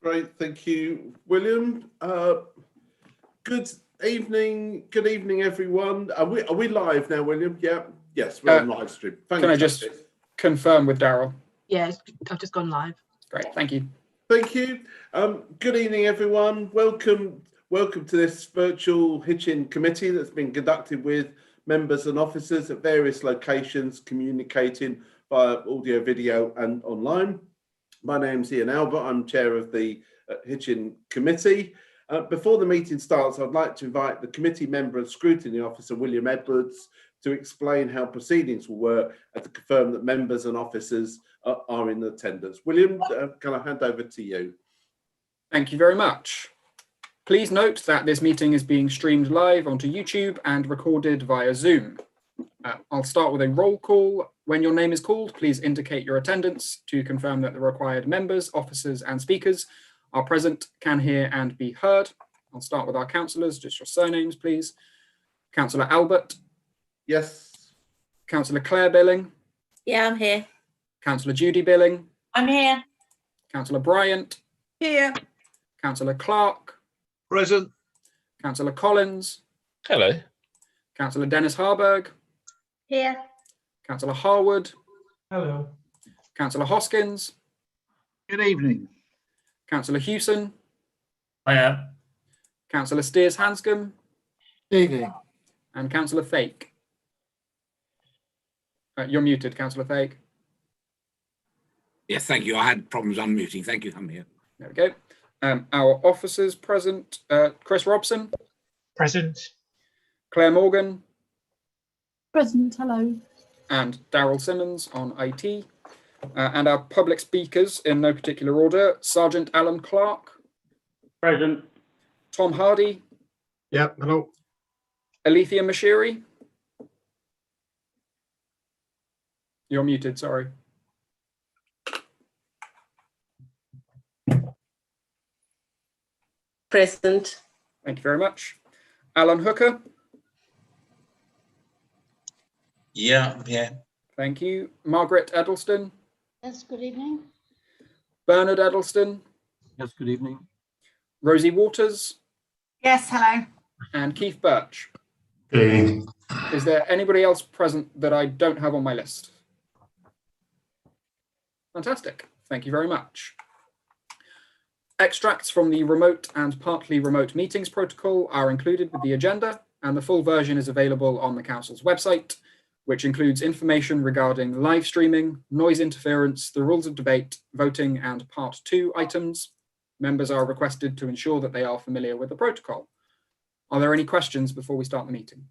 Great, thank you, William. Good evening, everyone. Are we live now, William? Yeah. Yes, we're on live stream. Can I just confirm with Daryl? Yes, I've just gone live. Great, thank you. Thank you. Good evening, everyone. Welcome to this virtual Hitchin committee that's been conducted with members and officers at various locations, communicating via audio, video, and online. My name's Ian Albert. I'm chair of the Hitchin committee. Before the meeting starts, I'd like to invite the committee member and scrutiny officer, William Edwards, to explain how proceedings will work and to confirm that members and officers are in attendance. William, can I hand over to you? Thank you very much. Please note that this meeting is being streamed live onto YouTube and recorded via Zoom. I'll start with a roll call. When your name is called, please indicate your attendance to confirm that the required members, officers, and speakers are present, can hear, and be heard. I'll start with our councillors. Just your surnames, please. Councillor Albert. Yes. Councillor Claire Billing. Yeah, I'm here. Councillor Judy Billing. I'm here. Councillor Bryant. Here. Councillor Clark. Present. Councillor Collins. Hello. Councillor Dennis Harburg. Here. Councillor Harwood. Hello. Councillor Hoskins. Good evening. Councillor Hewson. I am. Councillor Steers Hanscom. Evening. And Councillor Fake. You're muted, Councillor Fake. Yes, thank you. I had problems unmuting. Thank you. I'm here. There we go. Our officers present, Chris Robson. Present. Claire Morgan. Present, hello. And Daryl Simmons on IT. And our public speakers in no particular order, Sergeant Alan Clark. Present. Tom Hardy. Yeah, hello. Alethea Mashiri. You're muted, sorry. Present. Thank you very much. Alan Hooker. Yeah, I'm here. Thank you. Margaret Edelston. Yes, good evening. Bernard Edelston. Yes, good evening. Rosie Waters. Yes, hello. And Keith Birch. Good evening. Is there anybody else present that I don't have on my list? Fantastic. Thank you very much. Extracts from the remote and partly remote meetings protocol are included with the agenda, and the full version is available on the council's website, which includes information regarding live streaming, noise interference, the rules of debate, voting, and part 2 items. Members are requested to ensure that they are familiar with the protocol. Are there any questions before we start the meeting?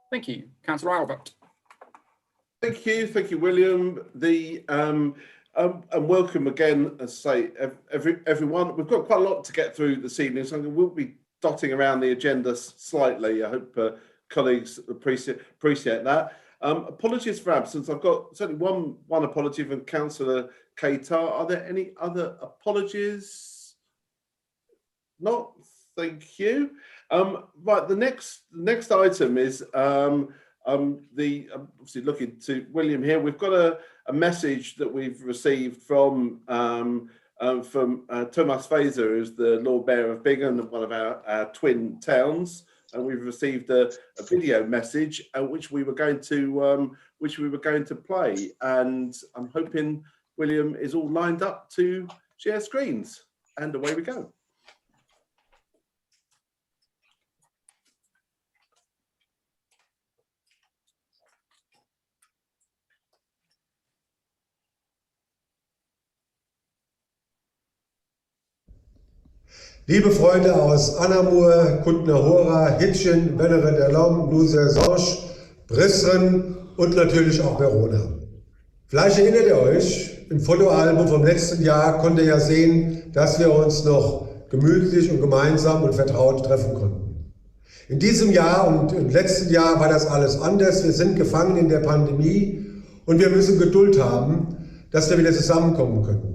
Thank you. Councillor Albert. Thank you, William. And welcome again, as I say, everyone. We've got quite a lot to get through this evening, so we'll be dotting around the agenda slightly. I hope colleagues appreciate that. Apologies for absence. I've got certainly one apology from Councillor Qatar. Are there any other apologies? Not. Thank you. Right. The next item is obviously looking to William here. We've got a message that we've received from Thomas Fazer, who's the Lord Mayor of Bingham, one of our twin towns, and we've received a video message which we were going to play. And I'm hoping William is all lined up to share screens, and away we go. Liebe Freunde aus Anamur, Kutna-Hora, Hitchin, Venere-de-Lom, Nuser-Sorge, Brisseren und natürlich auch Verona. Vielleicht erinnert ihr euch, im Fotoalbum vom letzten Jahr konnte ihr ja sehen, dass wir uns noch gemütlich und gemeinsam und vertraut treffen konnten. In diesem Jahr und im letzten Jahr war das alles anders. Wir sind gefangen in der Pandemie und wir müssen Geduld haben, dass wir wieder zusammenkommen können.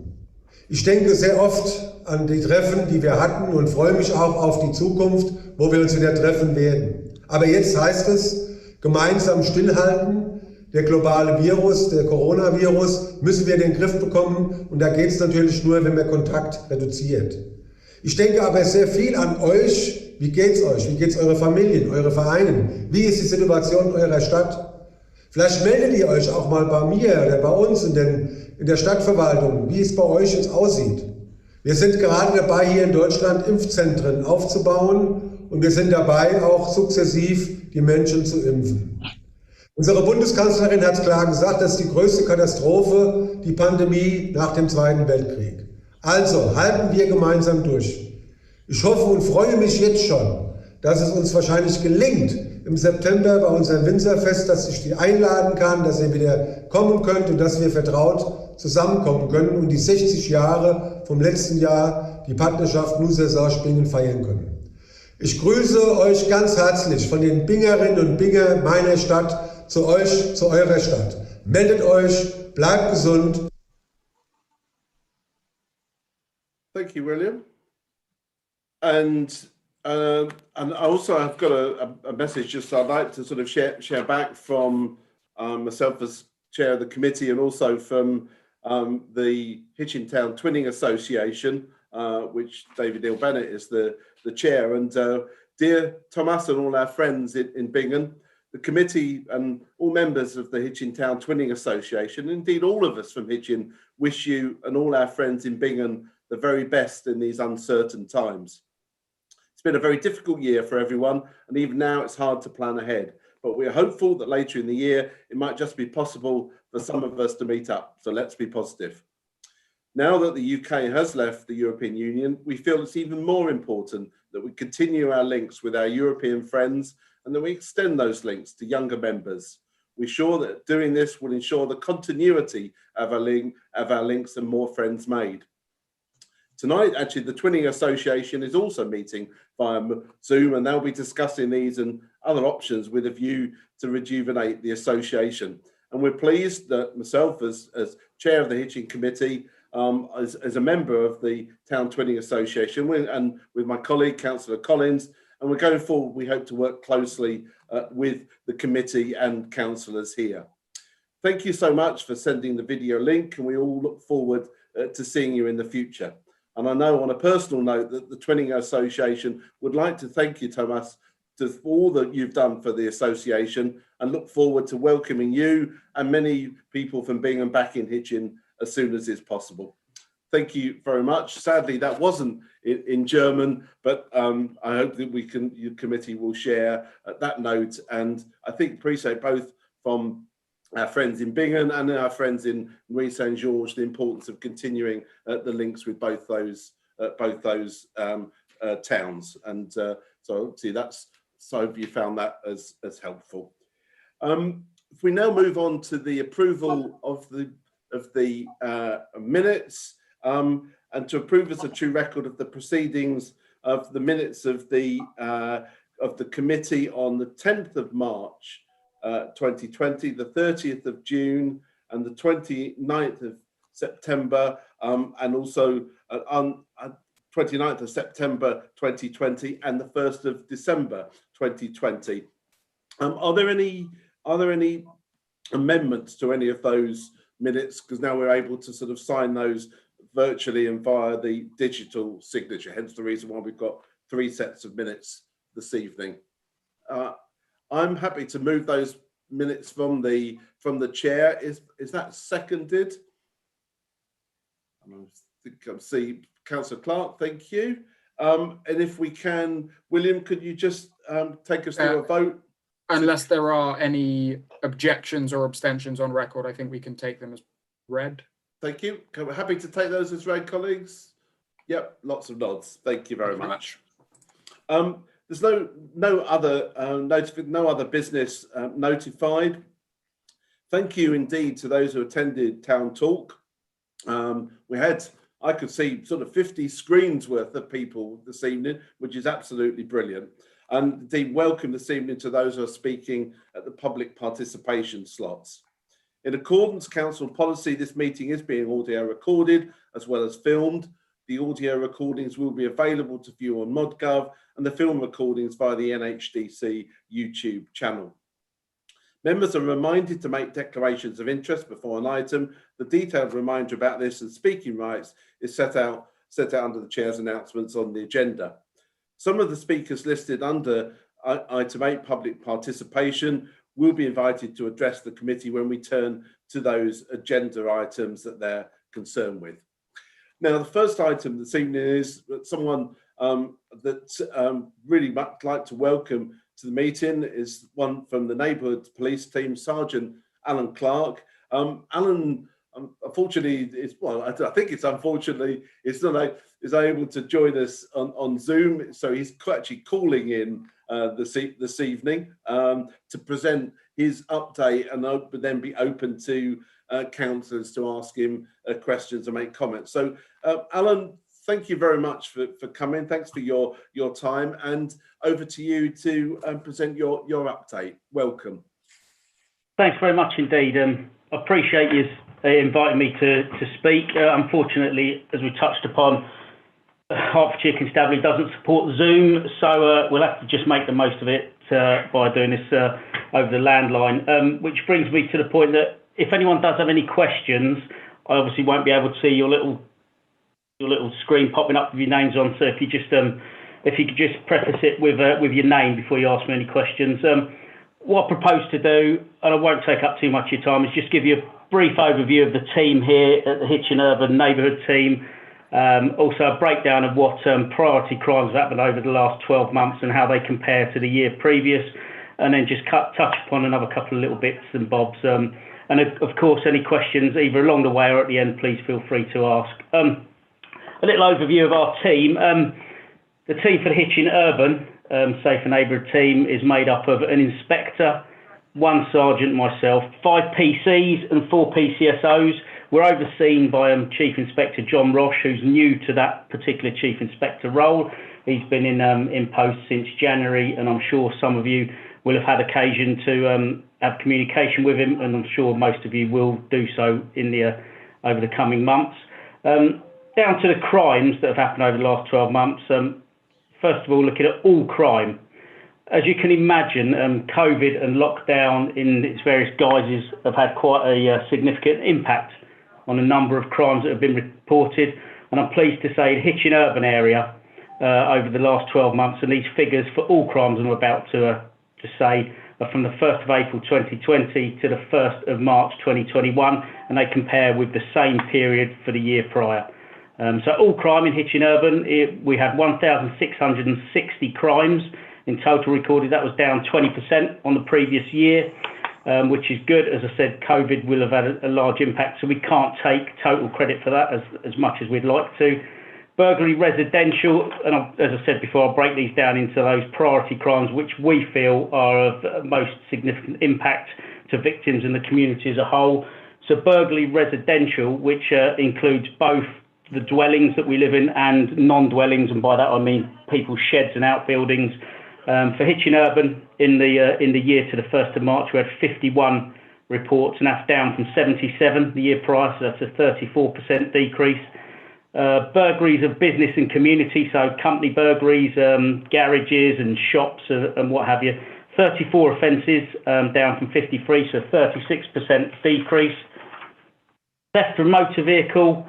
Ich denke sehr oft an die Treffen, die wir hatten, und freue mich auch auf die Zukunft, wo wir uns wieder treffen werden. Aber jetzt heißt es, gemeinsam stillhalten, der globale Virus, der Coronavirus, müssen wir in den Griff bekommen. Und da geht es natürlich nur, wenn man Kontakt reduziert. Ich denke aber sehr viel an euch. Wie geht's euch? Wie geht's eurer Familien, eure Vereinen? Wie ist die Situation in eurer Stadt? Vielleicht meldet ihr euch auch mal bei mir oder bei uns in der Stadtverwaltung, wie es bei euch jetzt aussieht. Wir sind gerade dabei, hier in Deutschland Impfzentren aufzubauen und wir sind dabei, auch sukzessiv die Menschen zu impfen. Unsere Bundeskanzlerin hat es klar gesagt, das ist die größte Katastrophe, die Pandemie nach dem Zweiten Weltkrieg. Also halten wir gemeinsam durch. Ich hoffe und freue mich jetzt schon, dass es uns wahrscheinlich gelingt, im September bei unserem Winzerfest, dass ich die einladen kann, dass ihr wieder kommen könnt und dass wir vertraut zusammenkommen können und die 60 Jahre vom letzten Jahr, die Partnerschaft Nusa-Saar-Spingen feiern können. Ich grüße euch ganz herzlich von den Bingerinnen und Binger meiner Stadt zu euch, zu eurer Stadt. Meldet euch, bleibt gesund. Thank you, William. And also I've got a message just I'd like to sort of share back from myself as chair of the committee and also from the Hitchin Town Twinning Association, which David Neil Bennett is the chair. And dear Thomas and all our friends in Bingen, the committee and all members of the Hitchin Town Twinning Association, indeed all of us from Hitchin, wish you and all our friends in Bingen the very best in these uncertain times. It's been a very difficult year for everyone, and even now it's hard to plan ahead. But we're hopeful that later in the year, it might just be possible for some of us to meet up. So let's be positive. Now that the UK has left the European Union, we feel it's even more important that we continue our links with our European friends and that we extend those links to younger members. We're sure that doing this will ensure the continuity of our links and more friends made. Tonight, actually, the Twinning Association is also meeting via Zoom, and they'll be discussing these and other options with a view to rejuvenate the association. And we're pleased that myself, as chair of the Hitchin Committee, as a member of the Town Twinning Association, and with my colleague, Councillor Collins, and we're going forward, we hope to work closely with the committee and councillors here. Thank you so much for sending the video link, and we all look forward to seeing you in the future. And I know on a personal note that the Twinning Association would like to thank you, Thomas, for all that you've done for the association, and look forward to welcoming you and many people from Bingen back in Hitchin as soon as is possible. Thank you very much. Sadly, that wasn't in German, but I hope that your committee will share that note. And I think appreciate both from our friends in Bingen and our friends in Nuit Saint Georges the importance of continuing the links with both those towns. And so obviously so I hope you found that as helpful. If we now move on to the approval of the minutes, and to approve as a true record of the proceedings of the minutes of the committee on the 10th of March 2020, the 30th of June and the 29th of September, and also on 29th of September 2020 and the 1st of December 2020. Are there any amendments to any of those minutes? Because now we're able to sort of sign those virtually and via the digital signature, hence the reason why we've got 3 sets of minutes this evening. I'm happy to move those minutes from the chair. Is that seconded? I think I see Councillor Clark, thank you. And if we can, William, could you just take us through a vote? Unless there are any objections or abstentions on record, I think we can take them as read. Thank you. Happy to take those as read, colleagues? Yep, lots of nods. Thank you very much. There's no other business notified. Thank you indeed to those who attended Town Talk. I could see sort of 50 screens worth of people this evening, which is absolutely brilliant. And indeed, welcome this evening to those who are speaking at the public participation slots. In accordance with council policy, this meeting is being audio recorded as well as filmed. The audio recordings will be available to view on ModGov and the film recordings via the NHDC YouTube channel. Members are reminded to make declarations of interest before an item. The detailed reminder about this and speaking rights is set out under the Chair's announcements on the agenda. Some of the speakers listed under item 8, public participation, will be invited to address the committee when we turn to those agenda items that they're concerned with. Now, the first item this evening is someone that really much like to welcome to the meeting is one from the neighbourhood police team, Sergeant Alan Clark. Alan, unfortunately, I think it's unfortunately, is able to join us on Zoom. So he's actually calling in this evening to present his update, and would then be open to councillors to ask him questions and make comments. So, Alan, thank you very much for coming. Thanks for your time, and over to you to present your update. Welcome. Thanks very much indeed. I appreciate you inviting me to speak. Unfortunately, as we touched upon, Hertfordshire Constabulary doesn't support Zoom, so we'll have to just make the most of it by doing this over the landline, which brings me to the point that if anyone does have any questions, I obviously won't be able to see your little screen popping up with your names on. So if you could just preface it with your name before you ask me any questions. What I propose to do, and I won't take up too much of your time, is just give you a brief overview of the team here at the Hitchin Urban Neighbourhood Team. Also a breakdown of what priority crimes have happened over the last 12 months and how they compare to the year previous, and then just touch upon another couple of little bits and bobs. And of course, any questions either along the way or at the end, please feel free to ask. A little overview of our team. The team for the Hitchin Urban Safer Neighbourhood Team is made up of an inspector, one sergeant, myself, 5 PCs and 4 PCSOs. We're overseen by Chief Inspector John Roche, who's new to that particular Chief Inspector role. He's been in post since January, and I'm sure some of you will have had occasion to have communication with him, and I'm sure most of you will do so over the coming months. Down to the crimes that have happened over the last 12 months. First of all, looking at all crime. As you can imagine, COVID and lockdown in its various guises have had quite a significant impact on a number of crimes that have been reported. And I'm pleased to say the Hitchin Urban area over the last 12 months, and these figures for all crimes I'm about to say are from the 1st of April 2020 to the 1st of March 2021, and they compare with the same period for the year prior. So all crime in Hitchin Urban, we had 1,660 crimes in total recorded. That was down 20% on the previous year, which is good. As I said, COVID will have had a large impact, so we can't take total credit for that as much as we'd like to. Burglary residential, and as I said before, I'll break these down into those priority crimes which we feel are of most significant impact to victims and the community as a whole. So burglary residential, which includes both the dwellings that we live in and non-dwellings, and by that I mean people's sheds and outbuildings. For Hitchin Urban, in the year to the 1st of March, we had 51 reports, and that's down from 77 the year prior, so that's a 34% decrease. Burglaries of business and community, so company burglaries, garages and shops and what have you, 34 offences, down from 53, so 36% decrease. Theft from motor vehicle,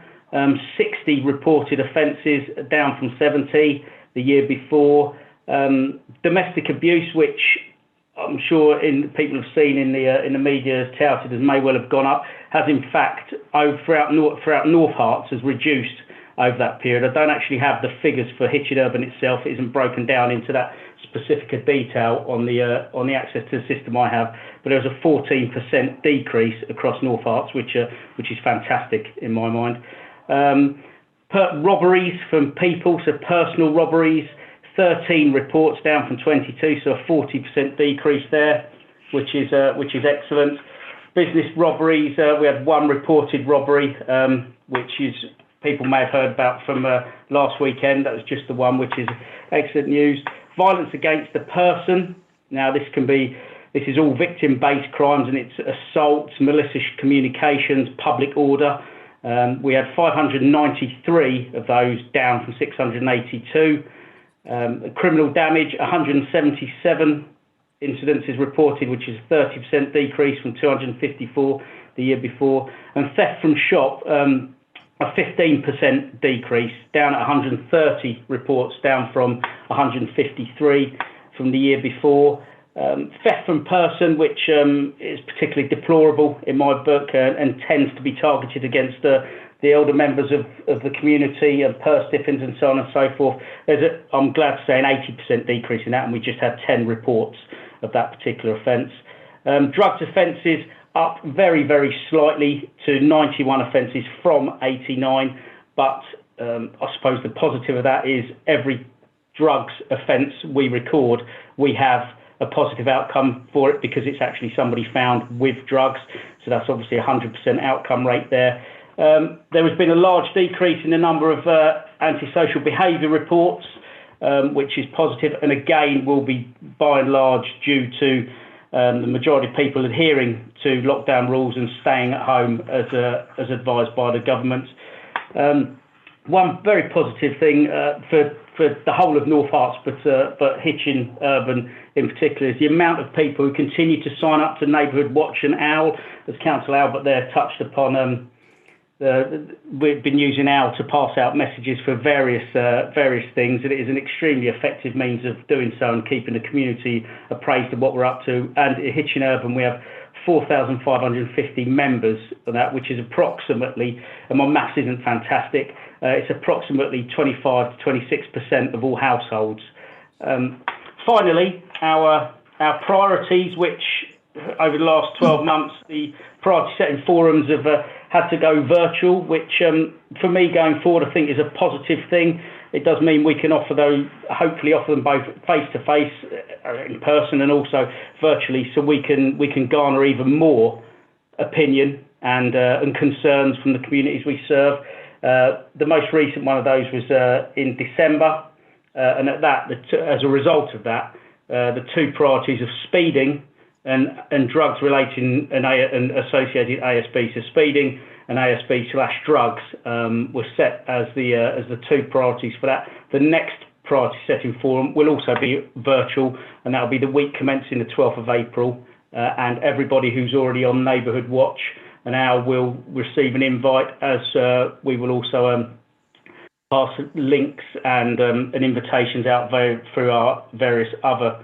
60 reported offences, down from 70 the year before. Domestic abuse, which I'm sure people have seen in the media as touted as may well have gone up, has in fact throughout North Herts has reduced over that period. I don't actually have the figures for Hitchin Urban itself. It isn't broken down into that specific detail on the access to the system I have, but there was a 14% decrease across North Herts, which is fantastic in my mind. Robberies from people, so personal robberies, 13 reports, down from 22, so a 40% decrease there, which is excellent. Business robberies, we had 1 reported robbery, which is people may have heard about from last weekend. That was just the one, which is excellent news. Violence against the person. Now this is all victim-based crimes, and it's assaults, malicious communications, public order. We had 593 of those, down from 682. Criminal damage, 177 incidences reported, which is a 30% decrease from 254 the year before. And theft from shop, a 15% decrease, down at 130 reports, down from 153 from the year before. Theft from person, which is particularly deplorable in my book and tends to be targeted against the elder members of the community, and purse stiffings and so on and so forth. I'm glad to say, an 80% decrease in that, and we just had 10 reports of that particular offence. Drugs offences up very, very slightly to 91 offences from 89, but I suppose the positive of that is every drugs offence we record, we have a positive outcome for it, because it's actually somebody found with drugs. So that's obviously 100% outcome rate there. There has been a large decrease in the number of antisocial behaviour reports, which is positive, and again will be by and large due to the majority of people adhering to lockdown rules and staying at home as advised by the government. One very positive thing for the whole of North Herts, but Hitchin Urban in particular, is the amount of people who continue to sign up to Neighbourhood Watch and OWL, as Councillor Albert there touched upon. We've been using OWL to pass out messages for various things, and it is an extremely effective means of doing so and keeping the community appraised of what we're up to. And at Hitchin Urban, we have 4,550 members of that, which is approximately, and my maths isn't fantastic, it's approximately 25 to 26% of all households. Finally, our priorities, which over the last 12 months, the priority setting forums have had to go virtual, which for me going forward, I think is a positive thing. It does mean we can hopefully offer them both face to face, in person, and also virtually, so we can garner even more opinion and concerns from the communities we serve. The most recent one of those was in December, and at that, as a result of that, the two priorities of speeding and drugs relating and associated ASB, so speeding and ASB/drugs were set as the two priorities for that. The next priority setting forum will also be virtual, and that will be the week commencing the 12th of April. And everybody who's already on Neighbourhood Watch and OWL will receive an invite, as we will also pass links and invitations out through our various other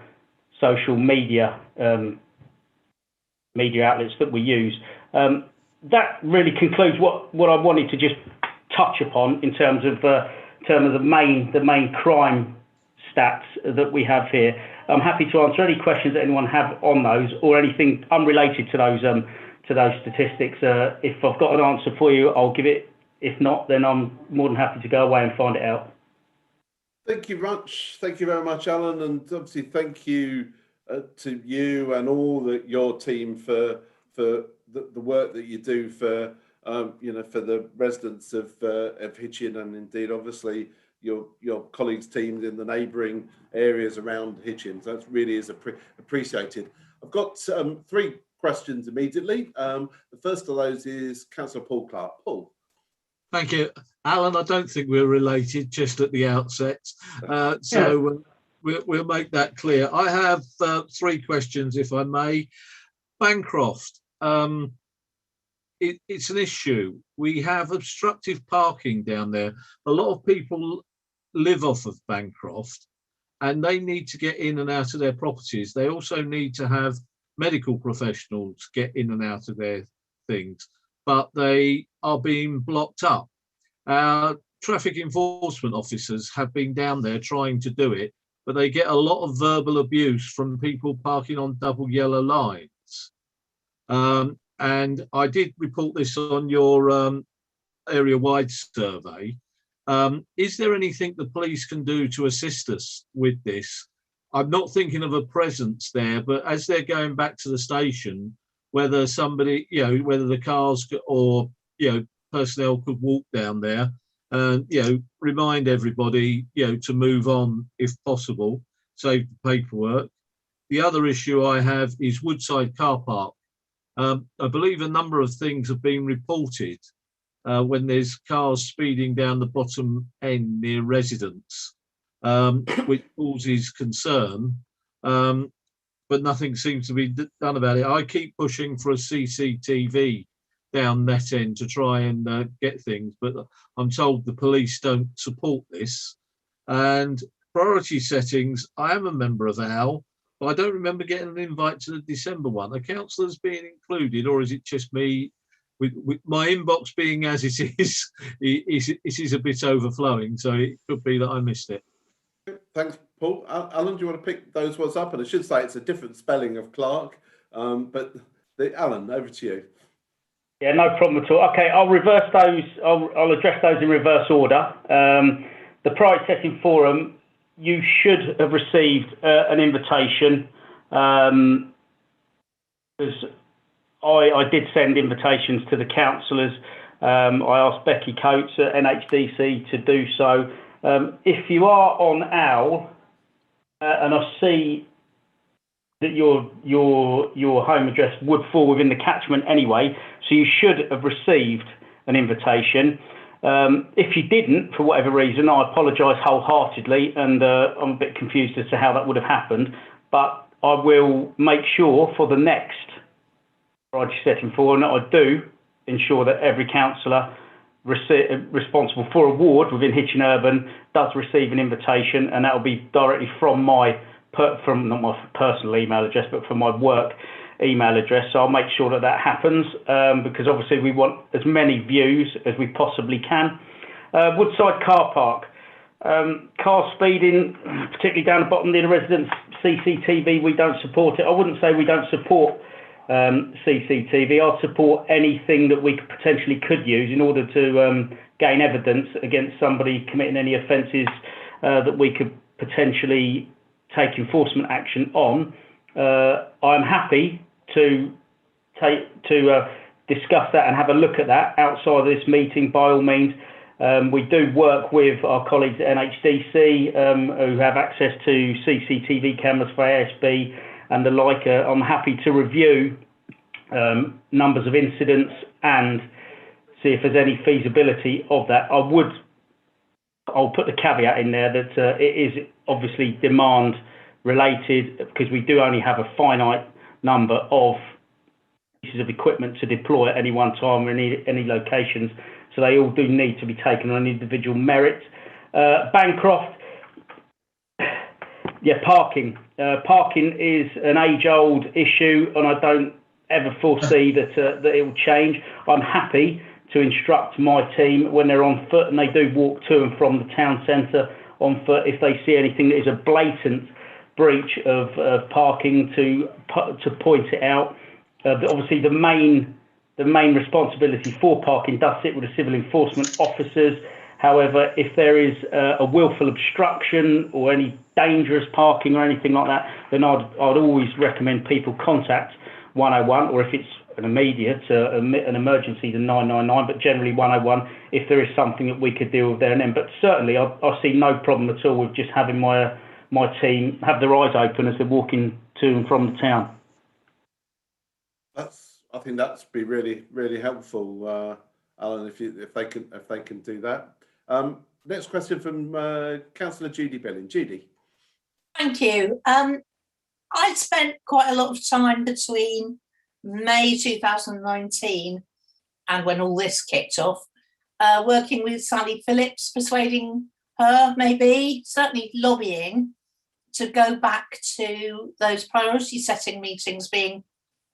social media outlets that we use. That really concludes what I wanted to just touch upon in terms of the main crime stats that we have here. I'm happy to answer any questions that anyone have on those, or anything unrelated to those statistics. If I've got an answer for you, I'll give it. If not, then I'm more than happy to go away and find it out. Thank you much. Thank you very much, Alan, and obviously thank you to you and all your team for the work that you do for for the residents of Hitchin, and indeed obviously your colleagues' teams in the neighbouring areas around Hitchin. So that really is appreciated. I've got three questions immediately. The first of those is Councillor Paul Clark. Paul. Thank you, Alan. I don't think we're related, just at the outset. We'll make that clear. I have three questions, if I may. Bancroft. It's an issue. We have obstructive parking down there. A lot of people live off of Bancroft, and they need to get in and out of their properties. They also need to have medical professionals get in and out of their things, but they are being blocked up. Our traffic enforcement officers have been down there trying to do it, but they get a lot of verbal abuse from people parking on double yellow lines. And I did report this on your area-wide survey. Is there anything the police can do to assist us with this? I'm not thinking of a presence there, but as they're going back to the station, whether somebody, whether the cars or, personnel could walk down there and, remind everybody, to move on if possible, save the paperwork. The other issue I have is Woodside Car Park. I believe a number of things have been reported when there's cars speeding down the bottom end near residents, which causes concern. but nothing seems to be done about it. I keep pushing for a CCTV down that end to try and get things, but I'm told the police don't support this. And priority settings, I am a member of AL, but I don't remember getting an invite to the December one. Are councillors being included, or is it just me? With my inbox being as it is, it is a bit overflowing, so it could be that I missed it. Thanks, Paul. Alan, do you want to pick those ones up? And I should say it's a different spelling of Clark, but Alan, over to you. Yeah, no problem at all. Okay, I'll reverse those. I'll address those in reverse order. The priority setting forum, you should have received an invitation. Because I did send invitations to the councillors. I asked Becky Coates at NHDC to do so. If you are on OWL, and I see that your home address would fall within the catchment anyway, so you should have received an invitation. If you didn't, for whatever reason, I apologise wholeheartedly, and I'm a bit confused as to how that would have happened, but I will make sure for the next priority setting forum that I do ensure that every councillor responsible for a ward within Hitchin Urban does receive an invitation, and that will be directly from not my personal email address, but from my work email address. So I'll make sure that that happens, because obviously we want as many views as we possibly can. Woodside car park, car speeding, particularly down the bottom near the residents, CCTV, we don't support it. I wouldn't say we don't support CCTV. I'll support anything that we potentially could use in order to gain evidence against somebody committing any offences that we could potentially take enforcement action on. I'm happy to discuss that and have a look at that outside of this meeting, by all means. We do work with our colleagues at NHDC who have access to CCTV cameras for ASB and the like. I'm happy to review numbers of incidents and see if there's any feasibility of that. I'll put the caveat in there that it is obviously demand related, because we do only have a finite number of pieces of equipment to deploy at any one time or any locations, so they all do need to be taken on individual merit. Bancroft, yeah, parking. Parking is an age-old issue, and I don't ever foresee that it will change. I'm happy to instruct my team when they're on foot, and they do walk to and from the town centre on foot, if they see anything that is a blatant breach of parking, to point it out. Obviously, the main responsibility for parking does sit with the civil enforcement officers. However, if there is a willful obstruction or any dangerous parking or anything like that, then I'd always recommend people contact 101, or if it's an immediate, an emergency, the 999, but generally 101 if there is something that we could deal with there and then. But certainly I see no problem at all with just having my team have their eyes open as they're walking to and from the town. I think that's be really, really helpful, Alan, if they can do that. Next question from Councillor Judy Billing. Judy. Thank you. I spent quite a lot of time between May 2019 and when all this kicked off, working with Sally Phillips, persuading her, maybe, certainly lobbying, to go back to those priority setting meetings being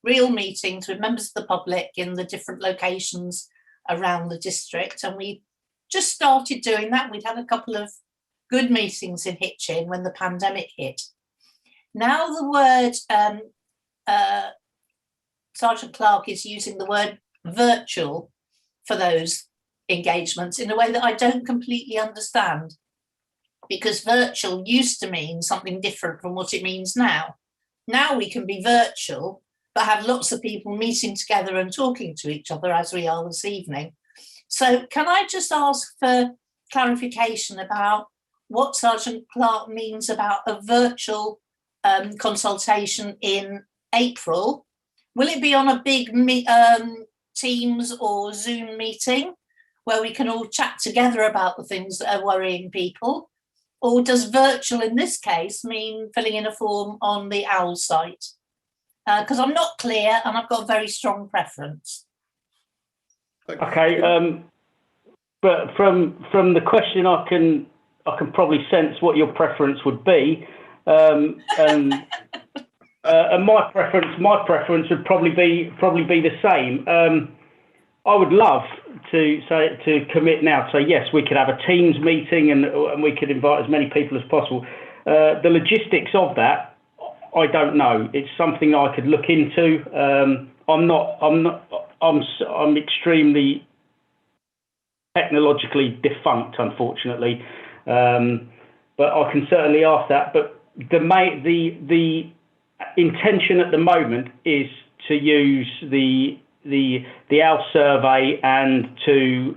real meetings with members of the public in the different locations around the district. And we just started doing that. We'd had a couple of good meetings in Hitchin when the pandemic hit. Now the word, Sergeant Clark is using the word virtual for those engagements in a way that I don't completely understand, because virtual used to mean something different from what it means now. Now we can be virtual, but have lots of people meeting together and talking to each other, as we are this evening. So can I just ask for clarification about what Sergeant Clark means about a virtual consultation in April? Will it be on a big Teams or Zoom meeting where we can all chat together about the things that are worrying people? or does virtual in this case mean filling in a form on the OWL site? Because I'm not clear and I've got a very strong preference. Okay, but from the question, I can probably sense what your preference would be, and my preference would probably be the same. I would love to commit now to say yes, we could have a Teams meeting and we could invite as many people as possible. The logistics of that, I don't know. It's something I could look into. I'm extremely technologically defunct, unfortunately, but I can certainly ask that. But the intention at the moment is to use the OWL survey and to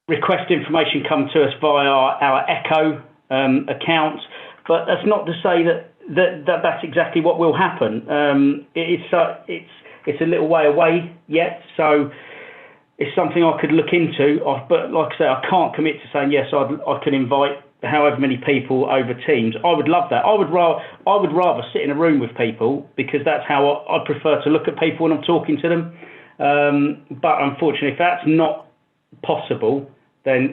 request information come to us via our Echo account. But that's not to say that's exactly what will happen. It's a little way away yet, so it's something I could look into. But like I say, I can't commit to saying yes. I can invite however many people over Teams. I would love that. I would rather sit in a room with people, because that's how I prefer to look at people when I'm talking to them. But unfortunately, if that's not possible, then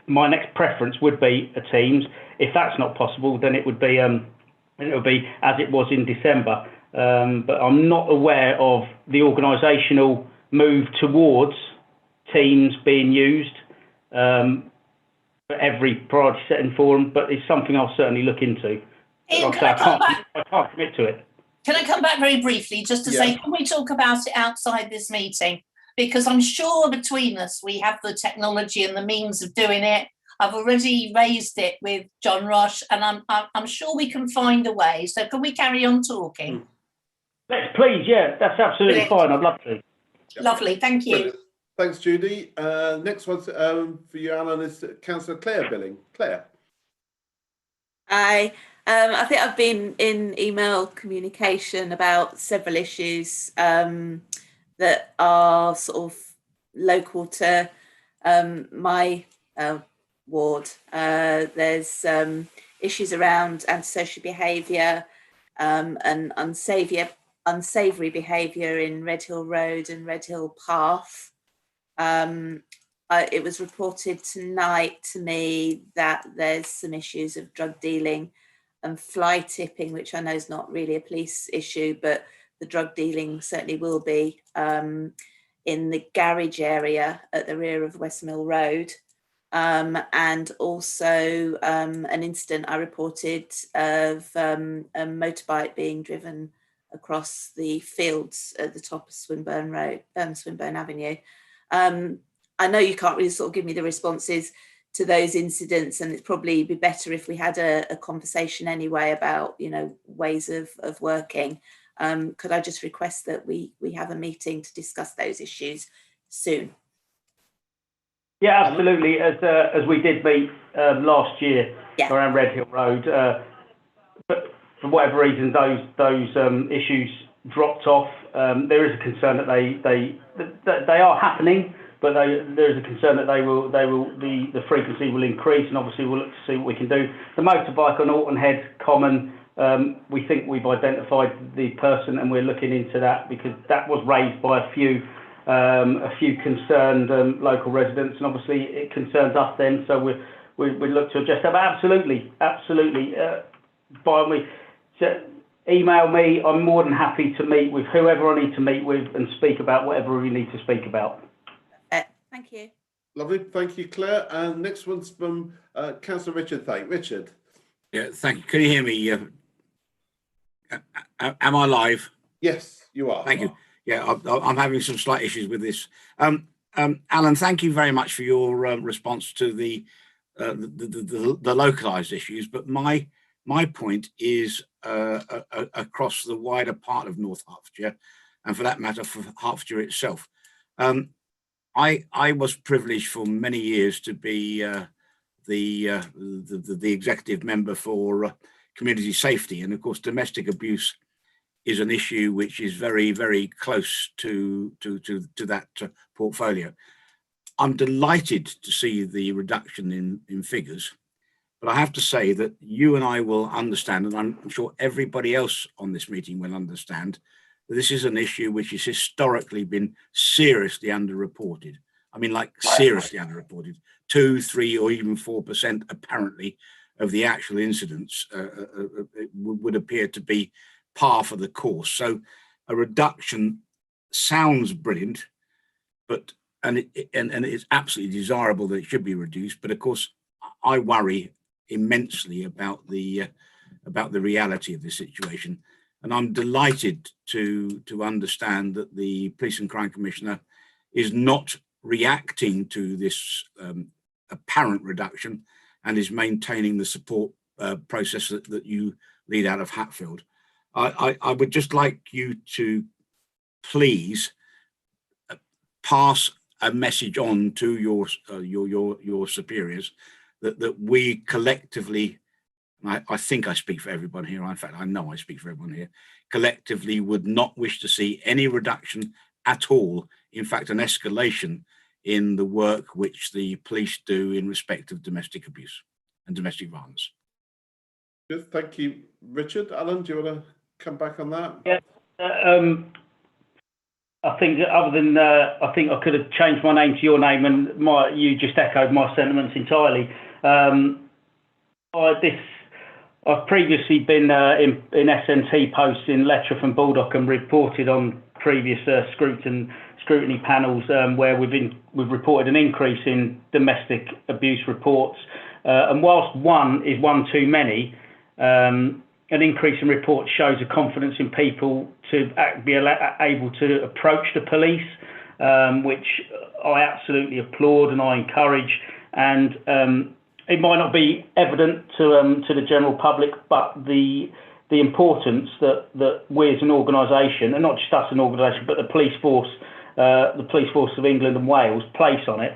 my next preference would be a Teams. If that's not possible, then it would be as it was in December. But I'm not aware of the organisational move towards Teams being used for every priority setting forum, but it's something I'll certainly look into. Ian, Like I can't commit to it. Can I come back very briefly just to say, can we talk about it outside this meeting? Because I'm sure between us we have the technology and the means of doing it. I've already raised it with John Rush, and I'm sure we can find a way. So can we carry on talking? Let's please, yeah, that's absolutely fine. I'd love to. Lovely, thank you. Brilliant. Thanks, Judy. Next one for you, Alan, is Councillor Claire Billing. Claire. I think I've been in email communication about several issues that are sort of local to my ward. There's issues around antisocial behaviour and unsavoury behaviour in Redhill Road and Redhill Path. It was reported tonight to me that there's some issues of drug dealing and fly tipping, which I know is not really a police issue, but the drug dealing certainly will be in the garage area at the rear of Westmill Road. And also an incident I reported of a motorbike being driven across the fields at the top of Swinburne Road, Swinburne Avenue. I know you can't really sort of give me the responses to those incidents, and it'd probably be better if we had a conversation anyway about, ways of working. Could I just request that we have a meeting to discuss those issues soon? Yeah, absolutely. As we did meet last year around Redhill Road, but for whatever reason, those issues dropped off. There is a concern that they are happening, but there is a concern that the frequency will increase, and obviously we'll look to see what we can do. The motorbike on Alton Head Common, we think we've identified the person, and we're looking into that because that was raised by a few concerned local residents, and obviously it concerns us then, so we look to adjust that. But absolutely, by me, email me. I'm more than happy to meet with whoever I need to meet with and speak about whatever we need to speak about. Thank you. Lovely, thank you, Claire. And next one's from Councillor Richard. Richard. Yeah, thank you. Can you hear me? Am I live? Yes, you are. Thank you. Yeah, I'm having some slight issues with this. Alan, thank you very much for your response to the localised issues. But my point is across the wider part of North Hertfordshire, and for that matter, for Hertfordshire itself. I was privileged for many years to be the executive member for community safety, and of course, domestic abuse is an issue which is very, very close to that portfolio. I'm delighted to see the reduction in figures, But I have to say that you and I will understand, and I'm sure everybody else on this meeting will understand, that this is an issue which has historically been seriously underreported. I mean, like seriously underreported. 2, 3, or even 4% apparently of the actual incidents would appear to be par for the course. So a reduction sounds brilliant, but and it's absolutely desirable that it should be reduced. But of course, I worry immensely about the reality of this situation, and I'm delighted to understand that the Police and Crime Commissioner is not reacting to this apparent reduction and is maintaining the support process that you lead out of Hatfield. I would just like you to please pass a message on to your superiors that we collectively, I think I speak for everyone here, in fact I know I speak for everyone here, collectively would not wish to see any reduction at all, in fact an escalation in the work which the police do in respect of domestic abuse and domestic violence. Good, thank you, Richard. Alan, do you want to come back on that? Yeah, I think other than I think I could have changed my name to your name, and you just echoed my sentiments entirely. I've previously been in SNT posts in Letchworth and Baldock and reported on previous scrutiny panels where we've reported an increase in domestic abuse reports, and whilst one is one too many, an increase in reports shows a confidence in people to be able to approach the police, which I absolutely applaud and I encourage. And it might not be evident to the general public, but the importance that we as an organisation, and not just us as an organisation, but the police force of England and Wales place on it,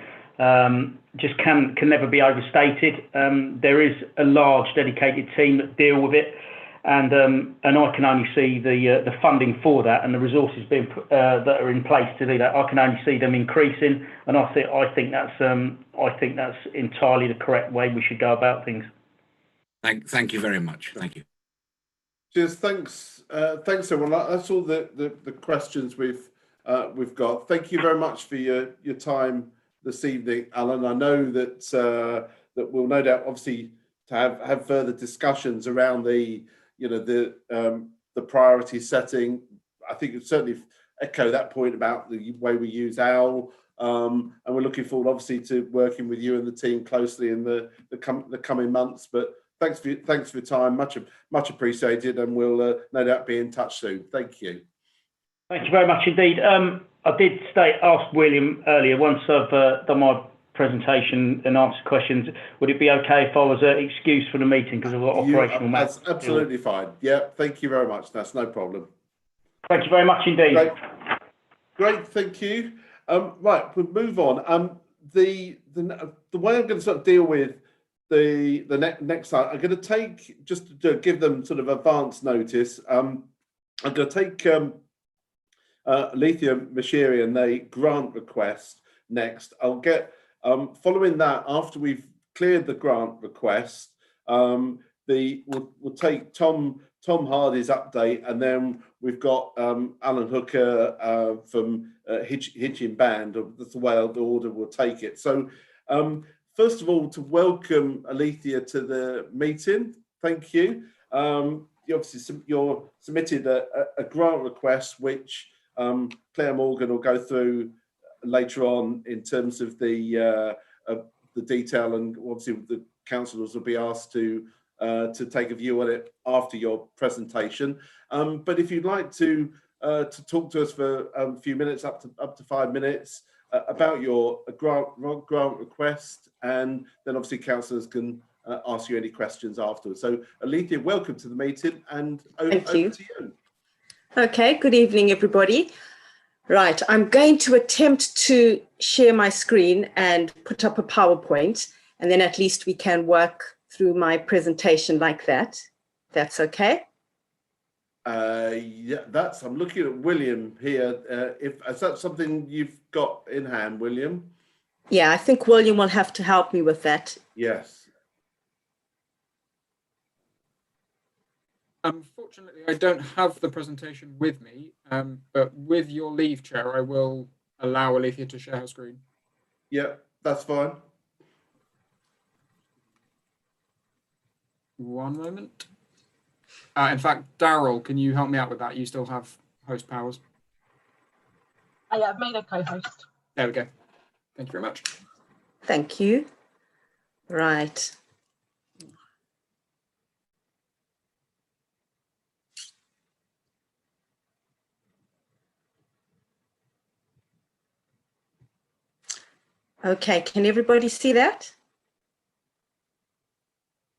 just can never be overstated. There is a large dedicated team that deal with it, and I can only see the funding for that and the resources being that are in place to do that. I can only see them increasing, and I think that's entirely the correct way we should go about things. Thank you very much. Thank you. Cheers. Thanks, everyone. That's all the questions we've got. Thank you very much for your time this evening, Alan. I know that we'll no doubt obviously to have further discussions around the priority setting. I think it certainly echo that point about the way we use OWL, and we're looking forward obviously to working with you and the team closely in the coming months. But thanks for your time, much appreciated, and we'll no doubt be in touch soon. Thank you. Thank you very much indeed. I did ask William earlier, once I've done my presentation and answered questions, would it be okay if I was excused for the meeting because of operational matters? That's absolutely fine. Yeah, thank you very much. That's no problem. Thank you very much indeed. Great, thank you. Right, we'll move on. The way I'm going to sort of deal with the next slide, I'm going to take, just to give them sort of advance notice, I'm going to take Alethea Mashiri and the grant request next. I'll get following that, after we've cleared the grant request, we'll take Tom Hardy's update, and then we've got Alan Hooker from Hitchin Band. That's the way the order will take it. So first of all, to welcome Alethea to the meeting. Thank you. You obviously submitted a grant request, which Claire Morgan will go through later on in terms of the detail, and obviously the councillors will be asked to take a view on it after your presentation. But if you'd like to talk to us for a few minutes, up to 5 minutes, about your grant request, and then obviously councillors can ask you any questions afterwards. So Alethea, welcome to the meeting, and over to you. Okay, good evening, everybody. Right, I'm going to attempt to share my screen and put up a PowerPoint, and then at least we can work through my presentation like that. That's okay? Yeah, I'm looking at William here. Is that something you've got in hand, William? Yeah, I think William will have to help me with that. Yes. Unfortunately, I don't have the presentation with me, but with your leave, Chair, I will allow Alethea to share her screen. Yeah, that's fine. One moment. In fact, Daryl, can you help me out with that? You still have host powers. Yeah, I've made a co-host. There we go. Thank you very much. Thank you. Right. Okay, can everybody see that?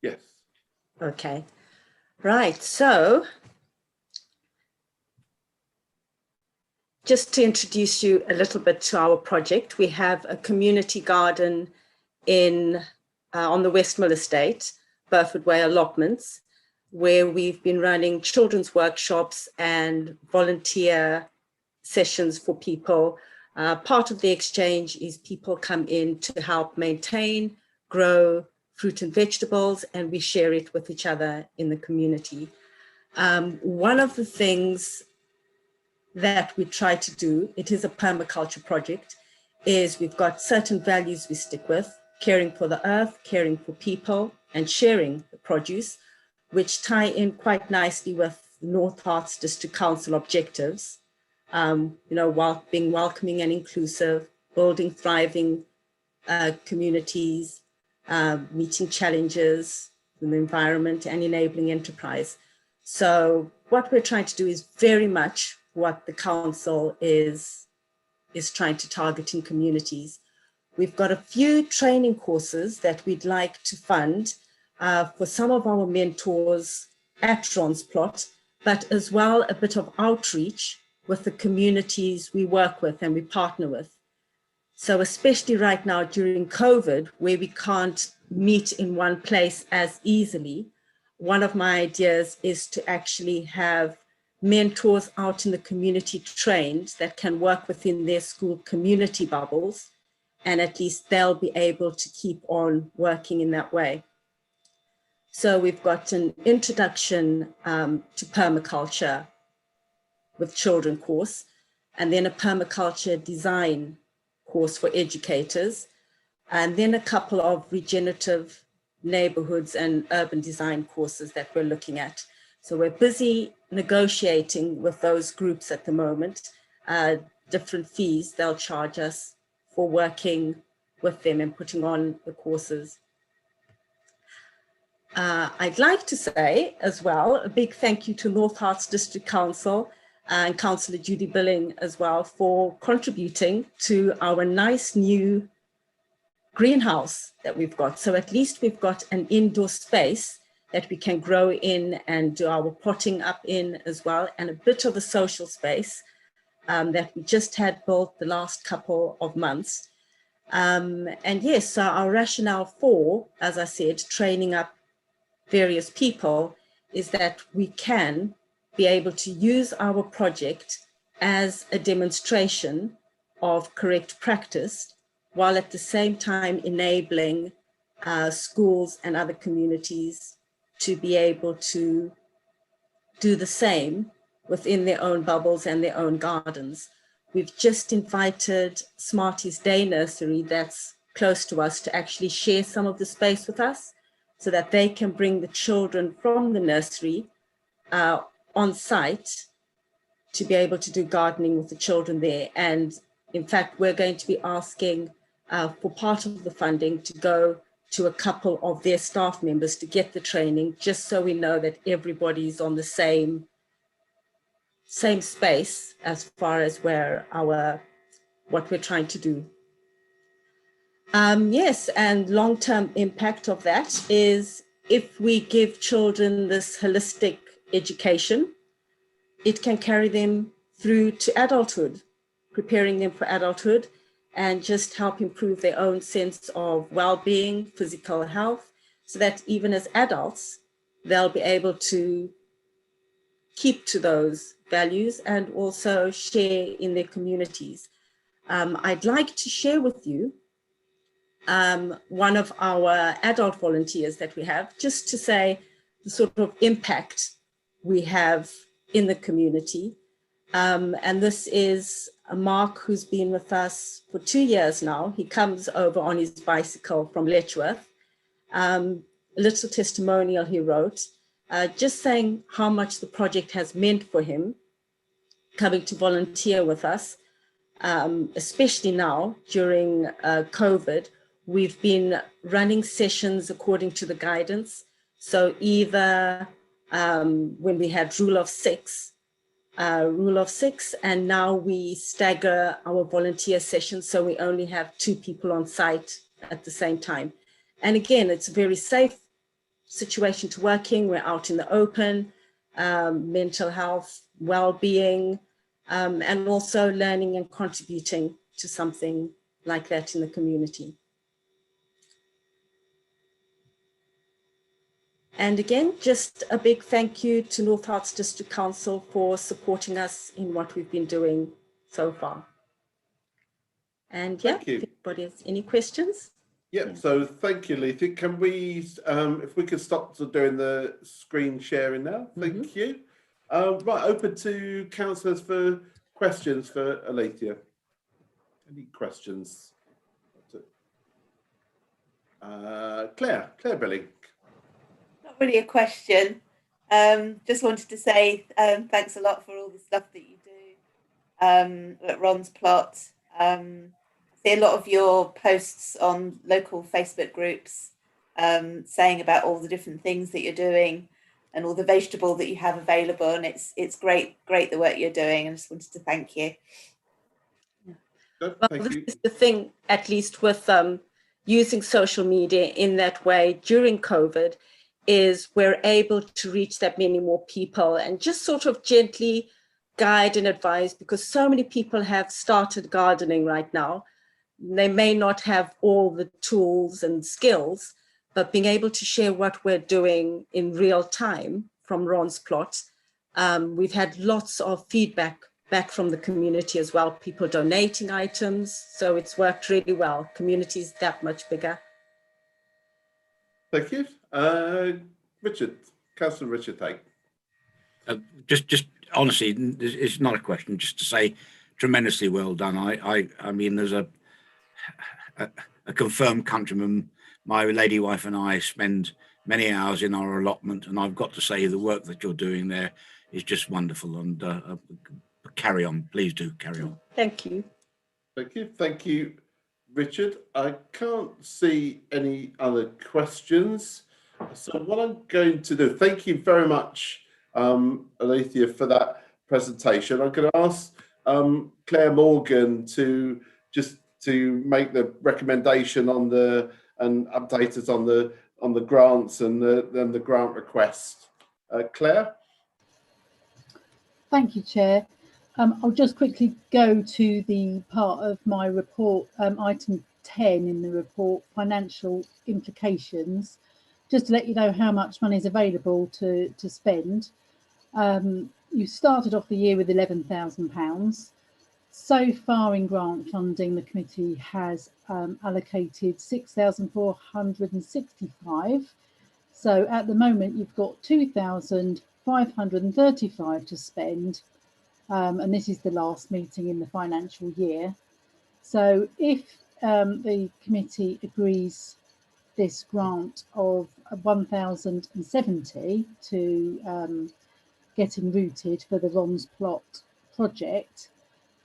Yes. Okay. Right, so just to introduce you a little bit to our project, we have a community garden in on the Westmill Estate, Burford Way allotments, where we've been running children's workshops and volunteer sessions for people. Part of the exchange is people come in to help maintain, grow fruit and vegetables, and we share it with each other in the community. One of the things that we try to do, it is a permaculture project, is we've got certain values we stick with: caring for the earth, caring for people, and sharing the produce, which tie in quite nicely with North Herts District Council objectives. While being welcoming and inclusive, building thriving communities, meeting challenges in the environment, and enabling enterprise. So what we're trying to do is very much what the council is trying to target in communities. We've got a few training courses that we'd like to fund for some of our mentors at Transplot, but as well a bit of outreach with the communities we work with and we partner with. So especially right now during COVID, where we can't meet in one place as easily, one of my ideas is to actually have mentors out in the community trained that can work within their school community bubbles, and at least they'll be able to keep on working in that way. So we've got an introduction to permaculture with children course, and then a permaculture design course for educators, and then a couple of regenerative neighborhoods and urban design courses that we're looking at. So we're busy negotiating with those groups at the moment, different fees they'll charge us for working with them and putting on the courses. I'd like to say as well, a big thank you to North Herts District Council and Councillor Judy Billing as well for contributing to our nice new greenhouse that we've got. So at least we've got an indoor space that we can grow in and do our potting up in as well, and a bit of a social space that we just had built the last couple of months. And yes, so our rationale for, as I said, training up various people is that we can be able to use our project as a demonstration of correct practice, while at the same time enabling schools and other communities to be able to do the same within their own bubbles and their own gardens. We've just invited Smarties Day Nursery that's close to us to actually share some of the space with us so that they can bring the children from the nursery on site to be able to do gardening with the children there. And in fact, we're going to be asking for part of the funding to go to a couple of their staff members to get the training, just so we know that everybody's on the same space as far as what we're trying to do. Yes, and long-term impact of that is if we give children this holistic education, it can carry them through to adulthood, preparing them for adulthood, and just help improve their own sense of well-being, physical health, so that even as adults, they'll be able to keep to those values and also share in their communities. I'd like to share with you one of our adult volunteers that we have, just to say the sort of impact we have in the community. And this is Mark, who's been with us for 2 years now. He comes over on his bicycle from Letchworth. A little testimonial he wrote, just saying how much the project has meant for him, coming to volunteer with us, especially now during COVID. We've been running sessions according to the guidance. So either when we had rule of six, and now we stagger our volunteer sessions, so we only have 2 people on site at the same time. And again, it's a very safe situation to work in. We're out in the open, mental health, well-being, and also learning and contributing to something like that in the community. And again, just a big thank you to North Hearts District Council for supporting us in what we've been doing so far. And yeah, if anybody has any questions. Yep, yeah. So thank you, Letha. Can we, if we could stop doing the screen sharing now, thank you. Right, open to councillors for questions for Alethea. Any questions? Claire Billing. Not really a question. Just wanted to say thanks a lot for all the stuff that you do at Ron's Plot. I see a lot of your posts on local Facebook groups saying about all the different things that you're doing and all the vegetable that you have available, and it's great the work you're doing. I just wanted to thank you. Well, this is the thing, at least with using social media in that way during COVID, is we're able to reach that many more people and just sort of gently guide and advise, because so many people have started gardening right now. They may not have all the tools and skills, but being able to share what we're doing in real time from Ron's Plot. We've had lots of feedback back from the community as well, people donating items. So it's worked really well. Community is that much bigger. Thank you. Richard, Councillor Richard Tate. Just honestly, it's not a question, just to say tremendously well done. I mean, there's a confirmed countryman. My lady wife and I spend many hours in our allotment, and I've got to say the work that you're doing there is just wonderful. And carry on, please do carry on. Thank you. Thank you, Richard. I can't see any other questions. So what I'm going to do, thank you very much, Alethea, for that presentation. I'm going to ask Claire Morgan to make the recommendation on the and update us on the grants and the grant request. Claire. Thank you, Chair. I'll just quickly go to the part of my report, item 10 in the report, financial implications, just to let you know how much money is available to spend. You started off the year with £11,000. So far in grant funding, the committee has allocated 6,465. So at the moment, you've got 2,535 to spend. And this is the last meeting in the financial year. So if the committee agrees this grant of 1,070 to getting routed for the Ron's Plot project,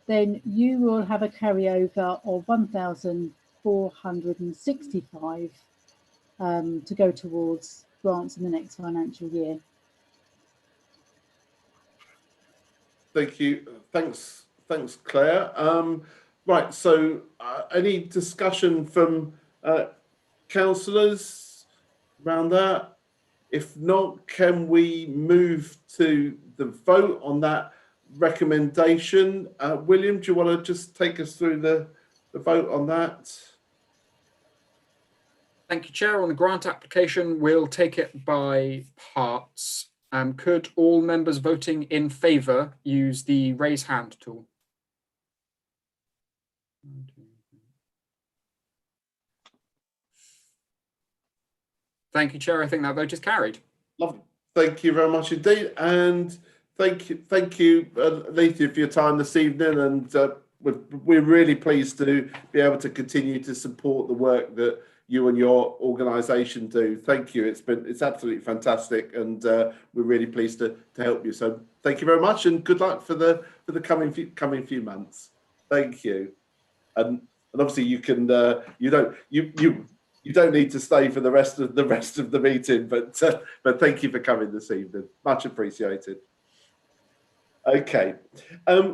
then you will have a carryover of 1,465 to go towards grants in the next financial year. Thank you. Thanks, Claire. Right, so any discussion from councillors around that? If not, can we move to the vote on that recommendation? William, do you want to just take us through the vote on that? Thank you, Chair. On the grant application, we'll take it by parts. Could all members voting in favour use the raise hand tool? Thank you, Chair. I think that vote is carried. Lovely. Thank you very much indeed, and thank you, Letha, for your time this evening. And we're really pleased to be able to continue to support the work that you and your organisation do. Thank you. It's absolutely fantastic, and we're really pleased to help you. So thank you very much, and good luck for the coming few months. Thank you, and obviously you can you don't need to stay for the rest of the meeting, but thank you for coming this evening. Much appreciated. Okay,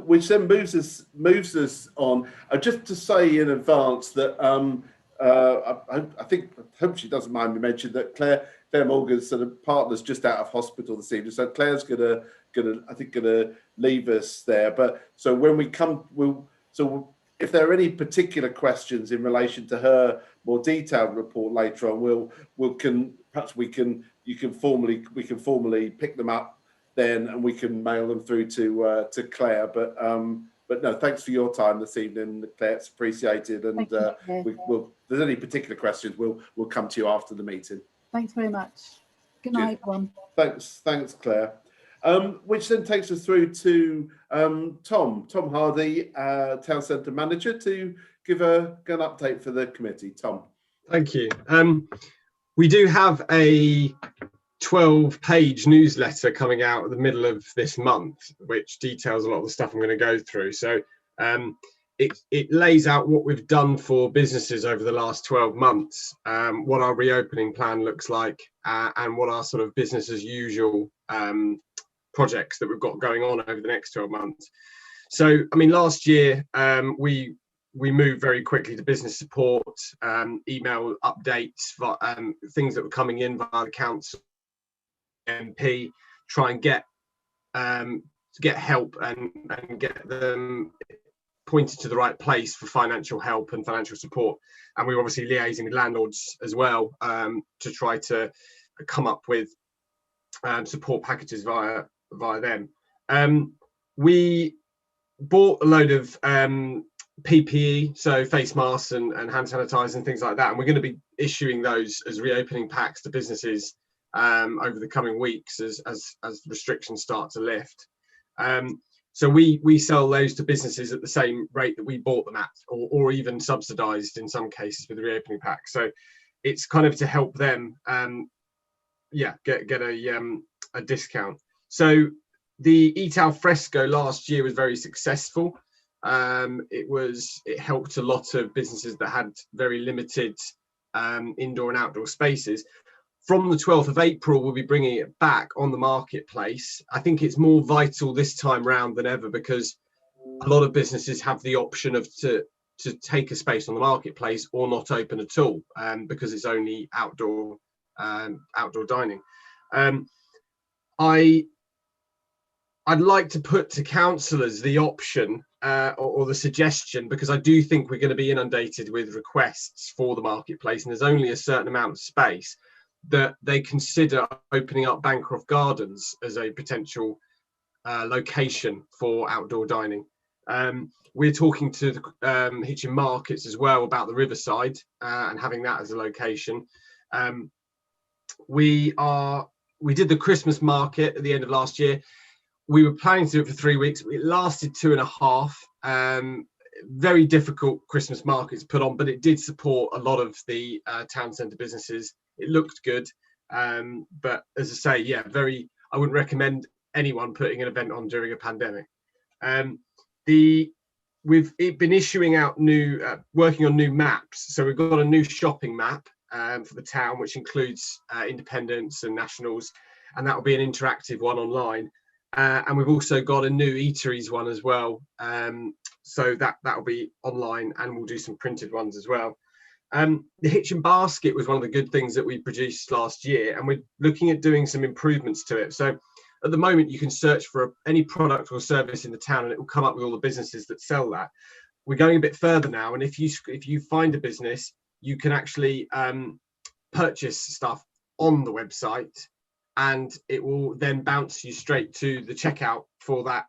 which then moves us on. Just to say in advance that I hope she doesn't mind me mentioning that Claire Morgan's sort of partner's just out of hospital this evening, so Claire's gonna leave us there. But so when we come, if there are any particular questions in relation to her more detailed report later on, you can formally pick them up then, and we can mail them through to Claire. But no, thanks for your time this evening, Claire. It's appreciated, and if there's any particular questions, we'll come to you after the meeting. Thanks very much. Good night, everyone. Thanks, Claire. Which then takes us through to Tom Hardy, Town Centre Manager, to give an update for the committee. Tom. Thank you. We do have a 12-page newsletter coming out at the middle of this month, which details a lot of the stuff I'm going to go through. So it lays out what we've done for businesses over the last 12 months, what our reopening plan looks like, and what our sort of business as usual projects that we've got going on over the next 12 months. So, I mean, last year we moved very quickly to business support, email updates, things that were coming in via the council, MP, try and get help and get them pointed to the right place for financial help and financial support. And we were obviously liaising with landlords as well to try to come up with support packages via them. We bought a load of PPE, so face masks and hand sanitizer and things like that, and we're going to be issuing those as reopening packs to businesses over the coming weeks as restrictions start to lift. So we sell those to businesses at the same rate that we bought them at, or even subsidised in some cases with the reopening pack. So it's kind of to help them get a discount. So the Eat Al Fresco last year was very successful. It helped a lot of businesses that had very limited indoor and outdoor spaces. From the 12th of April, we'll be bringing it back on the marketplace. I think it's more vital this time round than ever, because a lot of businesses have the option of to take a space on the marketplace or not open at all, because it's only outdoor dining. I'd like to put to councillors the option or the suggestion, because I do think we're going to be inundated with requests for the marketplace, and there's only a certain amount of space, that they consider opening up Bancroft Gardens as a potential location for outdoor dining. We're talking to the Hitchin markets as well about the Riverside and having that as a location. We did the Christmas market at the end of last year. We were planning to do it for 3 weeks. It lasted 2.5. Very difficult Christmas markets put on, but it did support a lot of the town centre businesses. It looked good, but as I say, I wouldn't recommend anyone putting an event on during a pandemic. We've been issuing out working on new maps. So we've got a new shopping map for the town, which includes independents and nationals, and that will be an interactive one online. And we've also got a new eateries one as well. So that will be online, and we'll do some printed ones as well. The Hitchin basket was one of the good things that we produced last year, and we're looking at doing some improvements to it. So at the moment, you can search for any product or service in the town, and it will come up with all the businesses that sell that. We're going a bit further now, and if you find a business, you can actually purchase stuff on the website, and it will then bounce you straight to the checkout for that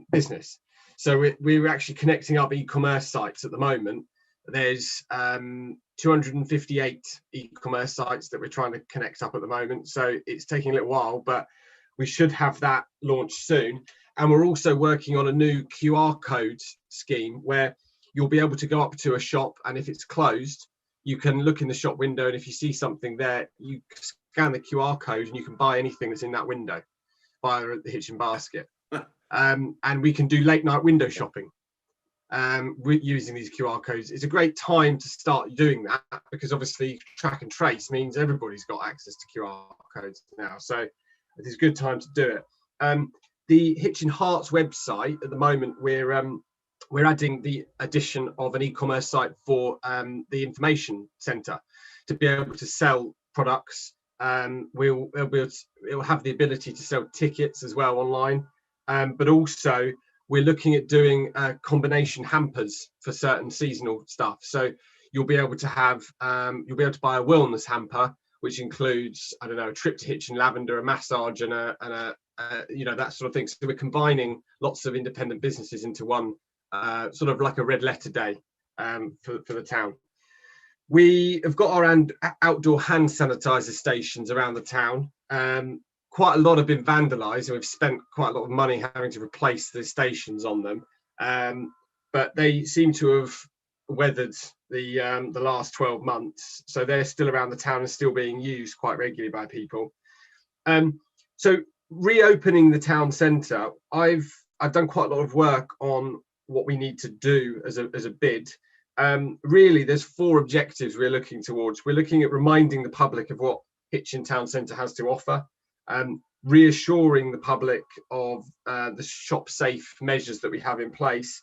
business. So we're actually connecting up e-commerce sites at the moment There's 258 e-commerce sites that we're trying to connect up at the moment. So it's taking a little while, but we should have that launched soon. And we're also working on a new QR code scheme where you'll be able to go up to a shop, and if it's closed, you can look in the shop window, and if you see something there, you scan the QR code and you can buy anything that's in that window via the Hitchin basket. And we can do late night window shopping using these QR codes. It's a great time to start doing that, because obviously track and trace means everybody's got access to QR codes now. So it's a good time to do it. The Hitchin Hearts website at the moment, we're adding the addition of an e-commerce site for the information centre to be able to sell products. It'll have the ability to sell tickets as well online, but also we're looking at doing combination hampers for certain seasonal stuff. So you'll be able to have you'll be able to buy a wellness hamper, which includes, I don't know, a trip to Hitchin Lavender, a massage, and a you know, that sort of thing. So we're combining lots of independent businesses into one, sort of like a red letter day for the town. We have got our outdoor hand sanitizer stations around the town. Quite a lot have been vandalised, and we've spent quite a lot of money having to replace the stations on them. But they seem to have weathered the last 12 months, so they're still around the town and still being used quite regularly by people. So reopening the town centre, I've done quite a lot of work on what we need to do as a bid. Really, there's 4 objectives we're looking towards. We're looking at reminding the public of what Hitchin Town Centre has to offer, reassuring the public of the shop safe measures that we have in place,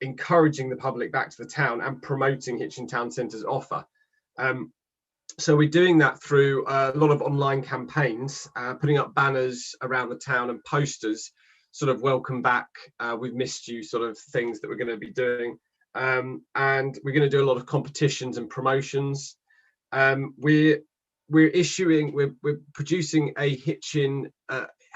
encouraging the public back to the town, and promoting Hitchin Town Centre's offer. So we're doing that through a lot of online campaigns, putting up banners around the town and posters, sort of welcome back, we've missed you sort of things that we're going to be doing. And we're going to do a lot of competitions and promotions. We're producing a Hitchin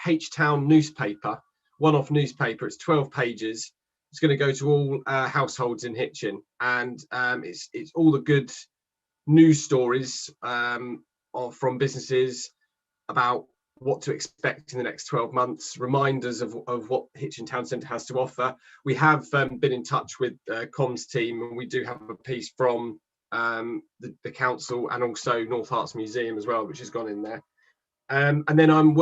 H-Town newspaper, one-off newspaper. It's 12 pages. It's going to go to all households in Hitchin, and it's all the good news stories from businesses about what to expect in the next 12 months, reminders of what Hitchin Town Centre has to offer. We have been in touch with the comms team, and we do have a piece from the council and also North Herts Museum as well, which has gone in there. And then I'm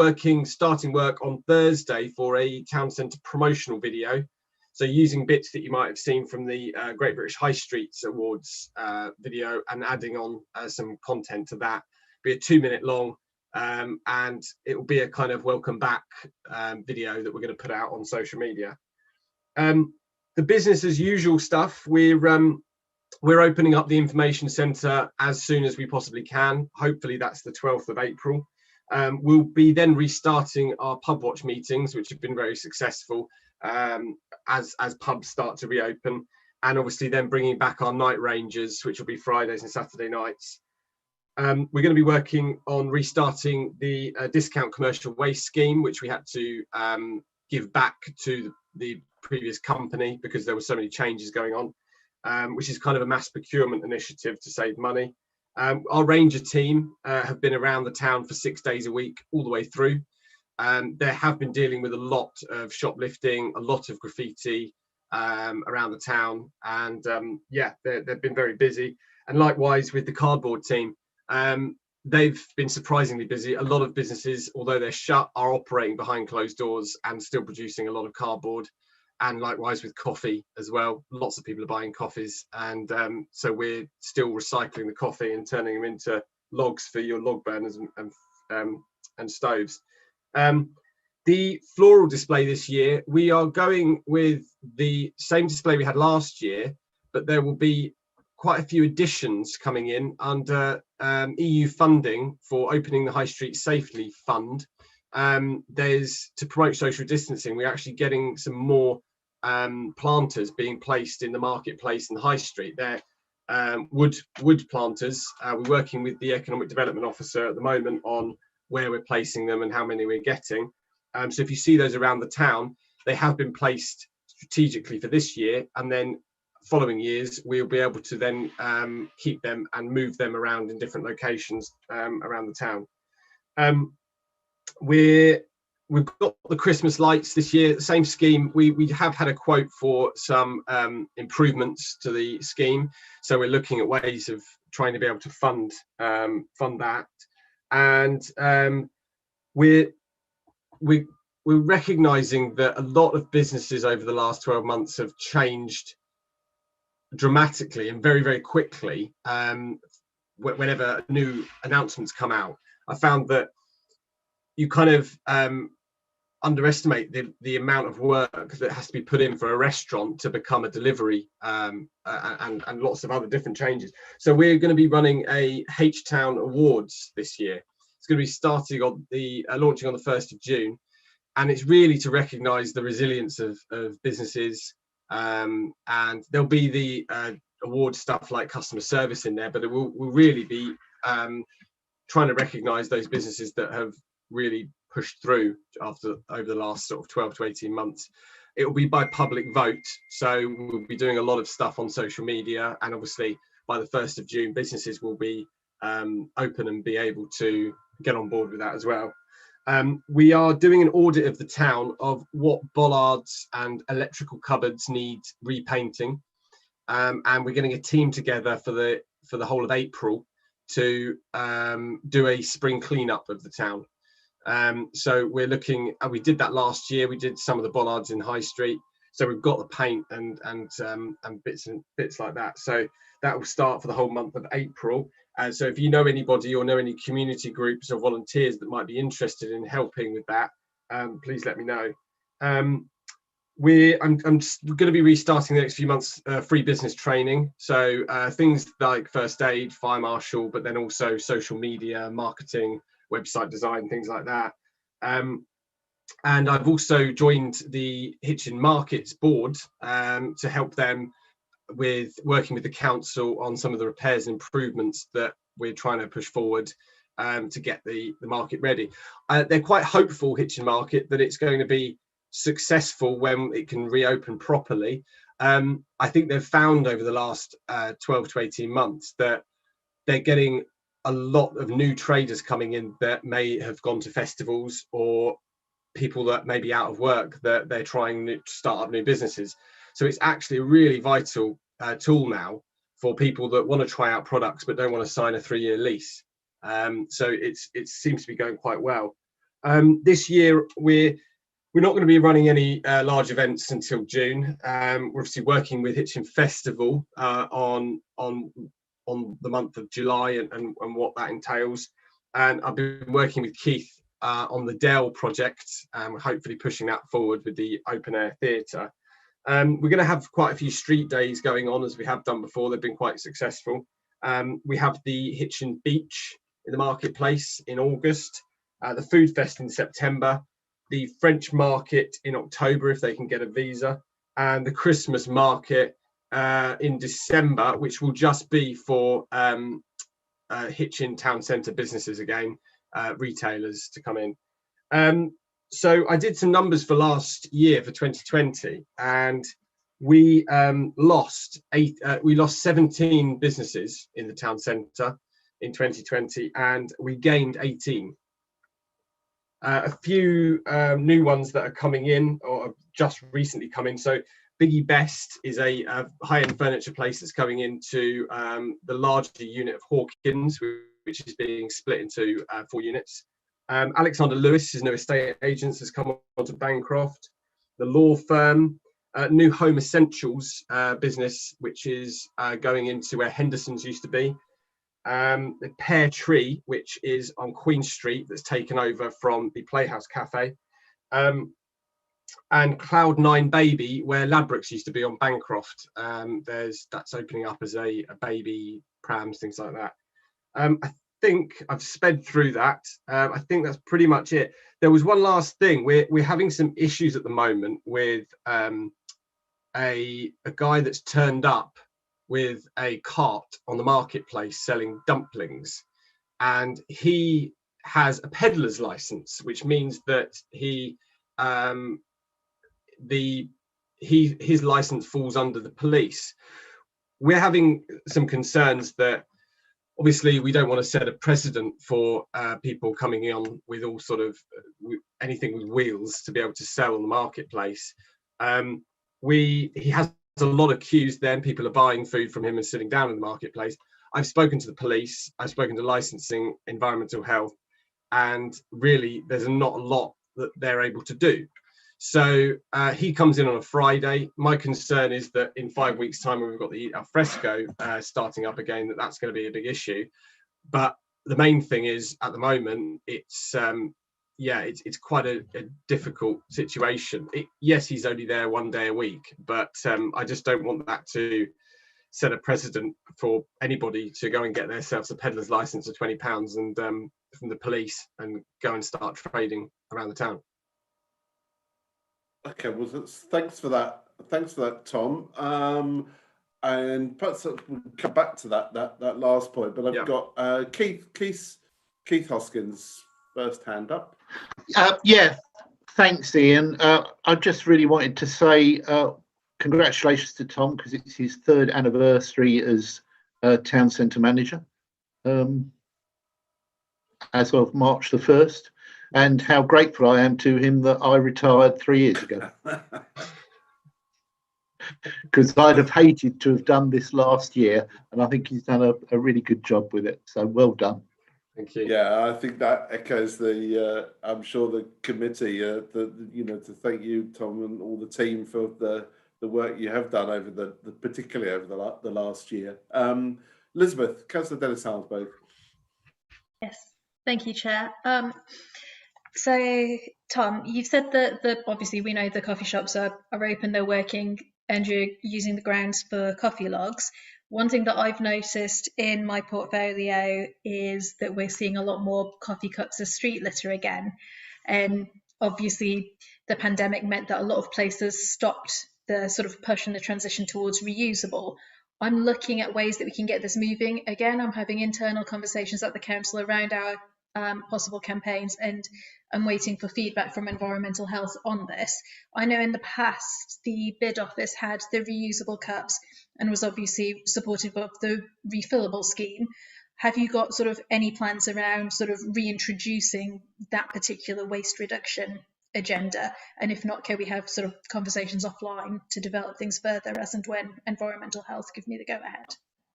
starting work on Thursday for a town centre promotional video. So using bits that you might have seen from the Great British High Streets Awards video and adding on some content to that. Be a 2-minute long, and it will be a kind of welcome back video that we're going to put out on social media. The business as usual stuff, we're opening up the information centre as soon as we possibly can. Hopefully that's the 12th of April. We'll be then restarting our pub watch meetings, which have been very successful as pubs start to reopen, and obviously then bringing back our night ranges, which will be Fridays and Saturday nights. We're going to be working on restarting the discount commercial waste scheme, which we had to give back to the previous company because there were so many changes going on, which is kind of a mass procurement initiative to save money. Our ranger team have been around the town for 6 days a week all the way through. They have been dealing with a lot of shoplifting, a lot of graffiti around the town, and yeah, they've been very busy. And likewise with the cardboard team, they've been surprisingly busy. A lot of businesses, although they're shut, are operating behind closed doors and still producing a lot of cardboard. And likewise with coffee as well. Lots of people are buying coffees, and so we're still recycling the coffee and turning them into logs for your log burners and stoves. The floral display this year, we are going with the same display we had last year, but there will be quite a few additions coming in under EU funding for Opening the High Street Safely Fund. There's, to promote social distancing, we're actually getting some more planters being placed in the marketplace and the high street. They're wood planters. We're working with the Economic Development Officer at the moment on where we're placing them and how many we're getting. So if you see those around the town, they have been placed strategically for this year, and then following years, we'll be able to then keep them and move them around in different locations around the town. We've got the Christmas lights this year, same scheme. We have had a quote for some improvements to the scheme, so we're looking at ways of trying to be able to fund that, and we're recognizing that a lot of businesses over the last 12 months have changed dramatically and very, very quickly. Whenever new announcements come out, I found that you kind of underestimate the amount of work that has to be put in for a restaurant to become a delivery, and lots of other different changes. So we're going to be running a H-Town Awards this year. It's going to be starting on launching on the 1st of June, and it's really to recognise the resilience of businesses, and there'll be the award stuff like customer service in there, but it will really be trying to recognise those businesses that have really pushed through over the last sort of 12 to 18 months. It will be by public vote, so we'll be doing a lot of stuff on social media, and obviously by the 1st of June businesses will be open and be able to get on board with that as well. We are doing an audit of the town of what bollards and electrical cupboards need repainting, and we're getting a team together for the whole of April to do a spring cleanup of the town. So we're looking, we did that last year. We did some of the bollards in High Street, so we've got the paint and bits like that. So that will start for the whole month of April. So if you know anybody or know any community groups or volunteers that might be interested in helping with that, please let me know. I'm going to be restarting the next few months free business training. So things like first aid, fire marshal, but then also social media, marketing, website design, things like that. And I've also joined the Hitchin Markets board to help them with working with the council on some of the repairs and improvements that we're trying to push forward to get the market ready. They're quite hopeful, Hitchin Market, that it's going to be successful when it can reopen properly. I think they've found over the last 12 to 18 months that they're getting a lot of new traders coming in that may have gone to festivals, or people that may be out of work that they're trying to start up new businesses. So it's actually a really vital tool now for people that want to try out products but don't want to sign a 3-year lease. So it seems to be going quite well. This year we're not going to be running any large events until June. We're obviously working with Hitchin Festival on the month of July and what that entails. And I've been working with Keith on the Dell project, hopefully pushing that forward with the open air theatre. We're going to have quite a few street days going on, as we have done before. They've been quite successful. We have the Hitchin Beach in the marketplace in August, the Food Fest in September, the French market in October if they can get a visa, and the Christmas market in December, which will just be for Hitchin town centre businesses again, retailers to come in. So I did some numbers for last year, for 2020, and we lost 17 businesses in the town centre in 2020, and we gained 18. A few new ones that are coming in or have just recently come in. So Biggie Best is a high-end furniture place that's coming into the larger unit of Hawkins, which is being split into 4 units. Alexander Lewis, his new estate agents, has come onto Bancroft. The law firm, New Home Essentials business, which is going into where Henderson's used to be. The Pear Tree, which is on Queen Street, that's taken over from the Playhouse Cafe. And Cloud9 Baby, where Ladbrokes used to be on Bancroft. That's opening up as a baby, prams, things like that. I think I've sped through that. I think that's pretty much it. There was one last thing. We're having some issues at the moment with a guy that's turned up with a cart on the marketplace selling dumplings, and he has a peddler's license, which means that he his license falls under the police. We're having some concerns that obviously we don't want to set a precedent for people coming on with all sort of anything with wheels to be able to sell on the marketplace. He has a lot of queues then, people are buying food from him and sitting down in the marketplace. I've spoken to the police, I've spoken to licensing, environmental health, and really there's not a lot that they're able to do. So he comes in on a Friday. My concern is that in 5 weeks' time, when we've got the al fresco starting up again, that's going to be a big issue. But the main thing is, at the moment, it's quite a difficult situation. Yes, he's only there 1 day a week, but I just don't want that to set a precedent for anybody to go and get themselves a peddler's license of £20 and from the police and go and start trading around the town. Okay, well, thanks for that. Thanks for that, Tom. And perhaps we'll come back to that last point. But I've got Keith Hoskins first hand up. Yeah, thanks, Ian. I just really wanted to say congratulations to Tom, because it's his 3rd anniversary as town centre manager as of March the 1st. And how grateful I am to him that I retired 3 years ago. Because I'd have hated to have done this last year, and I think he's done a really good job with it. So well done. Thank you. Yeah, I think that echoes the. I'm sure the committee. To thank you, Tom, and all the team for the work you have done over particularly over the last year. Elizabeth, Councillor Dennis Halsboth. Yes, thank you, Chair. So, Tom, you've said that obviously we know the coffee shops are open, they're working, and you're using the grounds for coffee logs. One thing that I've noticed in my portfolio is that we're seeing a lot more coffee cups as street litter again. And obviously the pandemic meant that a lot of places stopped the sort of push and the transition towards reusable. I'm looking at ways that we can get this moving again. I'm having internal conversations at the council around our possible campaigns, and I'm waiting for feedback from environmental health on this. I know in the past the bid office had the reusable cups and was obviously supportive of the refillable scheme. Have you got sort of any plans around sort of reintroducing that particular waste reduction agenda? And if not, can we have sort of conversations offline to develop things further as and when environmental health give me the go ahead?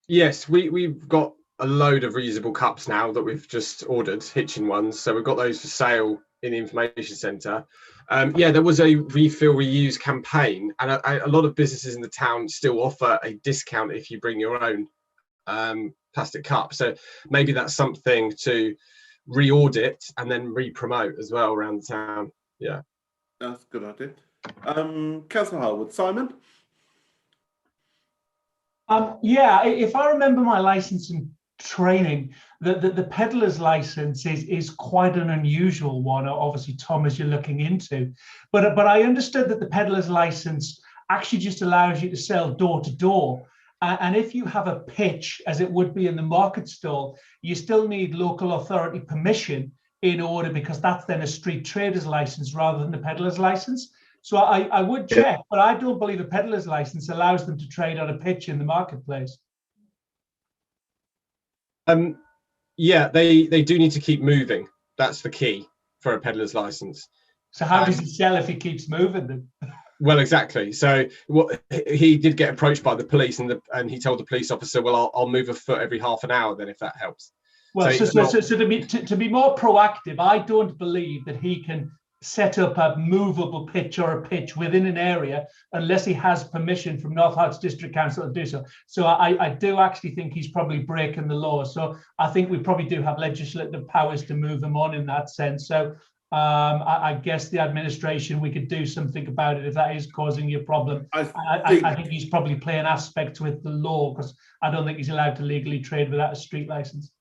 Yes, we've got a load of reusable cups now that we've just ordered, Hitchin ones. So we've got those for sale in the information centre. There was a refill reuse campaign, and a lot of businesses in the town still offer a discount if you bring your own plastic cup. So maybe that's something to re-audit and then re-promote as well around the town. Yeah, that's a good idea. Councillor Harwood, Simon. If I remember my licensing training, the peddler's license is quite an unusual one. Obviously, Tom, as you're looking into, but I understood that the peddler's license actually just allows you to sell door to door. And if you have a pitch, as it would be in the market stall, you still need local authority permission in order, because that's then a street trader's license rather than the peddler's license. So I would check, but I don't believe a peddler's license allows them to trade on a pitch in the marketplace. They do need to keep moving. That's the key for a peddler's license. So how does he sell if he keeps moving then? Well, exactly. So he did get approached by the police, and he told the police officer, "Well, I'll move a foot every half an hour then, if that helps." Well, so to be more proactive, I don't believe that he can set up a movable pitch or a pitch within an area unless he has permission from North Hearts District Council to do so. So I do actually think he's probably breaking the law. So I think we probably do have legislative powers to move them on in that sense. So I guess the administration, we could do something about it if that is causing you a problem. I think he's probably playing aspects with the law, because I don't think he's allowed to legally trade without a street license.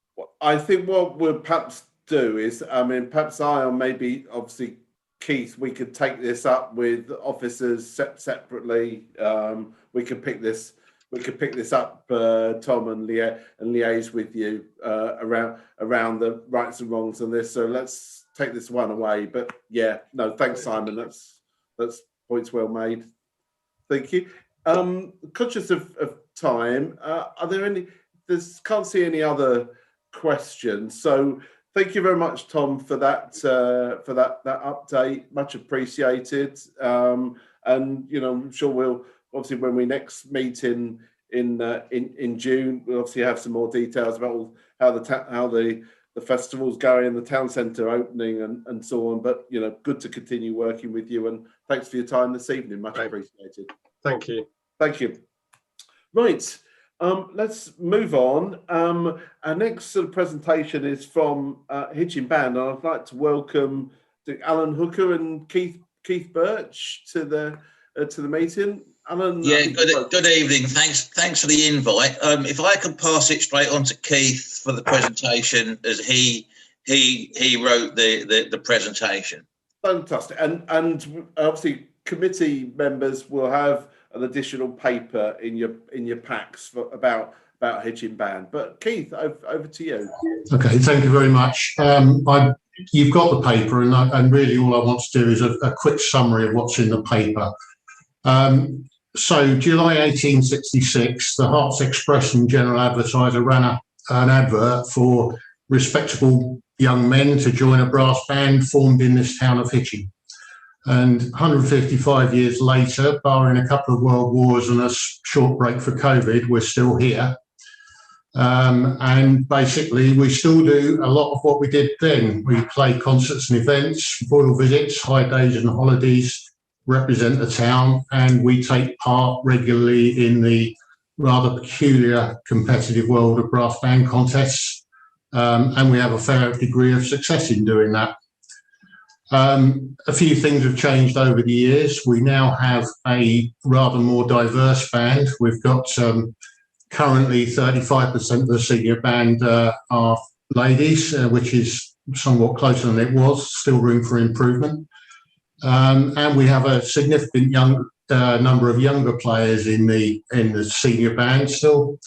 I think what we'll perhaps do is, perhaps obviously, Keith, we could take this up with officers separately. We could pick this up, Tom, and liaise with you around the rights and wrongs on this. So let's take this one away. But thanks, Simon. That's points well made. Thank you. Conscious of time, are there any? Can't see any other questions. So thank you very much, Tom, for that update. Much appreciated. And I'm sure we'll obviously, when we next meet in June, we'll obviously have some more details about how the festival's going, the town centre opening, and so on. But good to continue working with you, and thanks for your time this evening. Much appreciated. Thank you. Thank you. Right, let's move on. Our next sort of presentation is from Hitchin Band, and I'd like to welcome Alan Hooker and Keith Birch to the meeting. Alan, yeah, good evening. Thanks for the invite. If I could pass it straight on to Keith for the presentation, as he wrote the presentation. Fantastic, and obviously committee members will have an additional paper in your packs about Hitchin Band. But Keith, over to you. Okay, thank you very much. You've got the paper, and really all I want to do is a quick summary of what's in the paper. So July 1866, the Herts Express and General Advertiser ran an advert for respectable young men to join a brass band formed in this town of Hitchin. And 155 years later, barring a couple of world wars and a short break for COVID, we're still here. And basically, we still do a lot of what we did then. We play concerts and events, royal visits, high days and holidays, represent the town, and we take part regularly in the rather peculiar competitive world of brass band contests, and we have a fair degree of success in doing that. A few things have changed over the years. We now have a rather more diverse band. We've got currently 35% of the senior band are ladies, which is somewhat closer than it was, still room for improvement. And we have a significant number of younger players in the senior band still,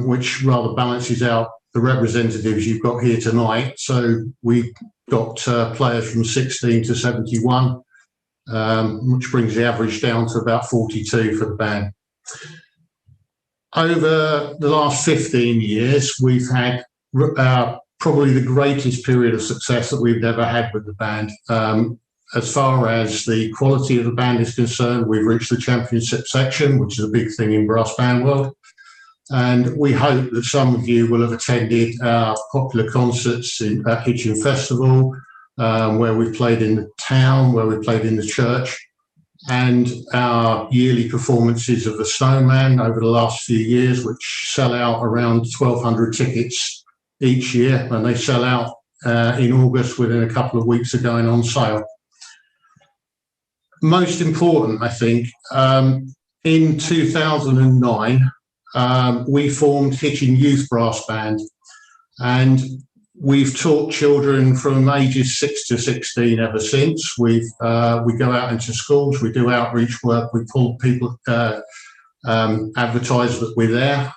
which rather balances out the representatives you've got here tonight. So we've got players from 16 to 71, which brings the average down to about 42 for the band. Over the last 15 years, we've had probably the greatest period of success that we've ever had with the band. As far as the quality of the band is concerned, we've reached the championship section, which is a big thing in brass band world. And we hope that some of you will have attended our popular concerts at Hitchin Festival, where we've played in the town, where we've played in the church, and our yearly performances of the Snowman over the last few years, which sell out around 1,200 tickets each year, and they sell out in August within a couple of weeks of going on sale. Most important, I think, in 2009, we formed Hitchin Youth Brass Band, and we've taught children from ages 6 to 16 ever since. We go out into schools, we do outreach work, we pull people, advertise that we're there.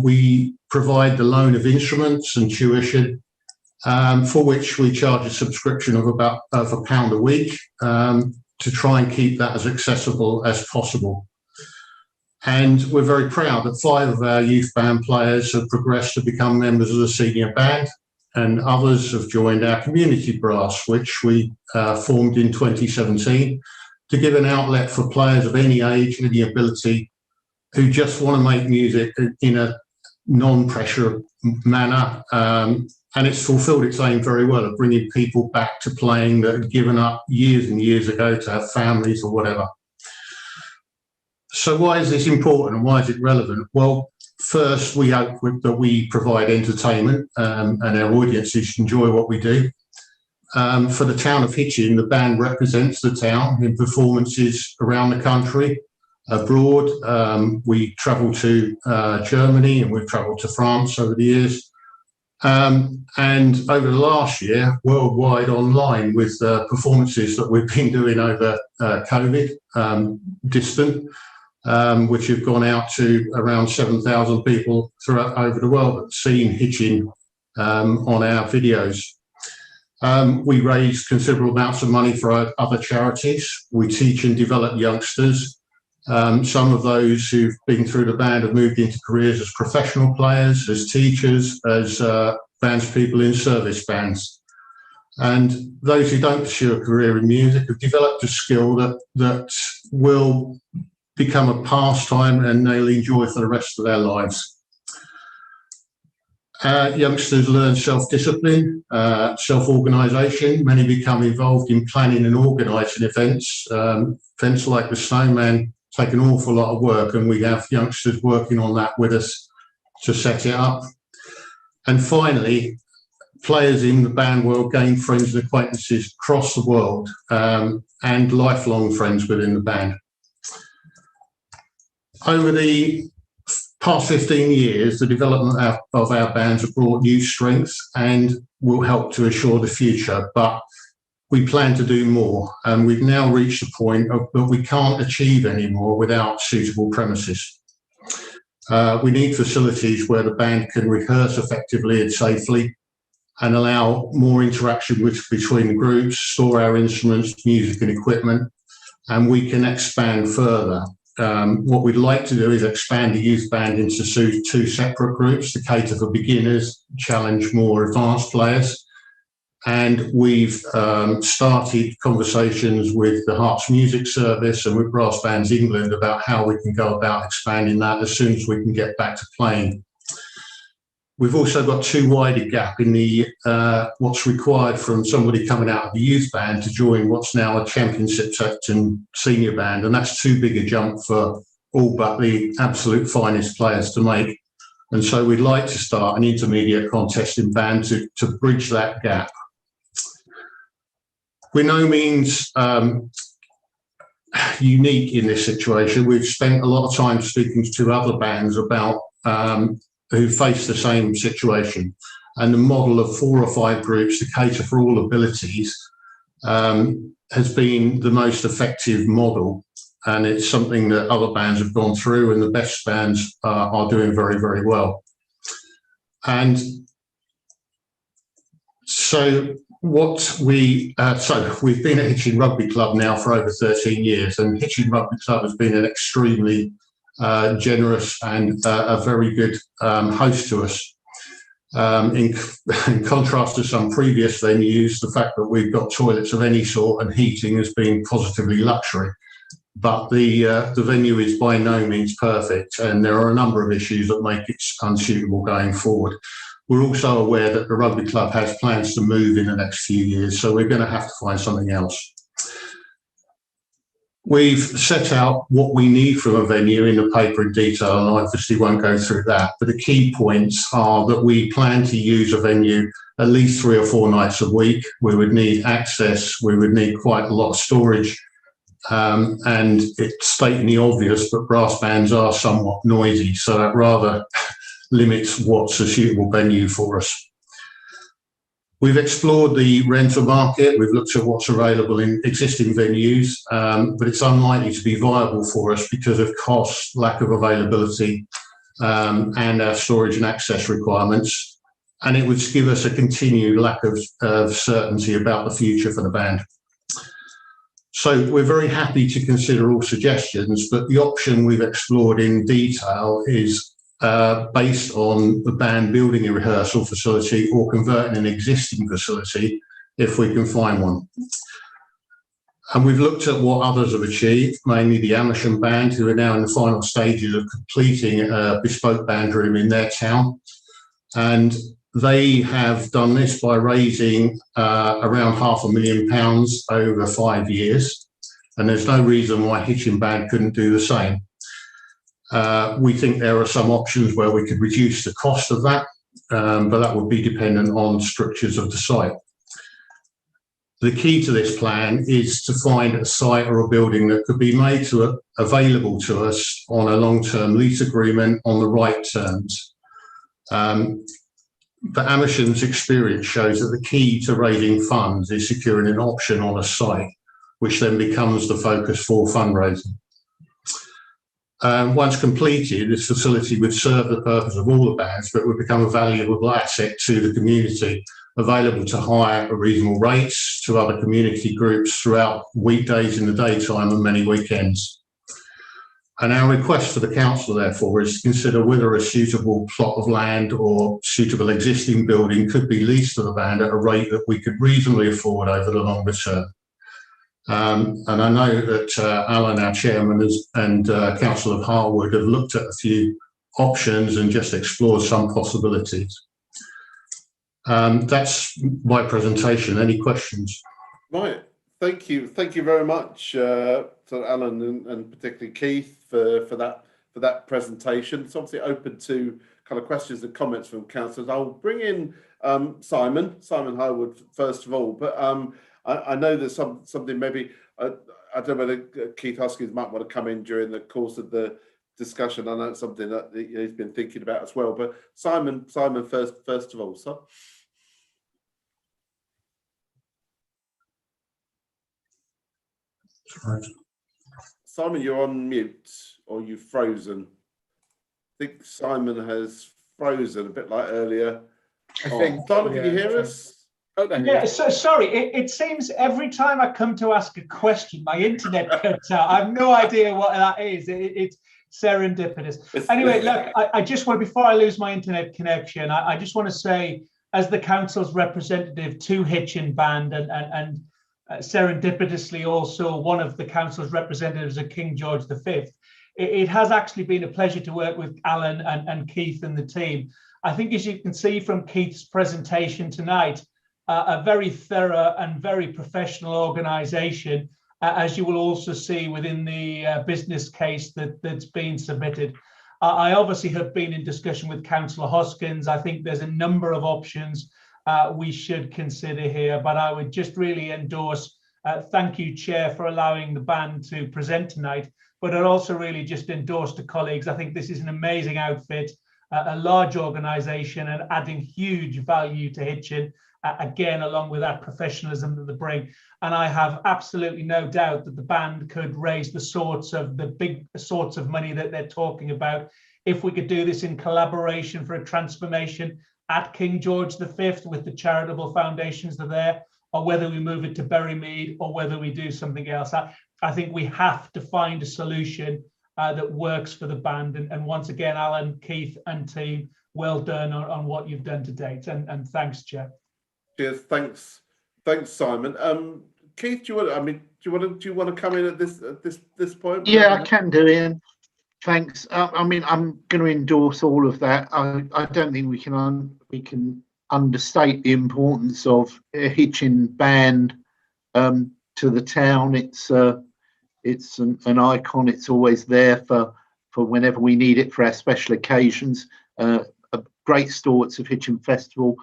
We provide the loan of instruments and tuition, for which we charge a subscription of about £1 a week, to try and keep that as accessible as possible. And we're very proud that 5 of our youth band players have progressed to become members of the senior band, and others have joined our community brass, which we formed in 2017 to give an outlet for players of any age, any ability, who just want to make music in a non-pressure manner. And it's fulfilled its aim very well of bringing people back to playing that had given up years and years ago to have families or whatever. So why is this important and why is it relevant? Well, first, we hope that we provide entertainment and our audiences enjoy what we do. For the town of Hitchin, the band represents the town in performances around the country, abroad. We travel to Germany and we've travelled to France over the years. And over the last year, worldwide online with performances that we've been doing over COVID, distant, which have gone out to around 7,000 people over the world that have seen Hitchin on our videos. We raise considerable amounts of money for other charities. We teach and develop youngsters, Some of those who've been through the band have moved into careers as professional players, as teachers, as bands people in service bands. And those who don't pursue a career in music have developed a skill that will become a pastime and they'll enjoy for the rest of their lives. Youngsters learn self-discipline, self-organisation. Many become involved in planning and organising events. Events like the Snowman take an awful lot of work, and we have youngsters working on that with us to set it up. And finally, players in the band world gain friends and acquaintances across the world, and lifelong friends within the band. Over the past 15 years, the development of our bands have brought new strengths and will help to assure the future, but we plan to do more, and we've now reached a point that we can't achieve anymore without suitable premises. We need facilities where the band can rehearse effectively and safely and allow more interaction between the groups, store our instruments, music and equipment, and we can expand further. What we'd like to do is expand the youth band into two separate groups to cater for beginners, challenge more advanced players. And we've started conversations with the Hearts Music Service and with Brass Bands England about how we can go about expanding that as soon as we can get back to playing. We've also got too wide a gap in the what's required from somebody coming out of the youth band to join what's now a championship section senior band, and that's too big a jump for all but the absolute finest players to make. And so we'd like to start an intermediate contesting band to bridge that gap. We're no means unique in this situation. We've spent a lot of time speaking to other bands about who face the same situation, and the model of 4 or 5 groups to cater for all abilities has been the most effective model, and it's something that other bands have gone through, and the best bands are doing very, very well. And so we've been at Hitchin Rugby Club now for over 13 years, and Hitchin Rugby Club has been an extremely generous and a very good host to us. In contrast to some previous venues, the fact that we've got toilets of any sort and heating has been positively luxury. But the venue is by no means perfect, and there are a number of issues that make it unsuitable going forward. We're also aware that the rugby club has plans to move in the next few years, so we're going to have to find something else. We've set out what we need from a venue in the paper in detail, and I obviously won't go through that, but the key points are that we plan to use a venue at least 3 or 4 nights a week. We would need access, we would need quite a lot of storage, and it's stating the obvious, but brass bands are somewhat noisy, so that rather limits what's a suitable venue for us. We've explored the rental market, we've looked at what's available in existing venues, but it's unlikely to be viable for us because of cost, lack of availability, and our storage and access requirements. And it would give us a continued lack of certainty about the future for the band. So we're very happy to consider all suggestions, but the option we've explored in detail is based on the band building a rehearsal facility or converting an existing facility if we can find one. And we've looked at what others have achieved, mainly the Amersham band, who are now in the final stages of completing a bespoke band room in their town. And they have done this by raising around £500,000 over 5 years. And there's no reason why Hitchin band couldn't do the same. We think there are some options where we could reduce the cost of that, but that would be dependent on structures of the site. The key to this plan is to find a site or a building that could be made available to us on a long-term lease agreement on the right terms. But Amersham's experience shows that the key to raising funds is securing an option on a site, which then becomes the focus for fundraising. Once completed, this facility would serve the purpose of all the bands, but would become a valuable asset to the community, available to hire at reasonable rates to other community groups throughout weekdays in the daytime and many weekends. And our request for the council, therefore, is to consider whether a suitable plot of land or suitable existing building could be leased to the band at a rate that we could reasonably afford over the longer term. And I know that Alan, our chairman, and Councillor Harwood have looked at a few options and just explored some possibilities. That's my presentation. Any questions? Right. Thank you very much to Alan and particularly Keith for that presentation. It's obviously open to kind of questions and comments from councillors. I'll bring in Simon Harwood first of all, but I know there's something maybe I don't know whether Keith Huskins might want to come in during the course of the discussion. I know it's something that he's been thinking about as well. But Simon first of all, sir. Right. Simon, you're on mute, or you've frozen. I think Simon has frozen a bit like earlier. I think. Simon, can you hear us? Oh, there. Yeah, so sorry. It seems every time I come to ask a question, my internet cuts out. I have no idea what that is. It's serendipitous. Anyway, look, I just want, before I lose my internet connection, I just want to say, as the council's representative to Hitchin Band and serendipitously also one of the council's representatives of King George V, it has actually been a pleasure to work with Alan and Keith and the team. I think, as you can see from Keith's presentation tonight, a very thorough and very professional organisation, as you will also see within the business case that's been submitted. I obviously have been in discussion with Councillor Hoskins. I think there's a number of options we should consider here, but I would just really endorse, thank you, Chair, for allowing the band to present tonight, but I'd also really just endorse to colleagues. I think this is an amazing outfit, a large organisation, and adding huge value to Hitchin, again, along with that professionalism that they bring. And I have absolutely no doubt that the band could raise the big sorts of money that they're talking about if we could do this in collaboration for a transformation at King George V with the charitable foundations that are there, or whether we move it to Berrymead, or whether we do something else. I think we have to find a solution that works for the band. And once again, Alan, Keith and team, well done on what you've done to date. And thanks, Chair. Cheers. Thanks, Simon. Keith, do you want to come in at this point? Yeah, I can do, Ian. Thanks. I mean, I'm going to endorse all of that. I don't think we can understate the importance of a Hitchin Band to the town. It's an icon. It's always there for whenever we need it for our special occasions. Great stewards of Hitchin Festival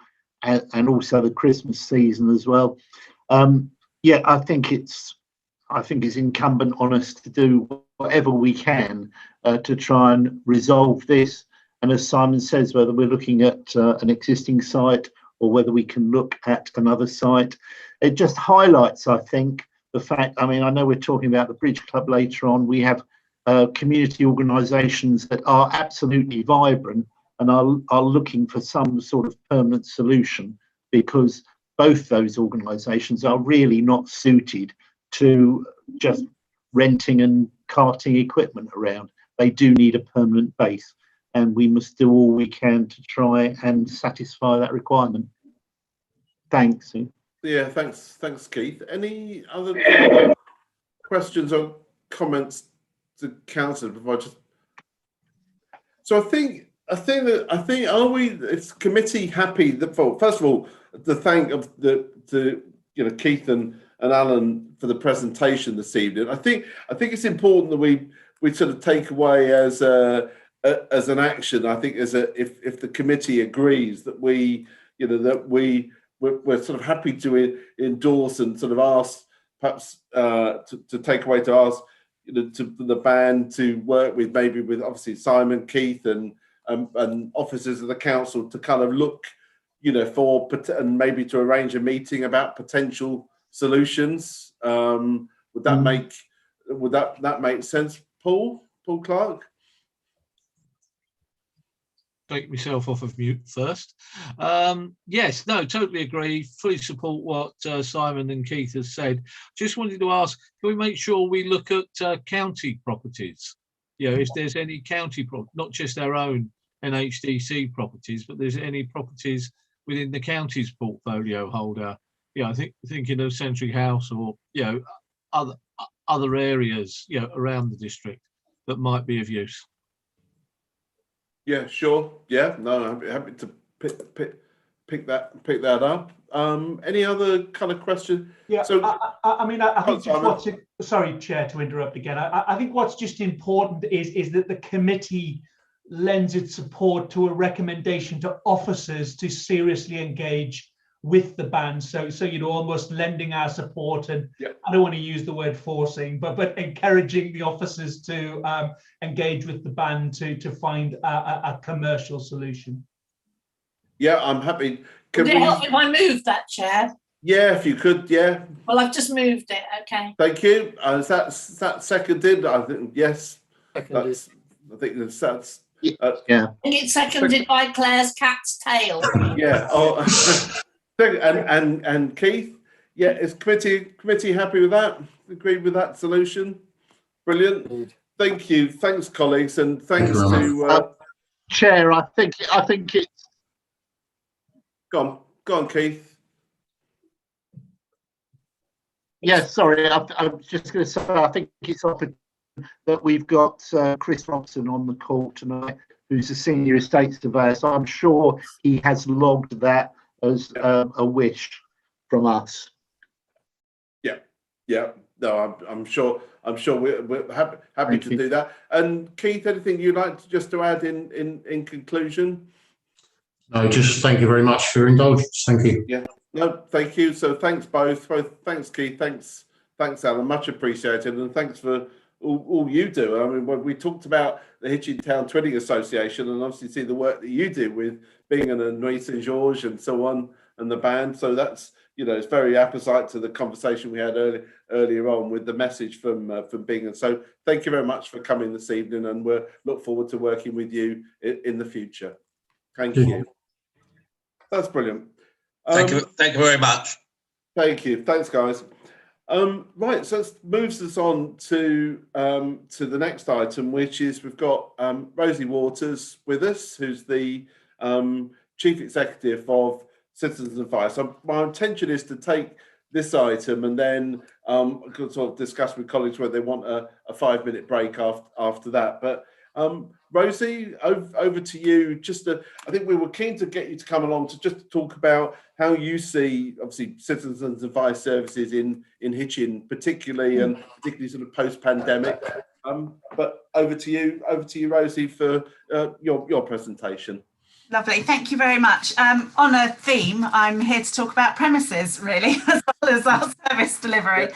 and also the Christmas season as well. Yeah, I think it's incumbent on us to do whatever we can to try and resolve this. And as Simon says, whether we're looking at an existing site or whether we can look at another site, it just highlights, I think, the fact, I mean, I know we're talking about the Bridge Club later on. We have community organisations that are absolutely vibrant and are looking for some sort of permanent solution, because both those organisations are really not suited to just renting and carting equipment around. They do need a permanent base, and we must do all we can to try and satisfy that requirement. Thanks. Yeah, thanks, Keith. Any other questions or comments to council before I just? So I think are we? Is committee happy that first of all to thank Keith and Alan for the presentation this evening. I think it's important that we sort of take away as an action. I think if the committee agrees that we're sort of happy to endorse and sort of ask perhaps to take away to ask to the band to work with obviously Simon, Keith and officers of the council to kind of look for and maybe to arrange a meeting about potential solutions. Would that make sense, Paul Clark? Take myself off of mute first. Yes, no, totally agree. Fully support what Simon and Keith has said. Just wanted to ask, can we make sure we look at county properties You know, if there's any county, not just our own NHDC properties, but there's any properties within the county's portfolio holder. You know, I think thinking of Century House or, you know, other areas, you know, around the district that might be of use. Yeah, sure. Yeah, no, I'm happy to pick that up. Any other kind of question? Yeah, so I mean, I think just Simon. what's sorry, Chair, to interrupt again. I think what's just important is that the committee lends its support to a recommendation to officers to seriously engage with the ban. So you know, almost lending our support, and I don't want to use the word forcing, but encouraging the officers to engage with the ban to find a commercial solution. Yeah, I'm happy. Would it help if I move that, Chair? Yeah, if you could, yeah. Well, I've just moved it. Okay. Thank you. Is that seconded? I think yes. Seconded. I think that's. Yeah. I think it's seconded by Claire's cat's tail. Yeah. Oh, and Keith. Yeah, is committee happy with that? Agreed with that solution? Brilliant. Thank you. Thanks, colleagues, and thanks to Chair. I think it's. Go on, Keith. Yeah, sorry. I'm just going to say I think it's often that we've got Chris Robson on the call tonight, who's a senior estate surveyor. So I'm sure he has logged that as a wish from us. Yeah. No, I'm sure we're happy to do that. And Keith, anything you'd like to add in conclusion? No, just thank you very much for your indulgence. Thank you. Yeah. No, thank you. So thanks both. Thanks, Keith. Thanks, Alan. Much appreciated, and thanks for all you do. I mean, when we talked about the Hitchin Town Twinning Association, and obviously see the work that you do with being in a Nuit Saint Georges and so on, and the band. So that's, you know, it's very apposite to the conversation we had earlier on with the message from Bing. So thank you very much for coming this evening, and we'll look forward to working with you in the future. Thank you. That's brilliant. Thank you very much. Thank you. Thanks, guys. Right, so it moves us on to the next item, which is we've got Rosie Waters with us, who's the Chief Executive of Citizens Advice. So my intention is to take this item and then sort of discuss with colleagues whether they want a 5-minute break after that. But Rosie, over to you. I think we were keen to get you to come along to just talk about how you see, obviously, Citizens Advice services in Hitchin, particularly sort of post-pandemic. But over to you, Rosie, for your presentation. Lovely, thank you very much. On a theme, I'm here to talk about premises, really, as well as our service delivery.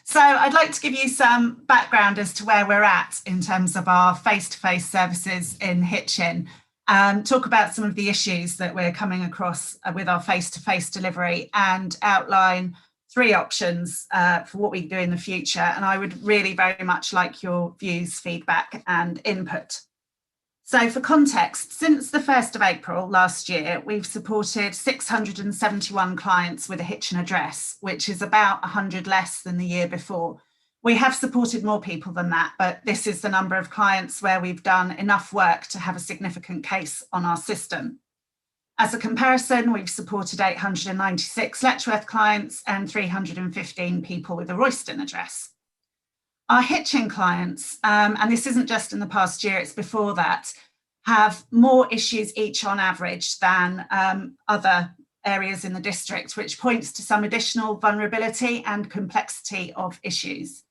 So I'd like to give you some background as to where we're at in terms of our face-to-face services in Hitchin, talk about some of the issues that we're coming across with our face-to-face delivery, and outline 3 options for what we do in the future. And I would really very much like your views, feedback and input. So for context, since the 1st of April last year, we've supported 671 clients with a Hitchin address, which is about 100 less than the year before. We have supported more people than that, but this is the number of clients where we've done enough work to have a significant case on our system. As a comparison, we've supported 896 Letchworth clients and 315 people with a Royston address. Our Hitchin clients, and this isn't just in the past year, it's before that, have more issues each on average than other areas in the district, which points to some additional vulnerability and complexity of issues.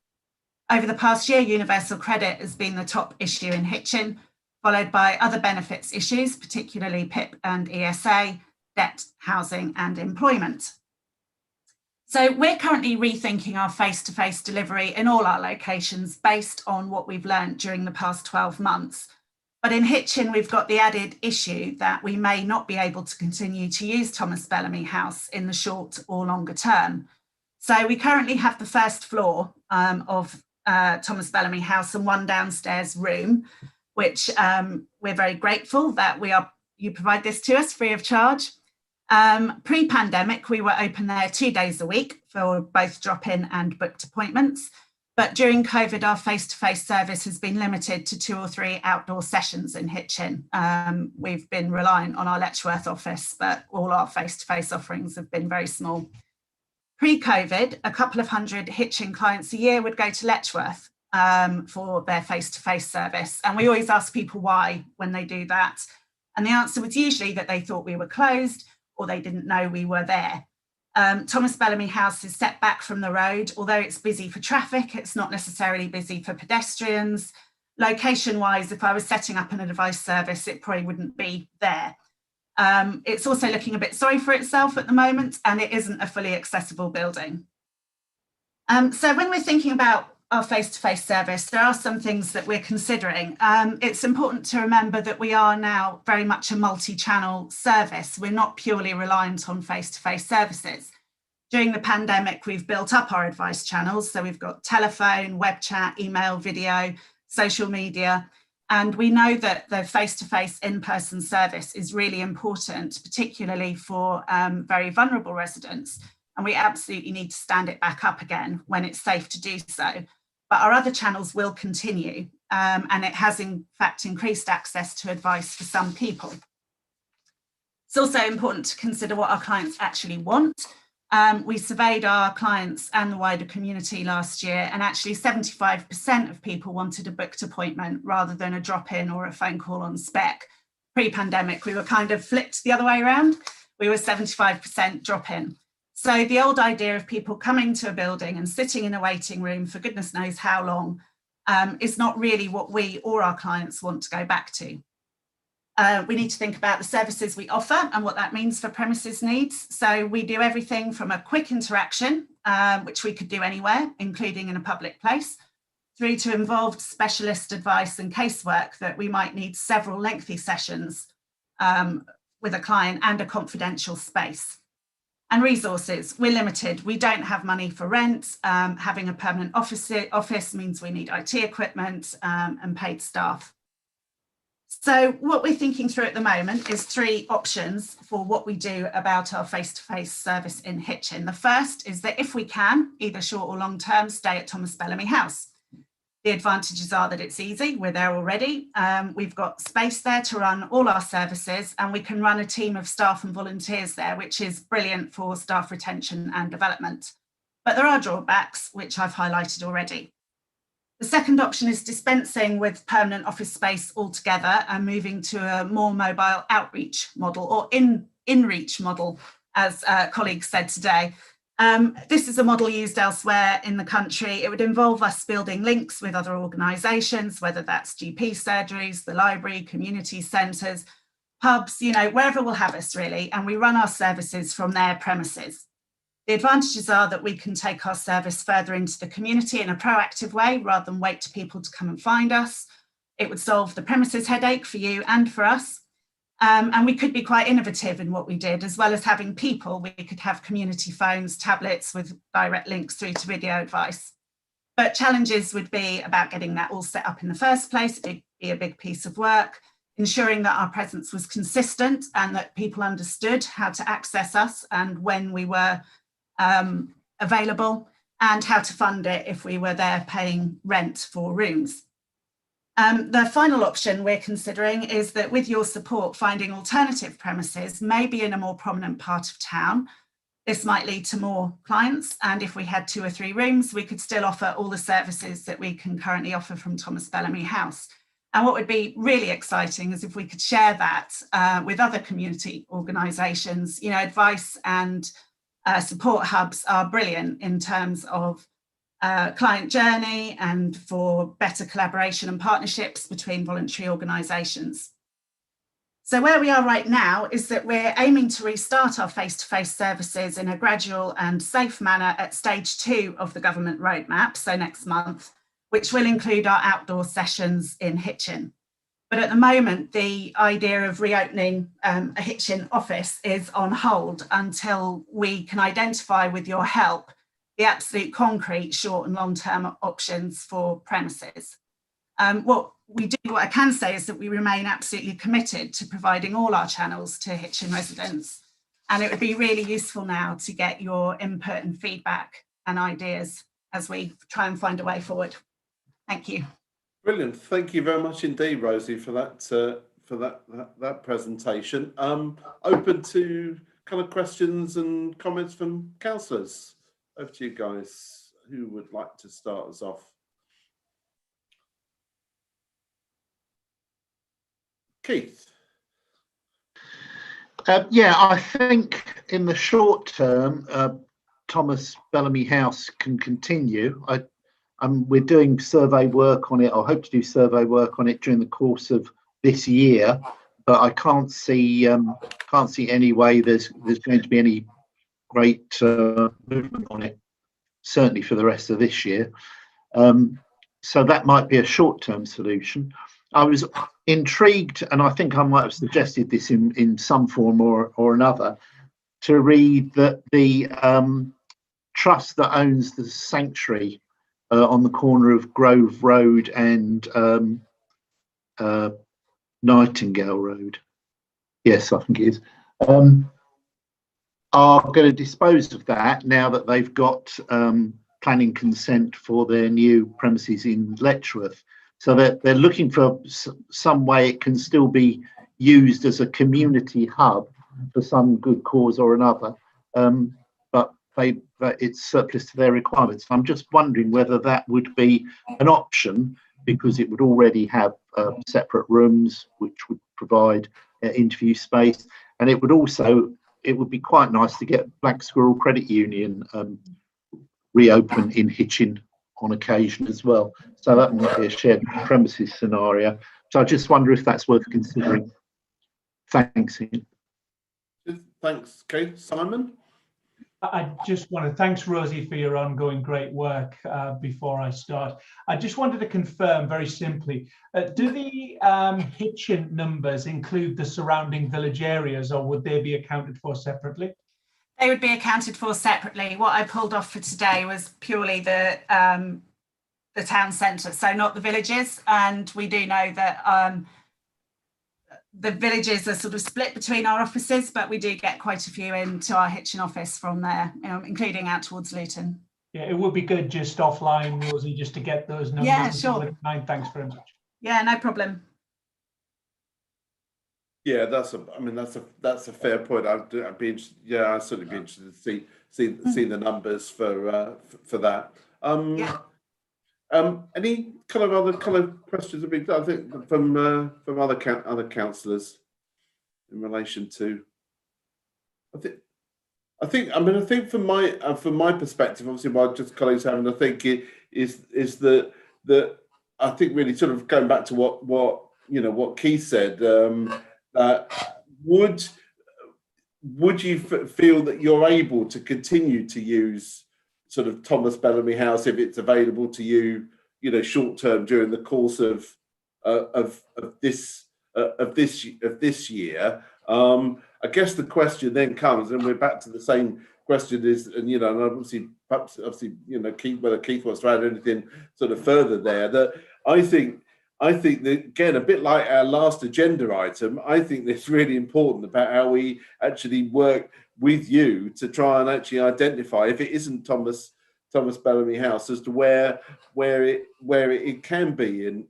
Over the past year, universal credit has been the top issue in Hitchin, followed by other benefits issues, particularly PIP and ESA, debt, housing and employment. So we're currently rethinking our face-to-face delivery in all our locations based on what we've learned during the past 12 months. But in Hitchin, we've got the added issue that we may not be able to continue to use Thomas Bellamy House in the short or longer term. So we currently have the first floor of Thomas Bellamy House and 1 downstairs room, which we're very grateful that you provide this to us free of charge. Pre-pandemic, we were open there 2 days a week for both drop-in and booked appointments. But during COVID, our face-to-face service has been limited to 2 or 3 outdoor sessions in Hitchin. We've been reliant on our Letchworth office, but all our face-to-face offerings have been very small. Pre-COVID, a couple of hundred Hitchin clients a year would go to Letchworth for their face-to-face service. And we always ask people why when they do that. And the answer was usually that they thought we were closed or they didn't know we were there. Thomas Bellamy House is set back from the road. Although it's busy for traffic, it's not necessarily busy for pedestrians. Location-wise, if I was setting up an advice service, it probably wouldn't be there. It's also looking a bit sorry for itself at the moment, and it isn't a fully accessible building. So when we're thinking about our face-to-face service, there are some things that we're considering. It's important to remember that we are now very much a multi-channel service. We're not purely reliant on face-to-face services. During the pandemic, we've built up our advice channels. So we've got telephone, web chat, email, video, social media. And we know that the face-to-face in-person service is really important, particularly for very vulnerable residents. And we absolutely need to stand it back up again when it's safe to do so. But our other channels will continue, and it has in fact increased access to advice for some people. It's also important to consider what our clients actually want. We surveyed our clients and the wider community last year, and actually 75% of people wanted a booked appointment rather than a drop-in or a phone call on spec. Pre-pandemic, we were kind of flipped the other way around. We were 75% drop-in. So the old idea of people coming to a building and sitting in a waiting room for goodness knows how long is not really what we or our clients want to go back to. We need to think about the services we offer and what that means for premises needs. So we do everything from a quick interaction, which we could do anywhere, including in a public place, through to involved specialist advice and casework that we might need several lengthy sessions with a client and a confidential space. And resources, we're limited. We don't have money for rent. Having a permanent office means we need IT equipment and paid staff. So what we're thinking through at the moment is 3 options for what we do about our face-to-face service in Hitchin. The first is that if we can, either short or long term, stay at Thomas Bellamy House. The advantages are that it's easy, we're there already. We've got space there to run all our services, and we can run a team of staff and volunteers there, which is brilliant for staff retention and development. But there are drawbacks, which I've highlighted already. The second option is dispensing with permanent office space altogether and moving to a more mobile outreach model, or in-reach model, as colleagues said today. This is a model used elsewhere in the country. It would involve us building links with other organisations, whether that's GP surgeries, the library, community centres, pubs, you know, wherever will have us really, and we run our services from their premises. The advantages are that we can take our service further into the community in a proactive way rather than wait for people to come and find us. It would solve the premises headache for you and for us. And we could be quite innovative in what we did, as well as having people. We could have community phones, tablets with direct links through to video advice. But challenges would be about getting that all set up in the first place. It'd be a big piece of work, ensuring that our presence was consistent and that people understood how to access us and when we were available, and how to fund it if we were there paying rent for rooms. The final option we're considering is that with your support, finding alternative premises, maybe in a more prominent part of town. This might lead to more clients, and if we had 2 or 3 rooms, we could still offer all the services that we can currently offer from Thomas Bellamy House. And what would be really exciting is if we could share that with other community organisations. You know, advice and support hubs are brilliant in terms of client journey and for better collaboration and partnerships between voluntary organisations. So where we are right now is that we're aiming to restart our face-to-face services in a gradual and safe manner at stage 2 of the government roadmap, so next month, which will include our outdoor sessions in Hitchin. But at the moment, the idea of reopening a Hitchin office is on hold until we can identify, with your help, the absolute concrete short and long-term options for premises. What I can say is that we remain absolutely committed to providing all our channels to Hitchin residents. And it would be really useful now to get your input and feedback and ideas as we try and find a way forward. Thank you. Brilliant. Thank you very much indeed, Rosie, for that presentation. Open to kind of questions and comments from councillors. Over to you guys. Who would like to start us off? Keith. Yeah, I think in the short term, Thomas Bellamy House can continue. We're doing survey work on it, or hope to do survey work on it during the course of this year, but I can't see any way there's going to be any great movement on it, certainly for the rest of this year. So that might be a short-term solution. I was intrigued, and I think I might have suggested this in some form or another, to read that the trust that owns the sanctuary on the corner of Grove Road and Nightingale Road, yes, I think it is, are going to dispose of that now that they've got planning consent for their new premises in Letchworth. So they're looking for some way it can still be used as a community hub for some good cause or another, but it's surplus to their requirements. I'm just wondering whether that would be an option, because it would already have separate rooms which would provide interview space, and it would be quite nice to get Black Squirrel Credit Union reopen in Hitchin on occasion as well. So that might be a shared premises scenario. So I just wonder if that's worth considering. Thanks, Ian. Thanks, Keith. Simon? I just want to thanks, Rosie, for your ongoing great work. Before I start, I just wanted to confirm very simply, do the Hitchin numbers include the surrounding village areas, or would they be accounted for separately? They would be accounted for separately. What I pulled off for today was purely the town centre, so not the villages. And we do know that the villages are sort of split between our offices, but we do get quite a few into our Hitchin office from there, including out towards Luton. Yeah, it would be good just offline, Rosie, just to get those numbers. Yeah, sure. Thanks very much. Yeah, no problem. Yeah, that's a fair point. I'd be interested, yeah, I'd certainly be interested to see the numbers for that. Any kind of other kind of questions have been, I think, from other councillors in relation to? I think from my perspective, obviously, my just colleagues having, I think it is that I think really sort of going back to what Keith said. Would you feel that you're able to continue to use sort of Thomas Bellamy House if it's available to you, short term during the course of this year? I guess the question then comes, and we're back to the same question: is, and and obviously, Keith, whether Keith wants to add anything sort of further there. That I think that, again, a bit like our last agenda item, I think it's really important about how we actually work with you to try and actually identify, if it isn't Thomas Bellamy House, as to where it can be in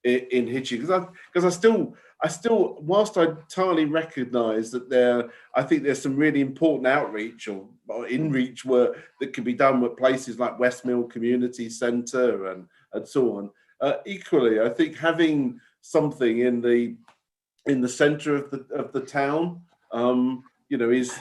Hitchin. Because I still, whilst I entirely recognise that I think there's some really important outreach or in-reach work that can be done with places like Westmill Community Centre and so on. Equally, I think having something in the centre of the town, is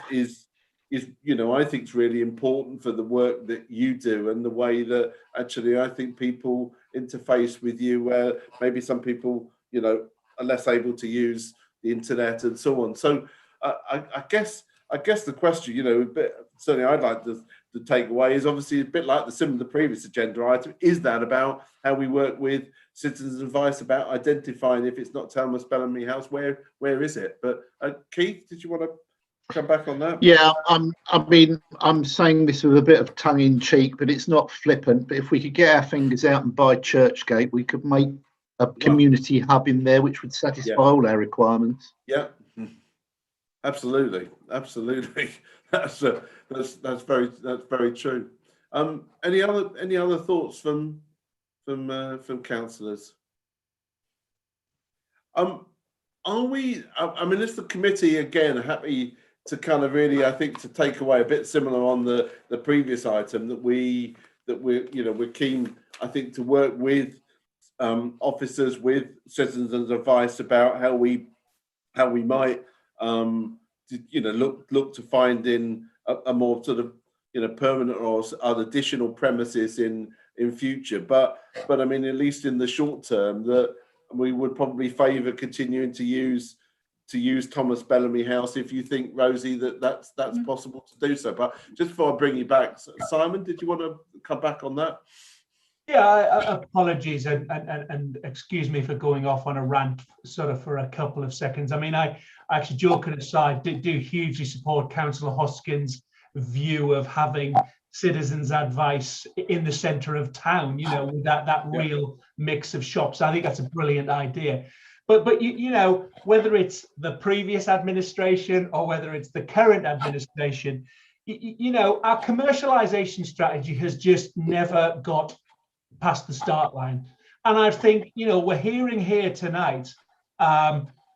I think it's really important for the work that you do and the way that actually I think people interface with you, where maybe some people are less able to use the internet and so on. So I guess the question, certainly I'd like to take away is obviously a bit like the previous agenda item. Is that about how we work with citizens' advice about identifying, if it's not Thomas Bellamy House, where is it? But Keith, did you want to come back on that? Yeah, I'm saying this with a bit of tongue in cheek, but it's not flippant. But if we could get our fingers out and buy Churchgate, we could make a community hub in there which would satisfy all our requirements. Yeah, absolutely. That's very true. Any other thoughts from councillors? Are we? I mean, is the committee again happy to kind of really, I think, to take away a bit similar on the previous item that we're keen, I think, to work with officers, with citizens' advice about how we might look to find in a more sort of permanent or other additional premises in future. But I mean, at least in the short term, that we would probably favour continuing to use Thomas Bellamy House if you think, Rosie, that's possible to do so. But just before I bring you back, Simon, did you want to come back on that? Yeah, apologies and excuse me for going off on a rant sort of for a couple of seconds. I mean, I actually, joking aside, do hugely support Councillor Hoskins' view of having citizens' advice in the centre of town, with that real mix of shops. I think that's a brilliant idea. But whether it's the previous administration or whether it's the current administration, our commercialisation strategy has just never got past the start line. And I think, we're hearing here tonight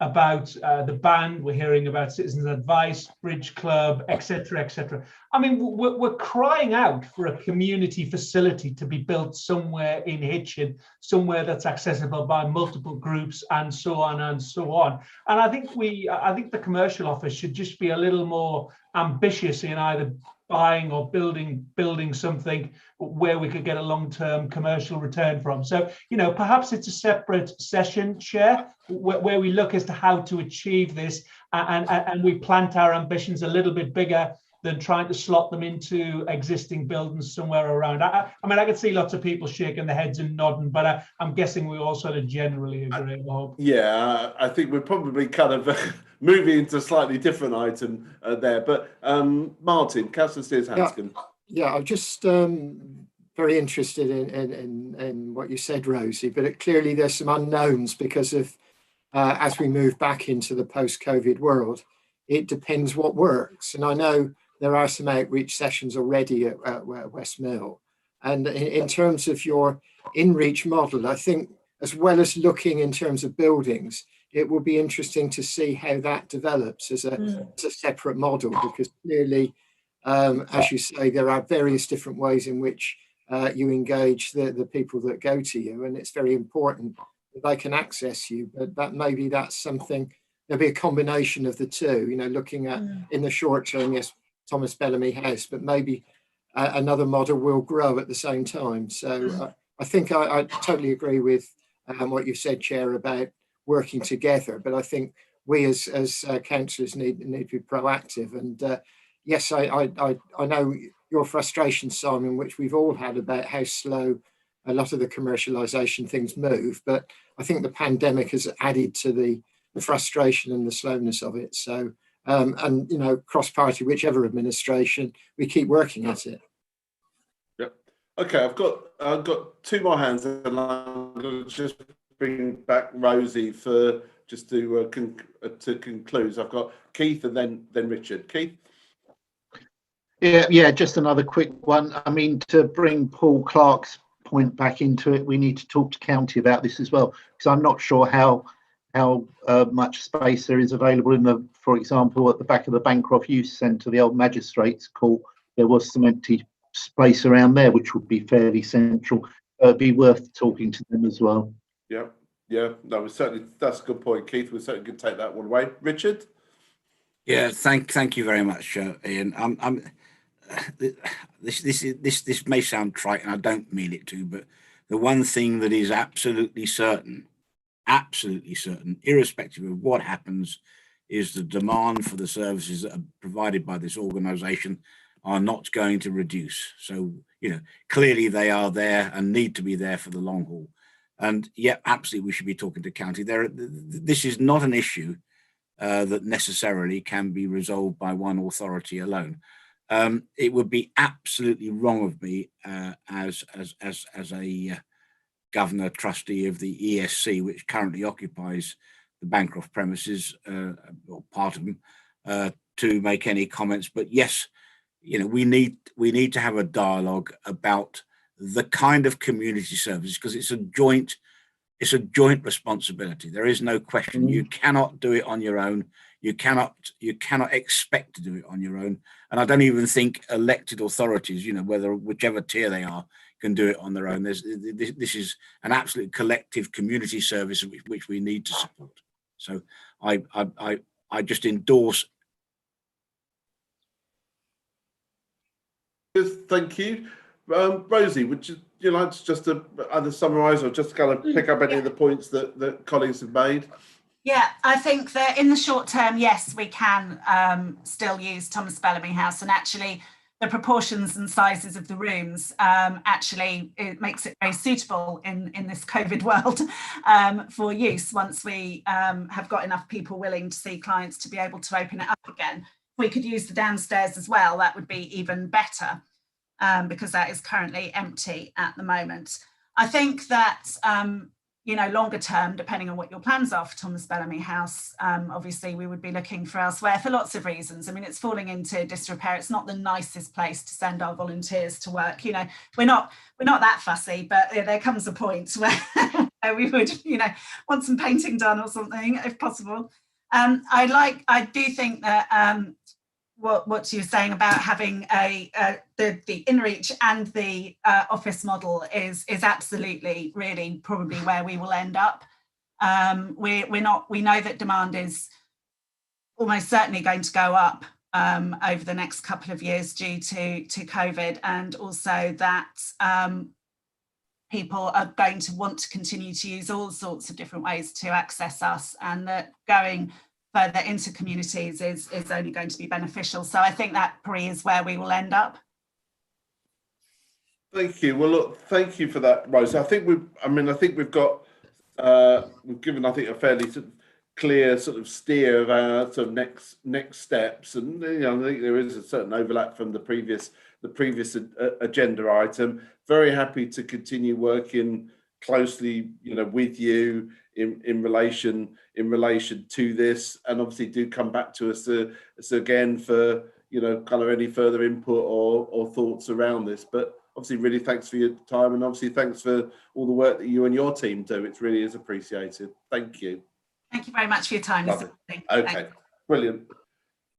about the band, we're hearing about citizens' advice, bridge club, etc., etc. I mean, we're crying out for a community facility to be built somewhere in Hitchin, somewhere that's accessible by multiple groups, and so on and so on. And I think the commercial office should just be a little more ambitious in either buying or building something where we could get a long-term commercial return from. So, perhaps it's a separate session, Chair, where we look as to how to achieve this, and we plant our ambitions a little bit bigger than trying to slot them into existing buildings somewhere around. I mean, I can see lots of people shaking their heads and nodding, but I'm guessing we all sort of generally agree. Yeah, I think we're probably kind of moving into a slightly different item there. But Martin, Councillor Sears-Hanscom. Yeah, I'm just very interested in what you said, Rosie, but clearly there's some unknowns because of, as we move back into the post-COVID world, it depends what works. And I know there are some outreach sessions already at West Mill. And in terms of your in-reach model, I think as well as looking in terms of buildings, it will be interesting to see how that develops as a separate model, because clearly, as you say, there are various different ways in which you engage the people that go to you, and it's very important that they can access you. But maybe that's something, there'll be a combination of the two, looking at in the short term, yes, Thomas Bellamy House, but maybe another model will grow at the same time. So I think I totally agree with what you said, Chair, about working together. But I think we as councillors need to be proactive. And yes, I know your frustration, Simon, which we've all had about how slow a lot of the commercialisation things move. But I think the pandemic has added to the frustration and the slowness of it. So, and cross-party, whichever administration, we keep working at it. Yep. Okay, I've got two more hands, and I'm going to just bring back Rosie for just to conclude. I've got Keith and then Richard. Keith. Yeah, just another quick one. I mean, to bring Paul Clark's point back into it, we need to talk to county about this as well, because I'm not sure how much space there is available in for example, at the back of the Bancroft Youth Centre, the old Magistrates Court, there was some empty space around there, which would be fairly central. It'd be worth talking to them as well. Yeah, no, that's a good point, Keith. We certainly could take that one away. Richard. Yeah, thank you very much, Ian. This may sound trite, and I don't mean it to, but the one thing that is absolutely certain, irrespective of what happens, is the demand for the services that are provided by this organisation are not going to reduce. So, clearly they are there and need to be there for the long haul. And yeah, absolutely, we should be talking to county. This is not an issue that necessarily can be resolved by one authority alone. It would be absolutely wrong of me as a governor trustee of the ESC, which currently occupies the Bancroft premises, or part of them, to make any comments. But yes, you know, we need to have a dialogue about the kind of community services, because it's a joint responsibility. There is no question. You cannot do it on your own. You cannot expect to do it on your own. And I don't even think elected authorities, you know, whichever tier they are, can do it on their own. This is an absolute collective community service which we need to support. So I just endorse. Thank you. Rosie, would you like to just either summarise or just kind of pick up any of the points that colleagues have made? Yeah, I think that in the short term, yes, we can still use Thomas Bellamy House, and actually the proportions and sizes of the rooms actually it makes it very suitable in this COVID world for use once we have got enough people willing to see clients to be able to open it up again. If we could use the downstairs as well, that would be even better because that is currently empty at the moment. I think that you know, longer term, depending on what your plans are for Thomas Bellamy House, obviously we would be looking for elsewhere for lots of reasons. I mean, it's falling into disrepair. It's not the nicest place to send our volunteers to work. You know, we're not that fussy, but there comes a point where we would, you know, want some painting done or something if possible. I do think that what you're saying about having the inReach and the office model is absolutely really probably where we will end up. We know that demand is almost certainly going to go up over the next couple of years due to COVID, and also that people are going to want to continue to use all sorts of different ways to access us, and that going further into communities is only going to be beneficial. So I think that probably is where we will end up. Thank you. Well, look, thank you for that, Rose. I think we've got we've given, I think, a fairly sort of clear sort of steer of our sort of next steps, and you know, I think there is a certain overlap from the previous agenda item. Very happy to continue working closely, you know, with you in relation to this, and obviously do come back to us again for, you know, kind of any further input or thoughts around this. But obviously, really thanks for your time, and obviously thanks for all the work that you and your team do. It really is appreciated. Thank you. Thank you very much for your time. Okay, brilliant.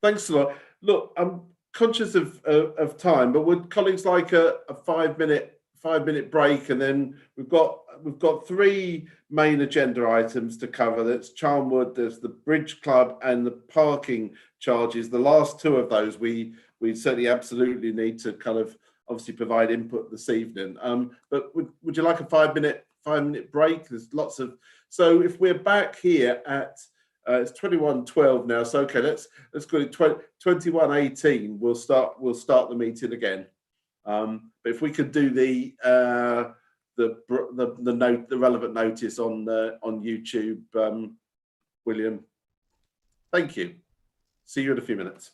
Thanks a lot. Look, I'm conscious of time, but would colleagues like a 5-minute break, and then we've got 3 main agenda items to cover. That's Charnwood, there's the Bridge Club, and the parking charges. The last 2 of those we certainly absolutely need to kind of obviously provide input this evening. But would you like a 5-minute break? There's lots of, so if we're back here at it's 21:12 now, so okay, let's go to 21:18. We'll start the meeting again. But if we could do the relevant notice on YouTube, William. Thank you. See you in a few minutes.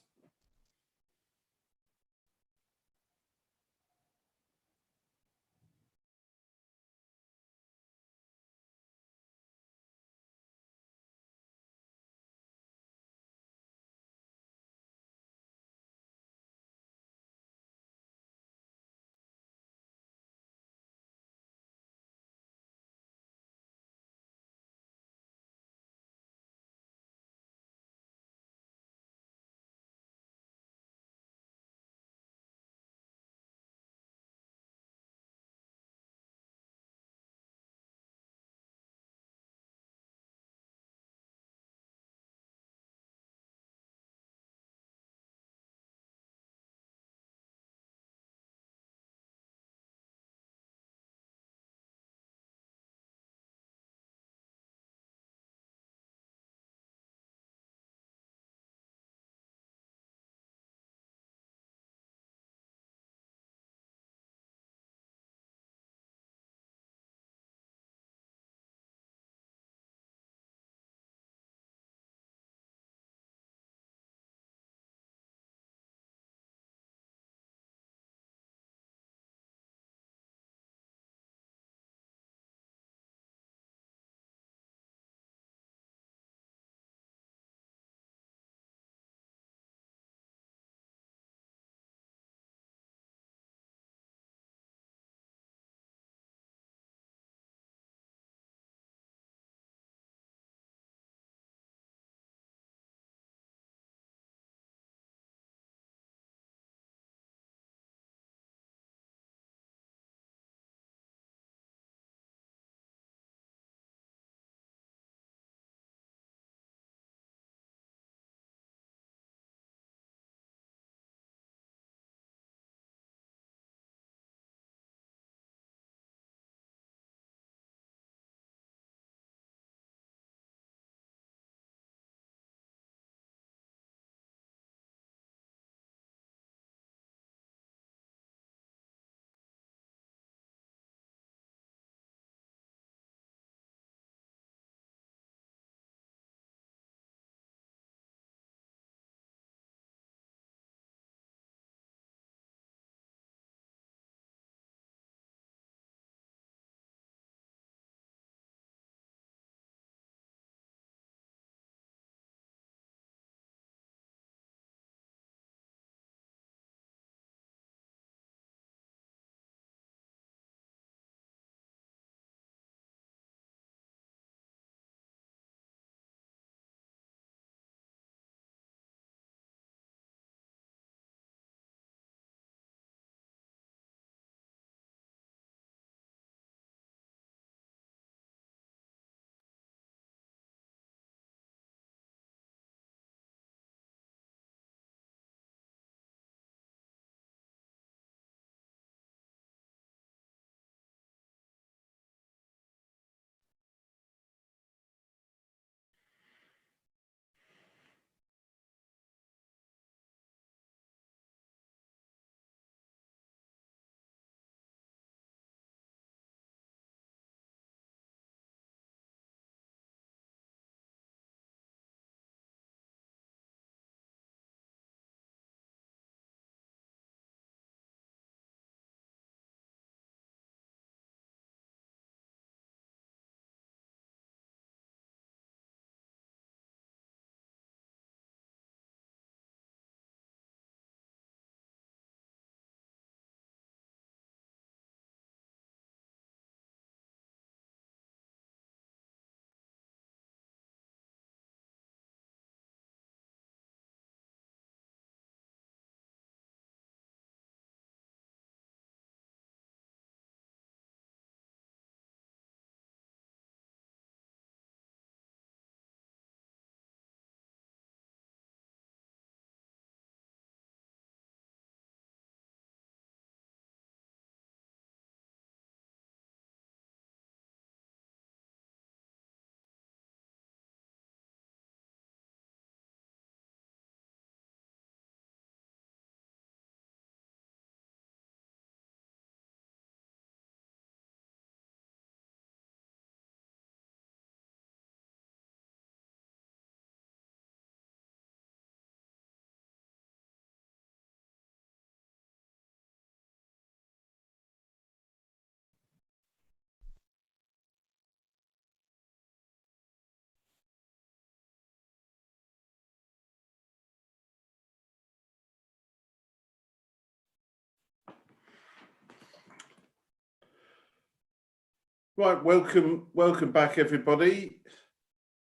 Right, welcome back, everybody.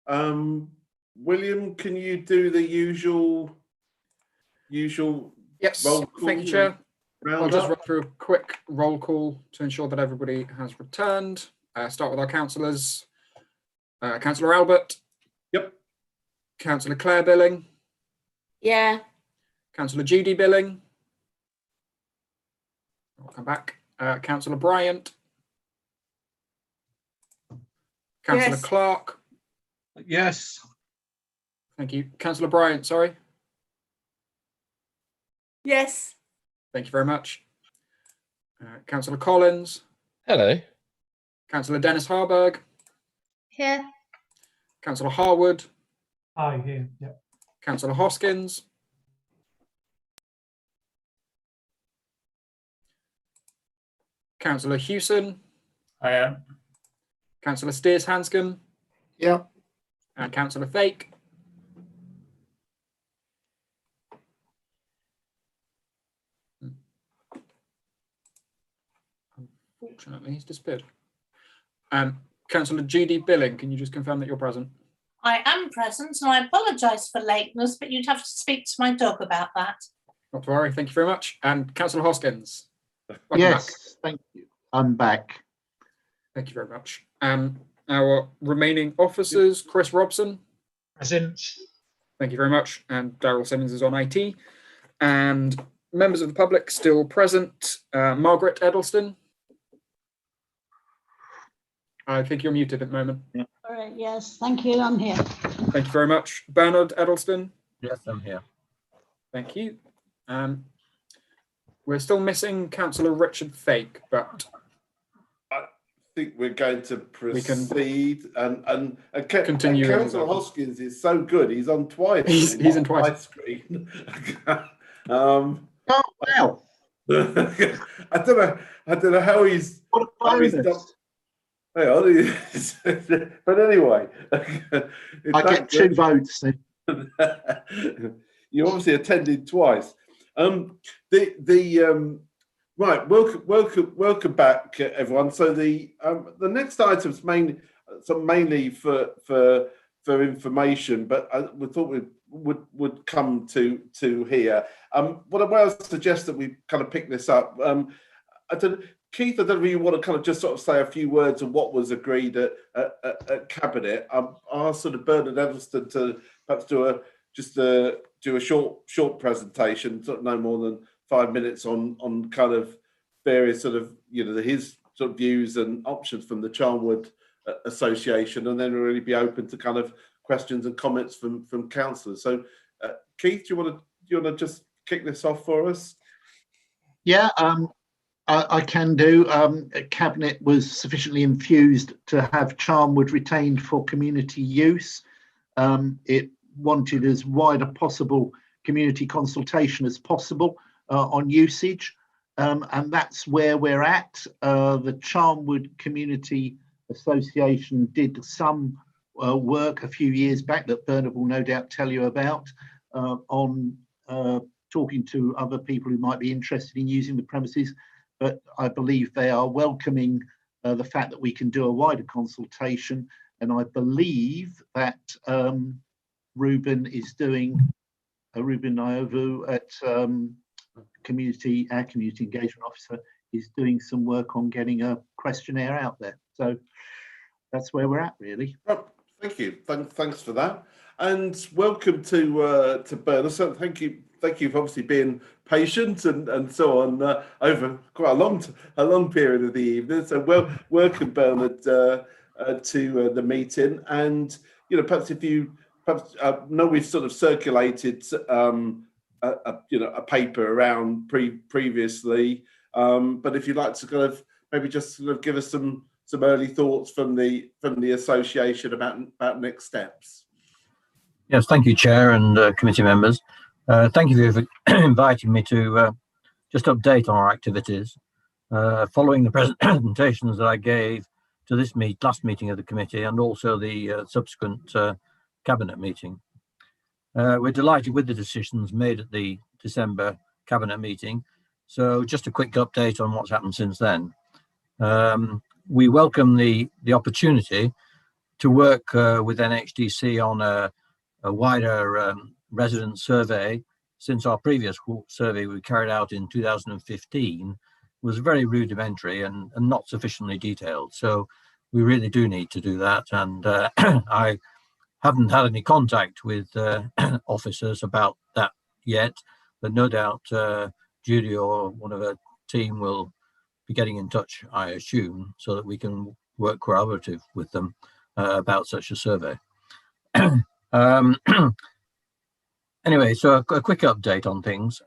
William, can you do the usual Yes, roll thank you, call Chair. I'll just roundup? run through a quick roll call to ensure that everybody has returned. Start with our councillors. Councillor Albert. Yep. Councillor Claire Billing. Yeah. Councillor Judy Billing. I'll come back. Councillor Bryant. Councillor Yes. Clark. Yes. Thank you. Councillor Bryant, sorry. Yes. Thank you very much. Councillor Collins. Hello. Councillor Dennis Harburg. Here. Councillor Harwood. Hi, here. Yeah. Councillor Hoskins. Councillor Hewson. I am. Councillor Steers Hanscom. Yeah. And Councillor Fake. Unfortunately, he's disappeared. Councillor Judy Billing, can you just confirm that you're present? I am present and I apologise for lateness, but you'd have to speak to my dog about that. Not to worry, thank you very much. And Councillor Hoskins. Welcome Yes, back. thank you. I'm back. Thank you very much. Our remaining officers, Chris Robson. Present. Thank you very much. And Daryl Simmons is on IT. And members of the public still present. Margaret Edelston. I think you're muted at the moment. Yeah. All right, yes, thank you, I'm here. Thank you very much. Bernard Edelston. Yes, I'm here. Thank you. We're still missing Councillor Richard Fake, but I think we're going to proceed and continue. Councillor Hoskins is so good. He's on twice. He's in twice. My screen. Oh wow! I don't know how he's. What a bonus. Hang on. But anyway, I get 2 votes then. You obviously attended twice. Right, welcome back, everyone. So the next item is mainly for information, but we thought we would come to here. What I would suggest that we kind of pick this up. Keith, I don't know if you want to kind of just sort of say a few words on what was agreed at Cabinet. I'll sort of Bernard Edelston to perhaps do a short presentation, sort of no more than 5 minutes on kind of various sort of, his sort of views and options from the Charnwood Association, and then really be open to kind of questions and comments from councillors. So, Keith, do you want to just kick this off for us? Yeah, I can do. Cabinet was sufficiently infused to have Charnwood retained for community use. It wanted as wide a possible community consultation as possible on usage, and that's where we're at. The Charnwood Community Association did some work a few years back that Bernard will no doubt tell you about on talking to other people who might be interested in using the premises, but I believe they are welcoming the fact that we can do a wider consultation, and I believe that Ruben is doing, Ruben Iovu at our community engagement officer is doing some work on getting a questionnaire out there. So that's where we're at, really. Oh, thank you. Thanks for that, and welcome to Bernard. So thank you for obviously being patient and so on over quite a long period of the evening. So welcome, Bernard, to the meeting. And perhaps if you know we've sort of circulated a paper around previously, but if you'd like to kind of maybe just sort of give us some early thoughts from the association about next steps. Yes, thank you, Chair and committee members. Thank you for inviting me to just update on our activities. Following the presentations that I gave to this last meeting of the committee and also the subsequent Cabinet meeting. We're delighted with the decisions made at the December Cabinet meeting. So just a quick update on what's happened since then. we welcome the opportunity to work with NHDC on a wider resident survey, since our previous survey we carried out in 2015 was very rudimentary and not sufficiently detailed. So we really do need to do that. And I haven't had any contact with officers about that yet, but no doubt Judy or one of her team will be getting in touch, I assume, so that we can work collaborative with them about such a survey. Anyway, so a quick update on things.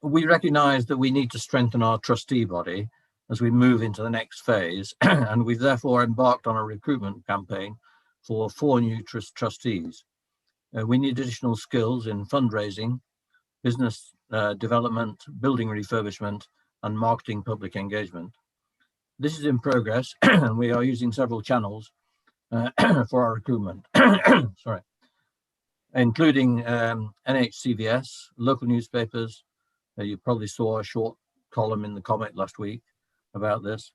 We recognise that we need to strengthen our trustee body as we move into the next phase, and we've therefore embarked on a recruitment campaign for 4 new trustees. We need additional skills in fundraising, business development, building refurbishment, and marketing public engagement. This is in progress, and we are using several channels for our recruitment. Sorry, including NHCVS, local newspapers. You probably saw a short column in the Comet last week about this.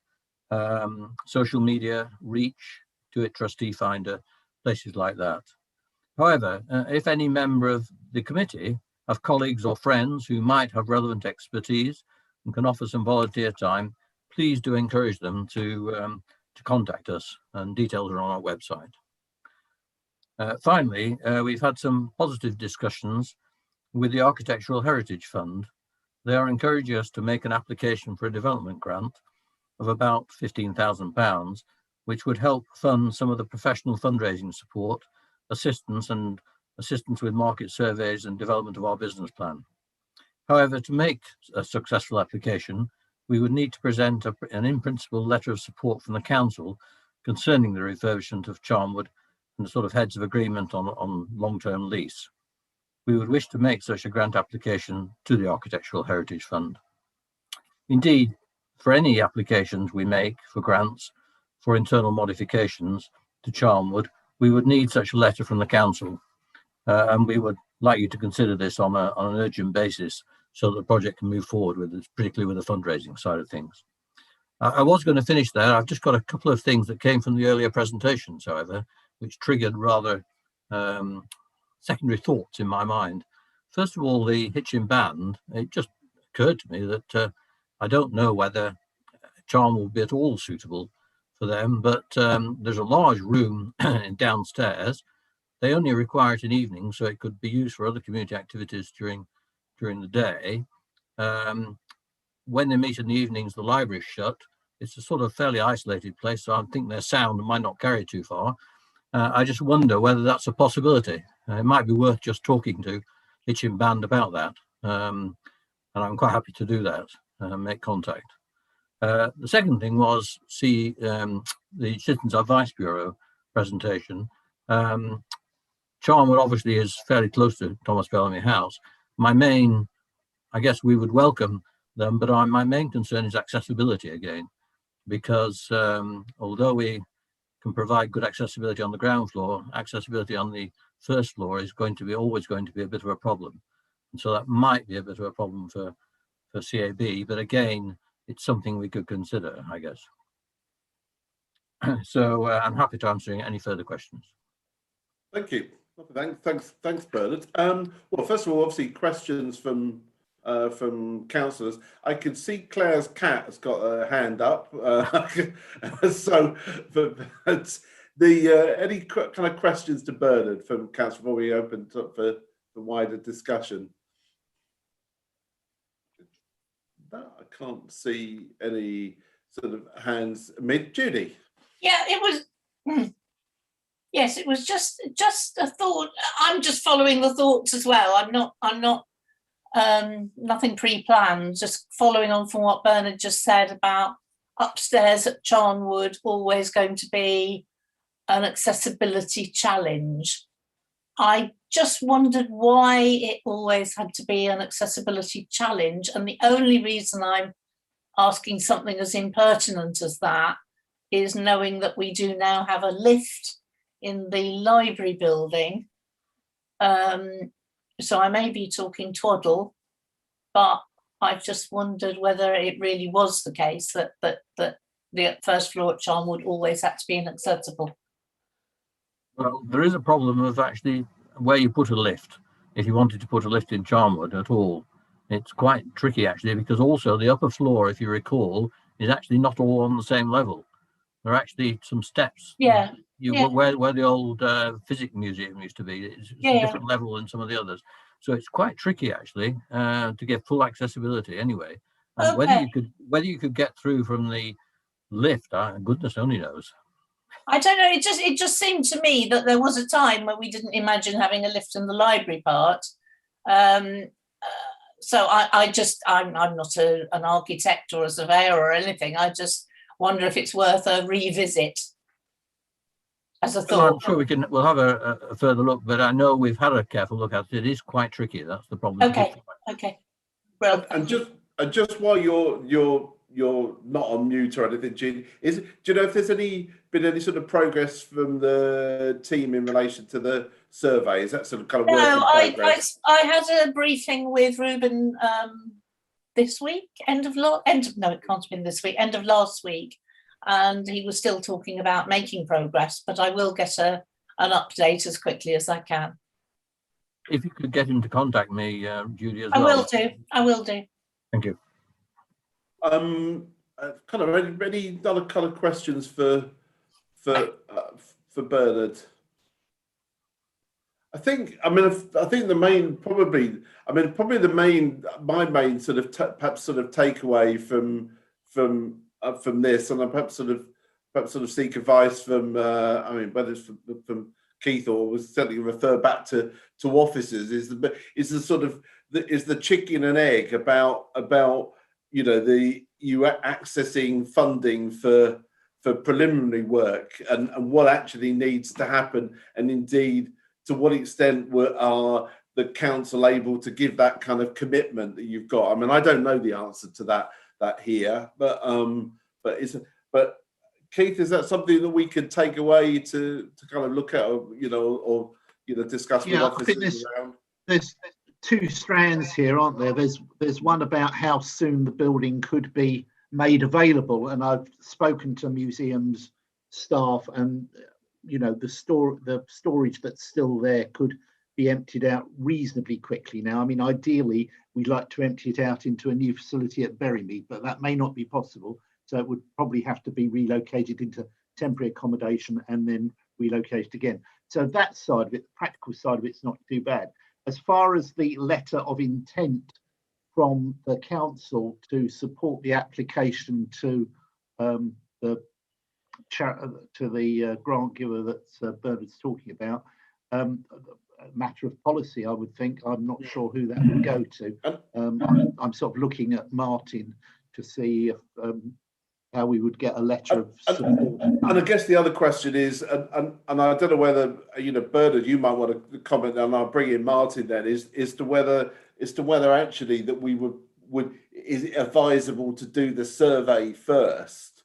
Social media, Reach, Do It Trustee Finder, places like that. However, if any member of the committee have colleagues or friends who might have relevant expertise and can offer some volunteer time, please do encourage them to contact us, and details are on our website. Finally, we've had some positive discussions with the Architectural Heritage Fund. They are encouraging us to make an application for a development grant of about £15,000, which would help fund some of the professional fundraising support, assistance with market surveys and development of our business plan. However, to make a successful application, we would need to present an in-principle letter of support from the council concerning the refurbishment of Charnwood and the sort of heads of agreement on long-term lease. We would wish to make such a grant application to the Architectural Heritage Fund. Indeed, for any applications we make for grants for internal modifications to Charnwood, we would need such a letter from the council, and we would like you to consider this on an urgent basis so that the project can move forward with it, particularly with the fundraising side of things. I was going to finish there. I've just got a couple of things that came from the earlier presentations, however, which triggered rather secondary thoughts in my mind. First of all, the Hitchin band, it just occurred to me that I don't know whether Charnwood will be at all suitable for them, but there's a large room downstairs. They only require it in evenings, so it could be used for other community activities during the day. When they meet in the evenings, the library is shut. It's a sort of fairly isolated place, so I think their sound might not carry too far. I just wonder whether that's a possibility. It might be worth just talking to Hitchin Band about that, and I'm quite happy to do that, make contact. The second thing was see the Citizens Advice Bureau presentation. Charnwood obviously is fairly close to Thomas Bellamy House. I guess we would welcome them, but my main concern is accessibility again, because although we can provide good accessibility on the ground floor, accessibility on the first floor is always going to be a bit of a problem. And so that might be a bit of a problem for CAB, but again, it's something we could consider, I guess. So I'm happy to answer any further questions. Thank you. Thanks, Bernard. Well, first of all, obviously questions from councillors. I can see Claire's cat has got a hand up. So, but any kind of questions to Bernard from council before we open up for the wider discussion? No, I can't see any sort of hands. Judy. Yeah, it was. Yes, it was just a thought. I'm just following the thoughts as well. I'm not nothing pre-planned, just following on from what Bernard just said about upstairs at Charnwood always going to be an accessibility challenge. I just wondered why it always had to be an accessibility challenge, and the only reason I'm asking something as impertinent as that is knowing that we do now have a lift in the library building. So I may be talking twaddle, but I've just wondered whether it really was the case that the first floor at Charnwood always had to be inaccessible? Well, there is a problem of actually where you put a lift. If you wanted to put a lift in Charnwood at all, it's quite tricky actually, because also the upper floor, if you recall, is actually not all on the same level. There are actually some steps. Yeah. Where the old physics museum used to be, it's a different level than some of the others. So it's quite tricky actually to get full accessibility anyway. And whether you could get through from the lift, goodness only knows. I don't know. It just seemed to me that there was a time when we didn't imagine having a lift in the library part. So I'm not an architect or a surveyor or anything. I just wonder if it's worth a revisit as a thought. Well, I'm sure we'll have a further look, but I know we've had a careful look at it. It is quite tricky. That's the problem. Okay. Well, and just while you're not on mute or anything, Jean, do you know if there's been any sort of progress from the team in relation to the survey? Is that sort of kind of work in progress? I had a briefing with Ruben this week, end of last week, and he was still talking about making progress, but I will get an update as quickly as I can. If you could get him to contact me, Judy, as well. I will do. Thank you. Kind of any other kind of questions for Bernard? My main sort of perhaps sort of takeaway from this, and I perhaps sort of seek advice from whether it's from Keith or was certainly refer back to officers is the chicken and egg about you accessing funding for preliminary work and what actually needs to happen, and indeed to what extent are the council able to give that kind of commitment that you've got. I mean, I don't know the answer to that here, but Keith, is that something that we could take away to kind of look at, or discuss with officers around? There's two strands here, aren't there? There's one about how soon the building could be made available, and I've spoken to museums staff, and the storage that's still there could be emptied out reasonably quickly now. I mean, ideally, we'd like to empty it out into a new facility at Berrymead, but that may not be possible. So it would probably have to be relocated into temporary accommodation and then relocated again. So that side of it, the practical side of it's not too bad. As far as the letter of intent from the council to support the application to the grant giver that Bernard's talking about, a matter of policy, I would think. I'm not sure who that would go to. I'm sort of looking at Martin to see if how we would get a letter of support. And I guess the other question is, and I don't know whether Bernard, you might want to comment, and I'll bring in Martin then, is to whether actually that we is it advisable to do the survey first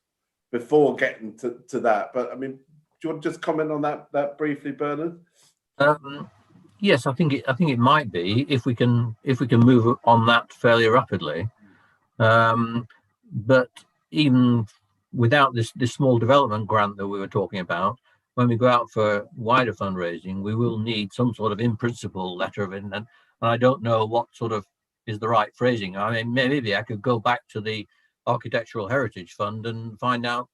before getting to that? But I mean, do you want to just comment on that briefly, Bernard? Yes, I think it might be if we can move on that fairly rapidly. But even without this small development grant that we were talking about, when we go out for wider fundraising, we will need some sort of in principle letter of intent. And I don't know what sort of is the right phrasing. I mean, maybe I could go back to the Architectural Heritage Fund and find out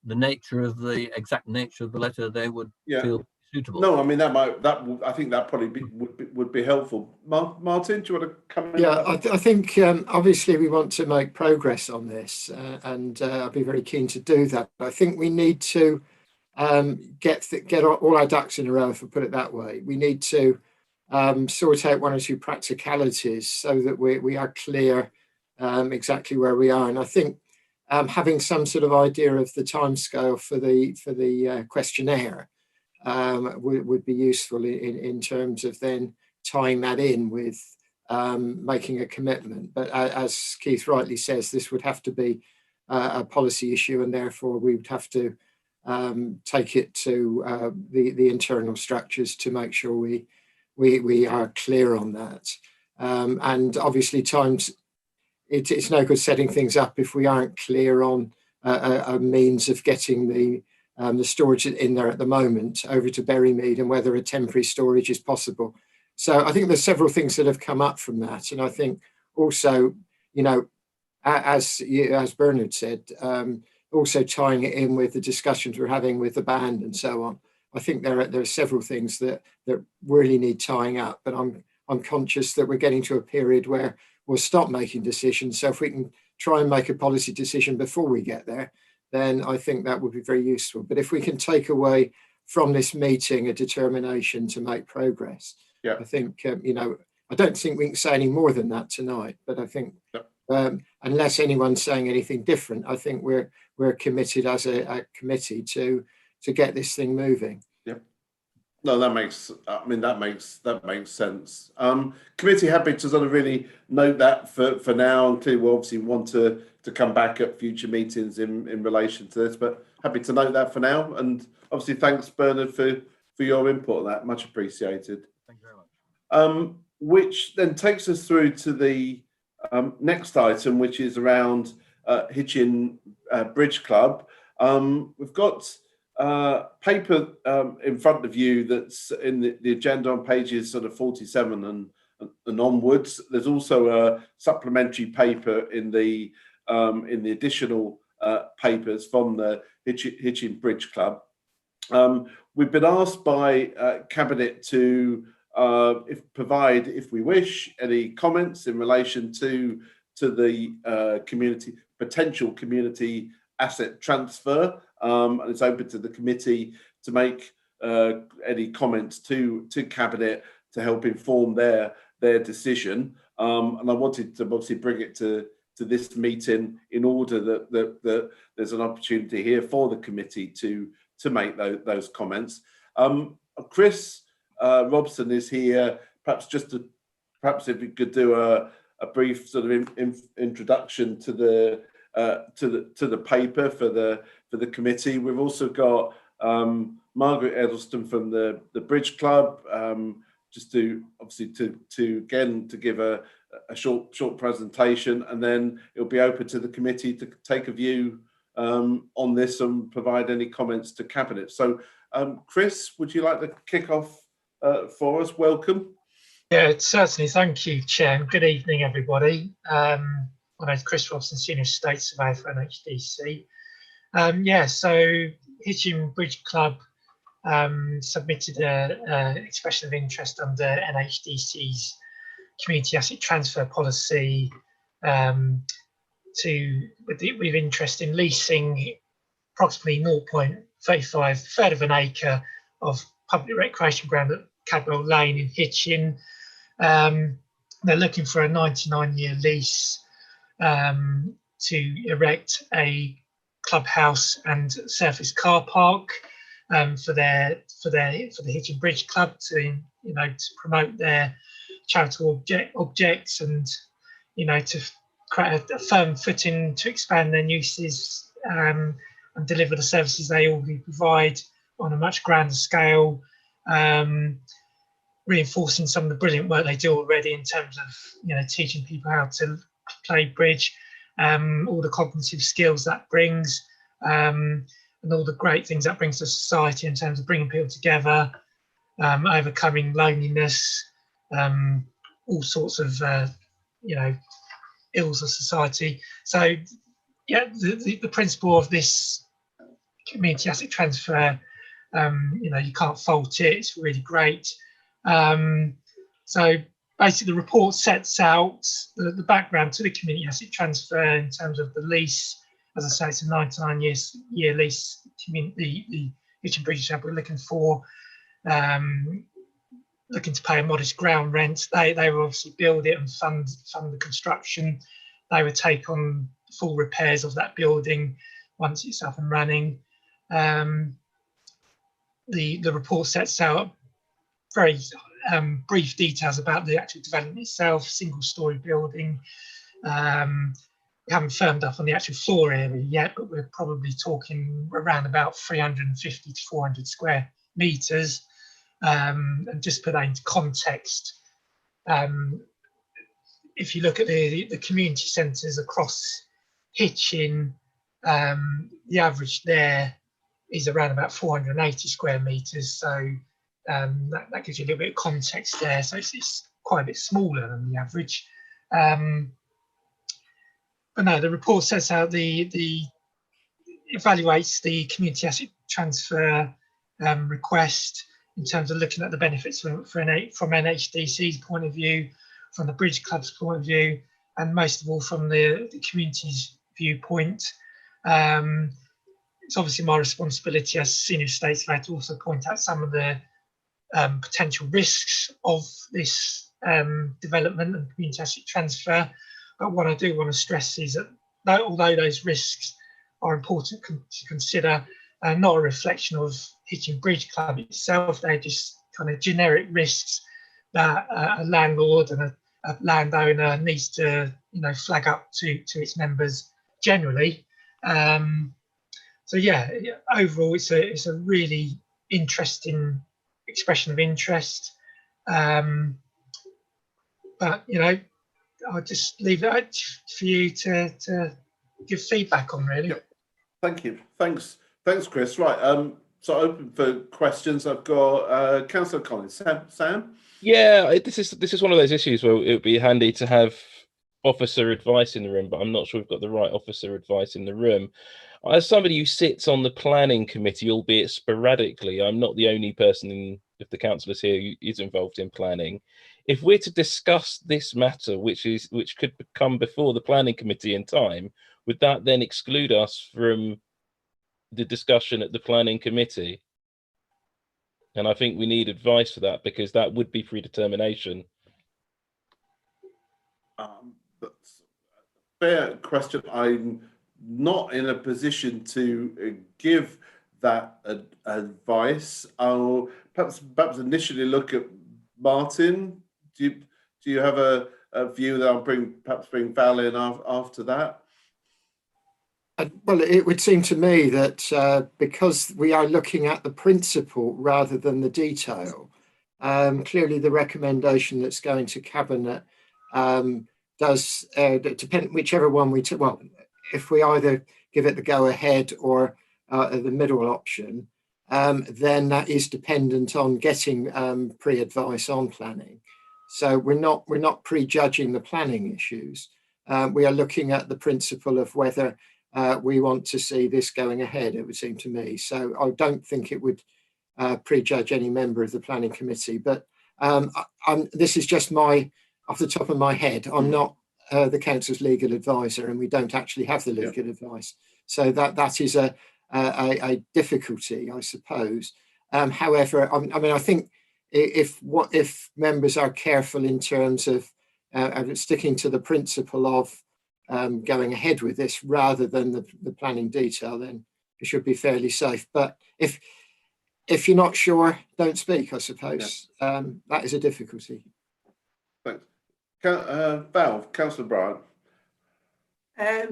the exact nature of the letter they would feel suitable. No, I mean I think that probably would be helpful. Martin, do you want to come in? Yeah, I think obviously we want to make progress on this, and I'll be very keen to do that. But I think we need to get all our ducks in a row, if I put it that way. We need to sort out one or two practicalities so that we are clear exactly where we are. And I think having some sort of idea of the timescale for the questionnaire would be useful in terms of then tying that in with making a commitment. But as Keith rightly says, this would have to be a policy issue, and therefore we would have to take it to the internal structures to make sure we are clear on that. And obviously it's no good setting things up if we aren't clear on a means of getting the storage in there at the moment over to Berrymead, and whether a temporary storage is possible. So I think there's several things that have come up from that, and I think also, you know, as Bernard said, also tying it in with the discussions we're having with the band and so on. I think there are several things that really need tying up, but I'm conscious that we're getting to a period where we'll stop making decisions. So if we can try and make a policy decision before we get there, then I think that would be very useful. But if we can take away from this meeting a determination to make progress, yeah. I think, you know, I don't think we can say any more than that tonight, but I think unless anyone's saying anything different, I think we're committed as a committee to get this thing moving. Yeah. No, that makes sense. Committee happy to sort of really note that for now, and clearly we'll obviously want to come back at future meetings in relation to this, but happy to note that for now. And obviously thanks, Bernard, for your input on that. Much appreciated. Thank you very much. Which then takes us through to the next item, which is around Hitchin Bridge Club. We've got paper in front of you that's in the agenda on pages sort of 47 and onwards. There's also a supplementary paper in the additional papers from the Hitchin Bridge Club. We've been asked by Cabinet to provide, if we wish, any comments in relation to the potential community asset transfer, and it's open to the committee to make any comments to Cabinet to help inform their decision. And I wanted to obviously bring it to this meeting in order that there's an opportunity here for the committee to make those comments. Chris Robson is here. Perhaps if we could do a brief sort of introduction to the paper for the committee. We've also got Margaret Edelston from the Bridge Club, just to give a short presentation, and then it'll be open to the committee to take a view on this and provide any comments to Cabinet. So, Chris, would you like to kick off for us? Welcome. Yeah, certainly. Thank you, Chair. Good evening, everybody. My name is Chris Robson, Senior Estate Surveyor for NHDC. So Hitchin Bridge Club submitted an expression of interest under NHDC's Community Asset Transfer Policy with interest in leasing approximately 0.35, third of an acre of public recreation ground at Cadwell Lane in Hitchin. They're looking for a 99-year lease to erect a clubhouse and surface car park for the Hitchin Bridge Club to promote their charitable objects and to create a firm footing to expand their uses and deliver the services they already provide on a much grander scale, reinforcing some of the brilliant work they do already in terms of teaching people how to play bridge, all the cognitive skills that brings, and all the great things that brings to society in terms of bringing people together, overcoming loneliness, all sorts of ills of society. So yeah, the principle of this community asset transfer, you can't fault it. It's really great. So basically the report sets out the background to the community asset transfer in terms of the lease. As I say, it's a 99-year lease. The Hitchin Bridge Club we're looking for, looking to pay a modest ground rent. They will obviously build it and fund the construction. They would take on full repairs of that building once it's up and running. The report sets out very brief details about the actual development itself, single-storey building. We haven't firmed up on the actual floor area yet, but we're probably talking around about 350 to 400 square metres. And just put that into context, if you look at the community centres across Hitchin, The average there is around about 480 square metres, so that gives you a little bit of context there. So it's quite a bit smaller than the average. But no, the report sets out evaluates the community asset transfer request in terms of looking at the benefits from NHDC's point of view, from the Bridge Club's point of view, and most of all from the community's viewpoint. It's obviously my responsibility as senior estates surveyor to also point out some of the potential risks of this development and community asset transfer. But what I do want to stress is that although those risks are important to consider, not a reflection of Hitchin Bridge Club itself, they're just kind of generic risks that a landlord and a landowner needs to flag up to its members generally. So yeah, overall it's a really interesting expression of interest. But I'll just leave that for you to give feedback on, really. Yep. Thank you. Thanks, Chris. Right. So open for questions. I've got Councillor Collins. Sam? Yeah, this is one of those issues where it would be handy to have officer advice in the room, but I'm not sure we've got the right officer advice in the room. As somebody who sits on the planning committee, albeit sporadically, I'm not the only person of the councillors here who is involved in planning. If we're to discuss this matter, which could come before the planning committee in time, would that then exclude us from the discussion at the planning committee? And I think we need advice for that, because that would be predetermination. That's a fair question. I'm not in a position to give that advice. I'll perhaps initially look at Martin. Do you have a view that I'll bring Val in after that? Well, it would seem to me that because we are looking at the principle rather than the detail, clearly the recommendation that's going to Cabinet does depend whichever one we take. Well, if we either give it the go ahead or the middle option, then that is dependent on getting pre-advice on planning. So we're not prejudging the planning issues. We are looking at the principle of whether we want to see this going ahead, it would seem to me. So I don't think it would prejudge any member of the planning committee. But this is just off the top of my head. I'm not the council's legal advisor, and we don't actually have the legal advice. So that is a difficulty, I suppose. However, I think if members are careful in terms of sticking to the principle of going ahead with this rather than the planning detail, then it should be fairly safe. But if you're not sure, don't speak, I suppose. That is a difficulty. Thanks. Val, Councillor Bryant. I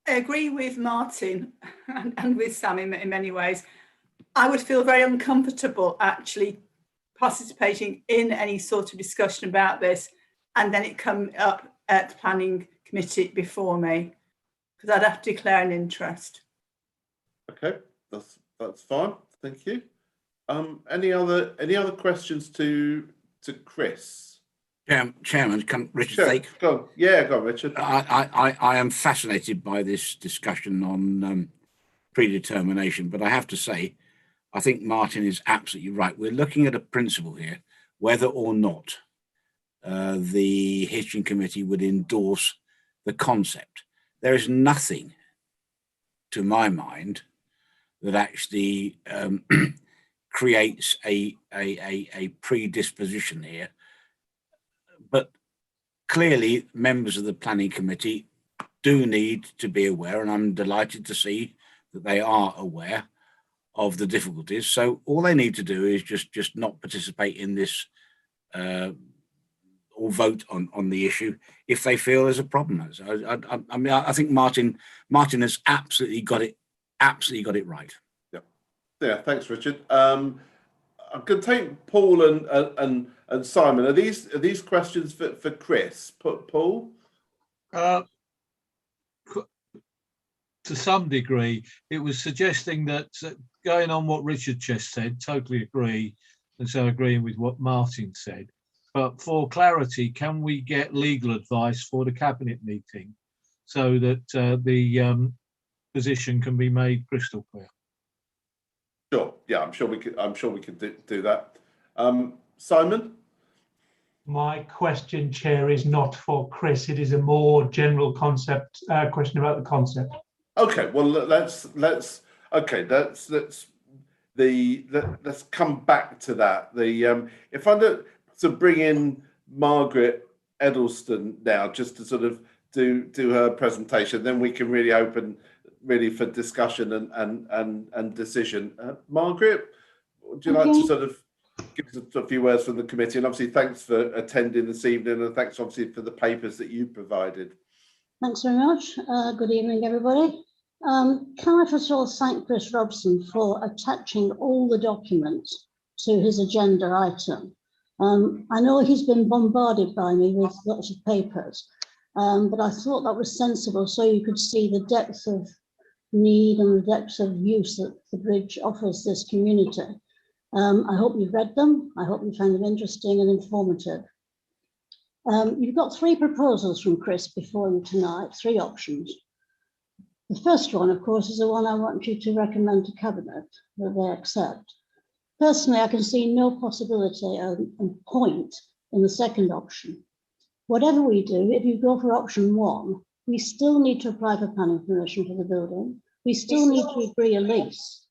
agree with Martin and with Sam in many ways. I would feel very uncomfortable actually participating in any sort of discussion about this and then it come up at the planning committee before me, because I'd have to declare an interest. Okay, that's fine. Thank you. Any other questions to Chris? Chairman, can Richard take? Go on. Yeah, go on, Richard. I am fascinated by this discussion on predetermination, but I have to say, I think Martin is absolutely right. We're looking at a principle here, whether or not the Hitchin Committee would endorse the concept. There is nothing, to my mind, that actually creates a predisposition here. But clearly, members of the planning committee do need to be aware, and I'm delighted to see that they are aware of the difficulties. So all they need to do is just not participate in this or vote on the issue if they feel there's a problem. So I think Martin has absolutely got it right. Yeah. Thanks, Richard. I'm going to take Paul and Simon. Are these questions for Chris? Paul? to some degree, it was suggesting that going on what Richard just said, totally agree, and so agreeing with what Martin said. But for clarity, can we get legal advice for the cabinet meeting so that the position can be made crystal clear? Sure. Yeah, I'm sure we could do that. Simon? My question, Chair, is not for Chris. It is a more general concept question about the concept. Okay. Well, let's come back to that. If I look to bring in Margaret Edelston now, just to sort of do her presentation, then we can really open for discussion and decision. Margaret, would you like to sort of give us a few words from the committee? And obviously, thanks for attending this evening, and thanks obviously for the papers that you provided. Thanks very much. Good evening, everybody. Can I first of all thank Chris Robson for attaching all the documents to his agenda item. I know he's been bombarded by me with lots of papers, but I thought that was sensible so you could see the depth of need and the depth of use that the bridge offers this community. I hope you've read them. I hope you find them interesting and informative. You've got 3 proposals from Chris before you tonight, 3 options. The first one, of course, is the one I want you to recommend to Cabinet that they accept. Personally, I can see no possibility and point in the second option. Whatever we do, if you go for option 1, we still need to apply for planning permission for the building. We still need to agree a lease.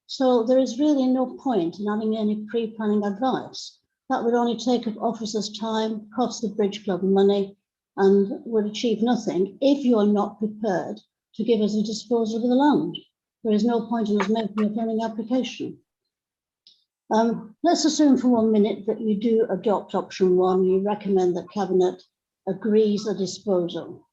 So there is really no point in having any pre-planning advice. That would only take up officers' time, cost the Bridge Club money, and would achieve nothing if you are not prepared to give us a disposal of the land. There is no point in us making a planning application. Let's assume for 1 minute that you do adopt option 1. You recommend that Cabinet agrees a disposal.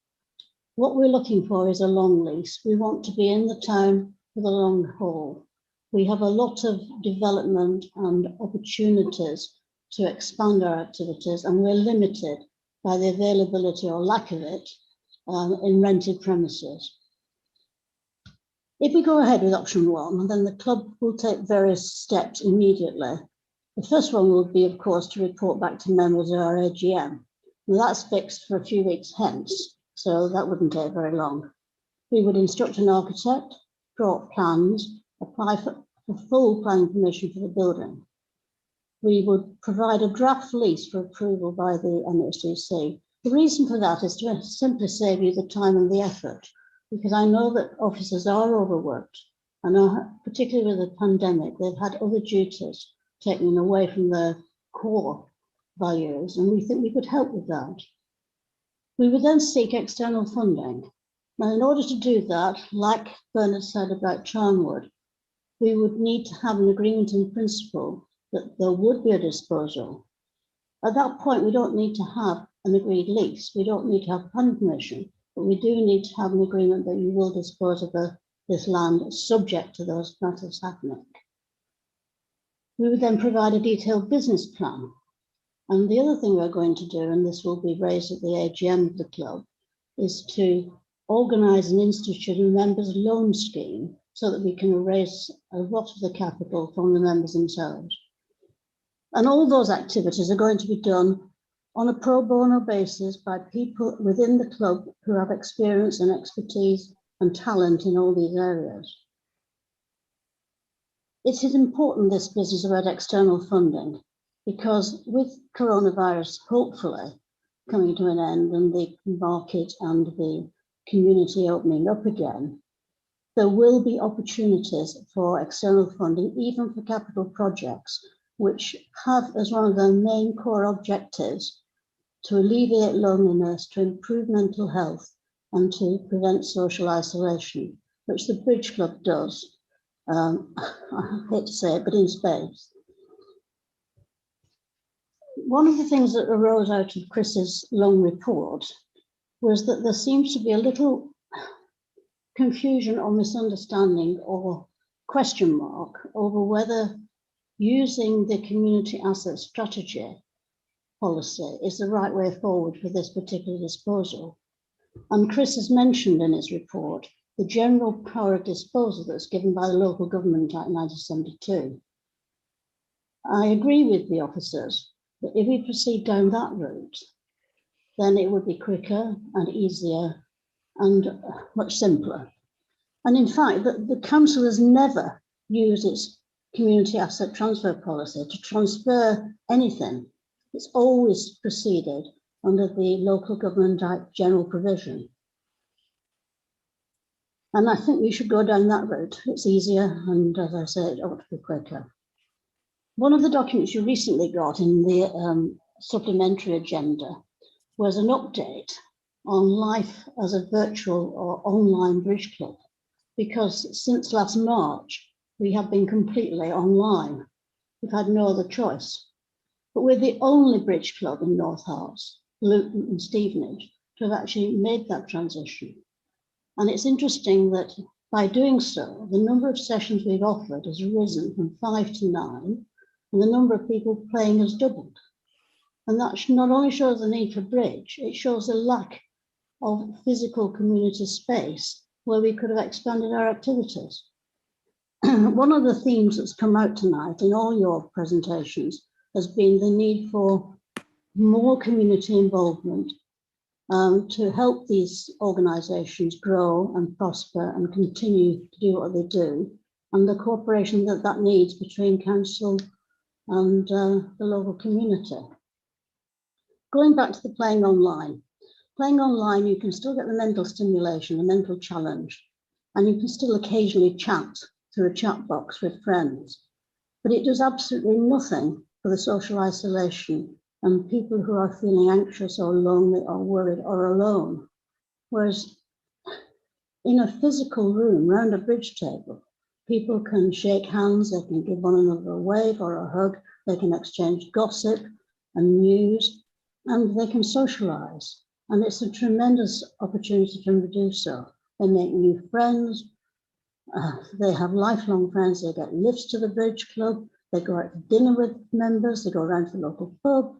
What we're looking for is a long lease. We want to be in the town for the long haul. We have a lot of development and opportunities to expand our activities, and we're limited by the availability or lack of it in rented premises. If we go ahead with option 1, then the club will take various steps immediately. The first one will be, of course, to report back to members of our AGM. Now, that's fixed for a few weeks hence, so that wouldn't take very long. We would instruct an architect, draw up plans, apply for full planning permission for the building. We would provide a draft lease for approval by the NHDC. The reason for that is to simply save you the time and the effort, because I know that officers are overworked, and particularly with the pandemic, they've had other duties taken away from their core values, and we think we could help with that. We would then seek external funding. Now, in order to do that, like Bernard said about Charnwood, we would need to have an agreement in principle that there would be a disposal. At that point, we don't need to have an agreed lease. We don't need to have planning permission, but we do need to have an agreement that you will dispose of this land subject to those matters happening. We would then provide a detailed business plan. And the other thing we're going to do, and this will be raised at the AGM of the club, is to organise and institute a members' loan scheme so that we can raise a lot of the capital from the members themselves. And all those activities are going to be done on a pro bono basis by people within the club who have experience and expertise and talent in all these areas. It is important, this business about external funding, because with coronavirus hopefully coming to an end and the market and the community opening up again, there will be opportunities for external funding, even for capital projects, which have as one of their main core objectives to alleviate loneliness, to improve mental health, and to prevent social isolation, which the Bridge Club does. I hate to say it, but in spades. One of the things that arose out of Chris's long report was that there seems to be a little confusion or misunderstanding or question mark over whether using the community asset strategy policy is the right way forward for this particular disposal. And Chris has mentioned in his report the general power of disposal that's given by the Local Government Act 1972. I agree with the officers that if we proceed down that route, then it would be quicker and easier and much simpler. And in fact, the council has never used its community asset transfer policy to transfer anything. It's always proceeded under the Local Government Act general provision. And I think we should go down that route. It's easier, and as I said, it ought to be quicker. One of the documents you recently got in the supplementary agenda was an update on life as a virtual or online bridge club, because since last March, we have been completely online. We've had no other choice. But we're the only bridge club in North Hearts, Luton and Stevenage to have actually made that transition. And it's interesting that by doing so, the number of sessions we've offered has risen from 5 to 9, and the number of people playing has doubled. And that not only shows the need for bridge, it shows a lack of physical community space where we could have expanded our activities. One of the themes that's come out tonight in all your presentations has been the need for more community involvement to help these organisations grow and prosper and continue to do what they do, and the cooperation that needs between council and the local community. Going back to the playing online, you can still get the mental stimulation, the mental challenge, and you can still occasionally chat through a chat box with friends, but it does absolutely nothing for the social isolation and people who are feeling anxious or lonely or worried or alone. Whereas in a physical room round a bridge table, people can shake hands, they can give one another a wave or a hug, they can exchange gossip and news, and they can socialise. And it's a tremendous opportunity for them to do so. They make new friends, they have lifelong friends, they get lifts to the bridge club, they go out for dinner with members, they go around to the local pub,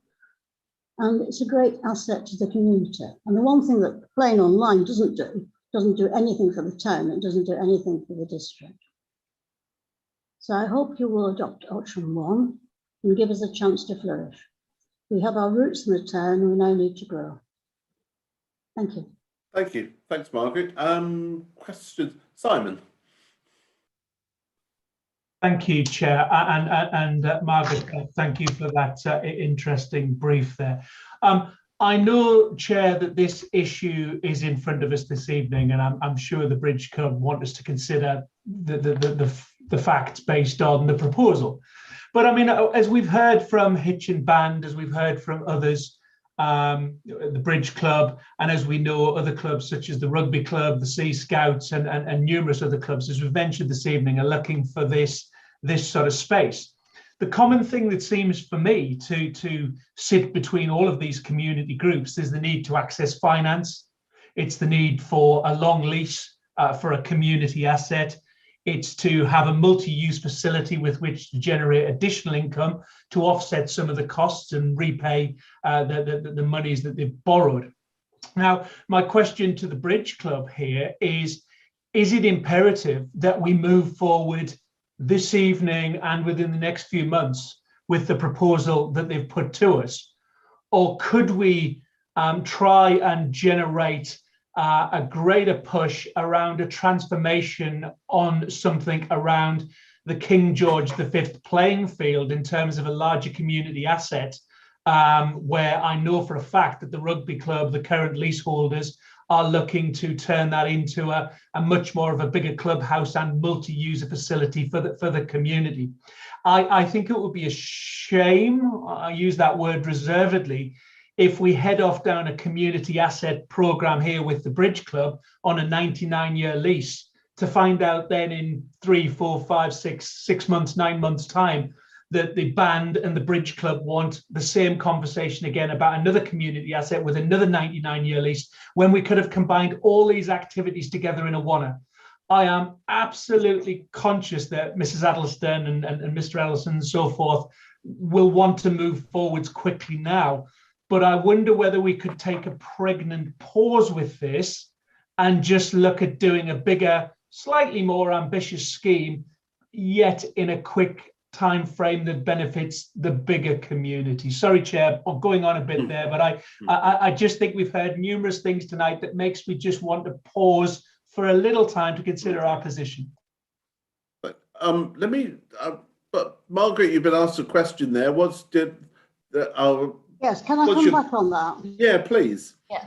and it's a great asset to the community. And the one thing that playing online doesn't do anything for the town, it doesn't do anything for the district. So I hope you will adopt option 1 and give us a chance to flourish. We have our roots in the town, and we now need to grow. Thank you. Thank you. Thanks, Margaret. Questions? Simon. Thank you, Chair, and Margaret, thank you for that interesting brief there. I know, Chair, that this issue is in front of us this evening, and I'm sure the Bridge Club want us to consider the facts based on the proposal. But I mean, as we've heard from Hitchin Band, as we've heard from others, the Bridge Club, and as we know, other clubs such as the Rugby Club, the Sea Scouts, and numerous other clubs, as we've mentioned this evening, are looking for this sort of space. The common thing that seems for me to sit between all of these community groups is the need to access finance. It's the need for a long lease for a community asset. It's to have a multi-use facility with which to generate additional income to offset some of the costs and repay the monies that they've borrowed. Now, my question to the Bridge Club here is it imperative that we move forward this evening and within the next few months with the proposal that they've put to us? Or could we try and generate a greater push around a transformation on something around the King George V playing field in terms of a larger community asset, where I know for a fact that the Rugby Club, the current leaseholders, are looking to turn that into a much more of a bigger clubhouse and multi-user facility for the community. I think it would be a shame, I use that word reservedly, if we head off down a community asset program here with the Bridge Club on a 99-year lease to find out then in 3, 4, 5, 6 months, 9 months time that the band and the Bridge Club want the same conversation again about another community asset with another 99-year lease, when we could have combined all these activities together in a one. I am absolutely conscious that Mrs. Addleston and Mr. Ellison and so forth will want to move forwards quickly now. But I wonder whether we could take a pregnant pause with this and just look at doing a bigger, slightly more ambitious scheme, yet in a quick time frame that benefits the bigger community. Sorry, Chair, I'm going on a bit there, but I just think we've heard numerous things tonight that makes me just want to pause for a little time to consider our position. But but Margaret, you've been asked a question there. Yes, can I come back on that? Yeah, please. Yeah.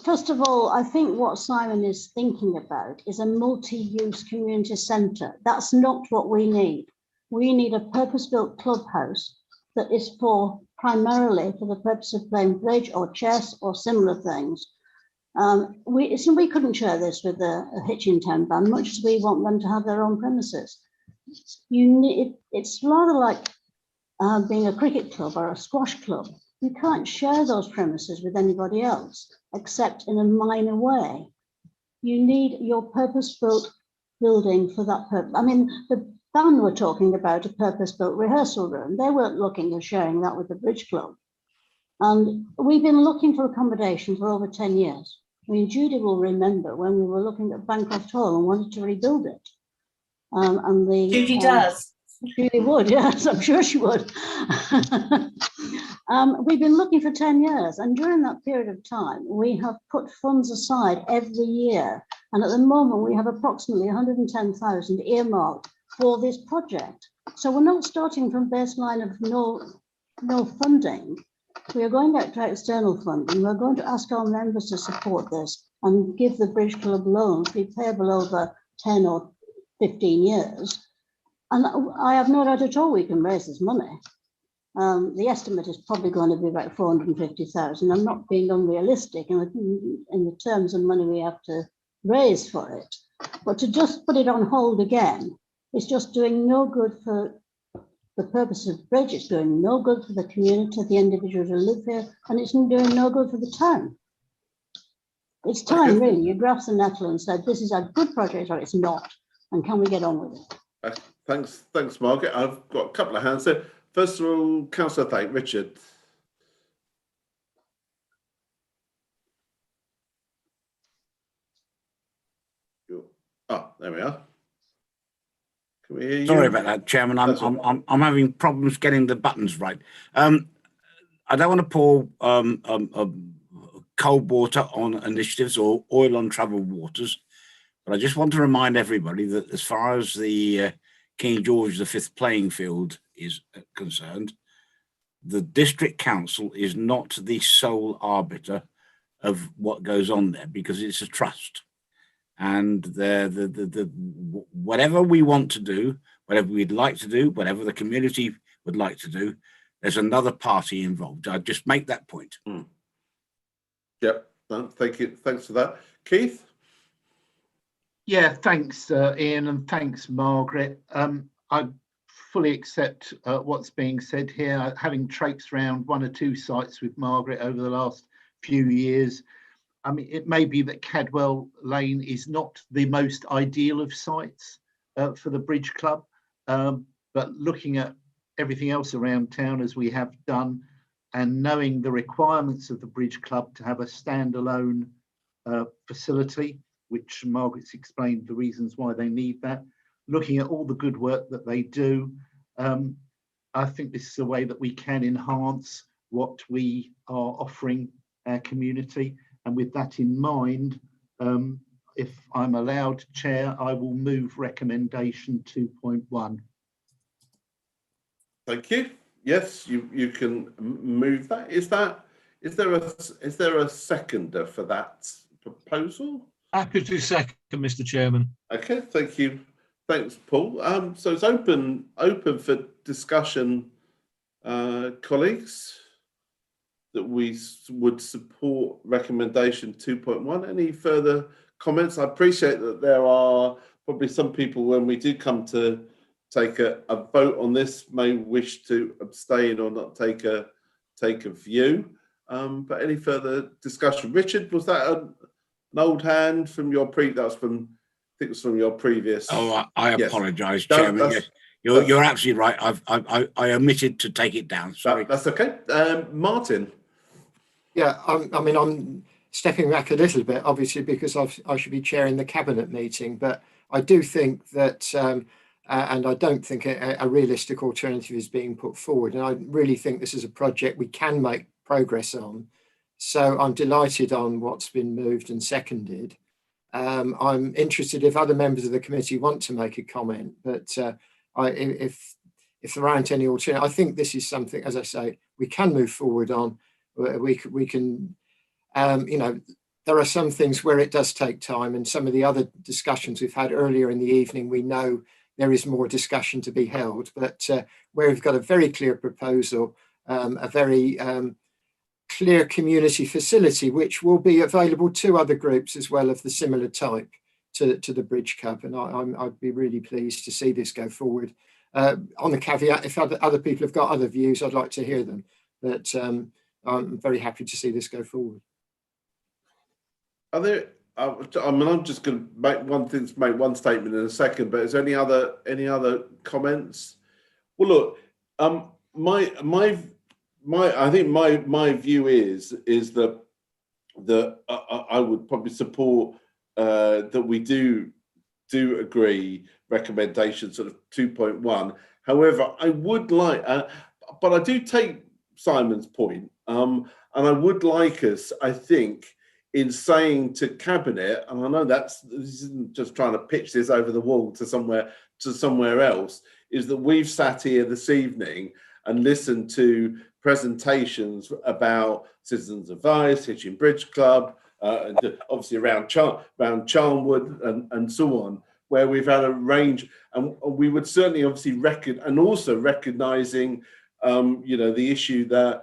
First of all, I think what Simon is thinking about is a multi-use community centre. That's not what we need. We need a purpose-built clubhouse that is primarily for the purpose of playing bridge or chess or similar things. We couldn't share this with a Hitchin town band, much as we want them to have their own premises. It's rather like being a cricket club or a squash club. You can't share those premises with anybody else, except in a minor way. You need your purpose-built building for that purpose. I mean, the band were talking about a purpose-built rehearsal room. They weren't looking at sharing that with the Bridge Club. And we've been looking for accommodation for over 10 years. I mean, Judy will remember when we were looking at Bancroft Hall and wanted to rebuild it. Judy does. Judy would, yes, I'm sure she would. We've been looking for 10 years, and during that period of time, we have put funds aside every year. And at the moment, we have approximately 110,000 earmarked for this project. So we're not starting from baseline of no funding. We are going back to external funding. We're going to ask our members to support this and give the Bridge Club loans be payable over 10 or 15 years. And I have no doubt at all we can raise this money. The estimate is probably going to be about 450,000. I'm not being unrealistic in the terms of money we have to raise for it. But to just put it on hold again, it's just doing no good for the purpose of Bridge. It's doing no good for the community, the individuals who live here, and it's doing no good for the town. It's time, really. You grasped the nettle and said, this is a good project or it's not, and can we get on with it? Thanks, Margaret. I've got a couple of hands there. First of all, Councillor Thank, Richard. Oh, there we are. Can we hear you? Sorry about that, Chairman. I'm having problems getting the buttons right. I don't want to pour cold water on initiatives or oil on troubled waters, but I just want to remind everybody that as far as the King George V playing field is concerned, the District Council is not the sole arbiter of what goes on there because it's a trust. And whatever we want to do, whatever we'd like to do, whatever the community would like to do, there's another party involved. I'd just make that point. Yep, thank you. Thanks for that. Keith? Yeah, thanks, Ian, and thanks, Margaret. I fully accept what's being said here. Having traipsed around one or two sites with Margaret over the last few years, I mean, it may be that Cadwell Lane is not the most ideal of sites for the Bridge Club, but looking at everything else around town as we have done, and knowing the requirements of the Bridge Club to have a standalone facility, which Margaret's explained the reasons why they need that, looking at all the good work that they do, I think this is a way that we can enhance what we are offering our community. And with that in mind, if I'm allowed, Chair, I will move recommendation 2.1. Thank you. Yes, you can move that. Is there a seconder for that proposal? Happy to second, Mr. Chairman. Okay, thank you. Thanks, Paul. So it's open for discussion, colleagues, that we would support recommendation 2.1. Any further comments? I appreciate that there are probably some people, when we do come to take a vote on this, may wish to abstain or not take a view. But any further discussion? Richard, was that an old hand from your that was from, I think it was from your previous. Oh, I yes. apologise, Chairman. You're absolutely right. I omitted to take it down. Sorry. That's okay. Martin. Yeah, I mean, I'm stepping back a little bit, obviously, because I should be chairing the cabinet meeting, but I do think that, and I don't think a realistic alternative is being put forward. And I really think this is a project we can make progress on. So I'm delighted on what's been moved and seconded. I'm interested if other members of the committee want to make a comment, but if there aren't any alternative, I think this is something, as I say, we can move forward on. We can, you know, there are some things where it does take time, and some of the other discussions we've had earlier in the evening, we know there is more discussion to be held, but where we've got a very clear proposal, a very clear community facility, which will be available to other groups as well of the similar type to the Bridge Cup. And I'd be really pleased to see this go forward. On the caveat, if other people have got other views, I'd like to hear them. But I'm very happy to see this go forward. Are there? I mean, I'm just going to make one statement in a second. But is there any other comments? Well, look, I think my view is that I would probably support that we do agree recommendation sort of 2.1. However, I would like, but I do take Simon's point, and I would like us, I think, in saying to cabinet, and I know this isn't just trying to pitch this over the wall to somewhere else, is that we've sat here this evening and listened to presentations about citizens' advice, Hitchin Bridge Club, and obviously around Charnwood and so on, where we've had a range, and we would certainly obviously recognizing, you know, the issue that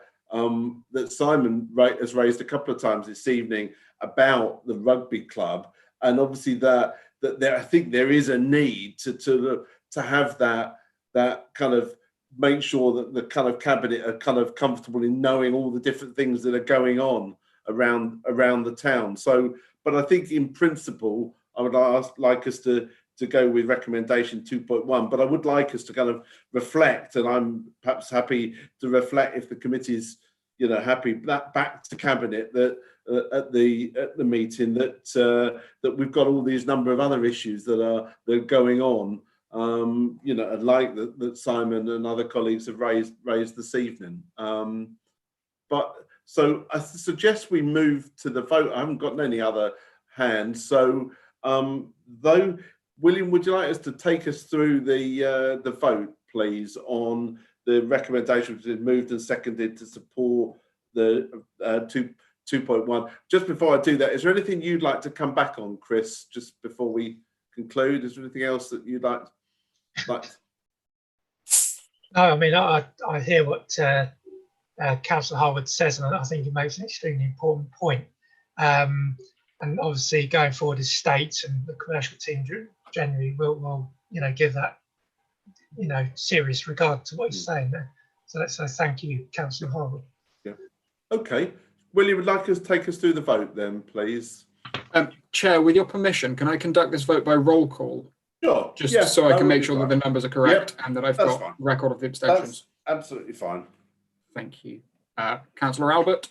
Simon has raised a couple of times this evening about the rugby club, and obviously that there, I think there is a need to have that kind of make sure that the kind of cabinet are kind of comfortable in knowing all the different things that are going on around the town. So, but I think in principle, I would like us to go with recommendation 2.1, but I would like us to kind of reflect, and I'm perhaps happy to reflect if the committee's, you know, happy that back to cabinet that at the meeting that we've got all these number of other issues that are going on, you know, like that Simon and other colleagues have raised this evening. But so I suggest we move to the vote. I haven't gotten any other hands, so though. William, would you like us to take us through the vote, please, on the recommendation which is moved and seconded to support the 2.1? Just before I do that, is there anything you'd like to come back on, Chris, just before we conclude? Is there anything else that you'd like? No, I mean, I hear what Councillor Harwood says, and I think he makes an extremely important point. And obviously, going forward as states and the commercial team generally will you know, give that, you know, serious regard to what he's saying there. So thank you, Councillor Harwood. Yeah. Okay. William, would like us to take us through the vote then, please? Chair, with your permission, can I conduct this vote by roll call? Sure. Just yeah, so I can make sure that the numbers are correct, and that I've got fine. Record of the abstentions. That's absolutely fine. Thank you. Councillor Albert?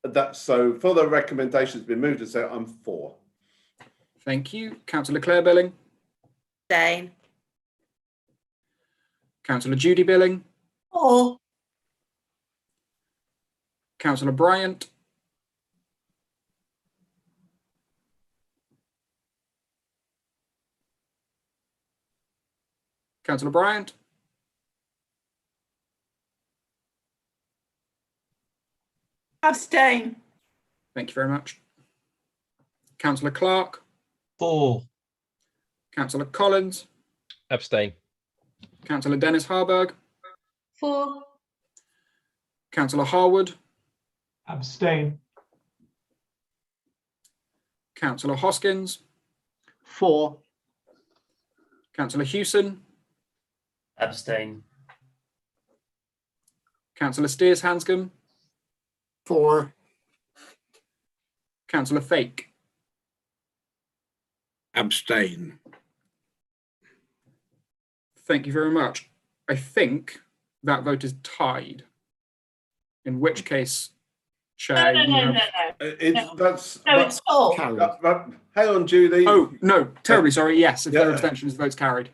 That's so for the recommendations been moved and said I'm for. Thank you. Councillor Claire Billing? Abstain. Councillor Judy Billing? For. Councillor Bryant? Councillor Bryant? Abstain. Thank you very much. Councillor Clark? For. Councillor Collins? Abstain. Councillor Dennis Harburg? For. Councillor Harwood? Abstain. Councillor Hoskins? For. Councillor Hewson? Abstain. Councillor Steers Hanscom? For. Councillor Fake? Abstain. Thank you very much. I think that vote is tied, in which case Chair, No, you no, no, have- no, no. That's No, it's full. hang on, Judy. Oh, no, terribly sorry. Yes, if there are Yeah. abstentions, votes carried.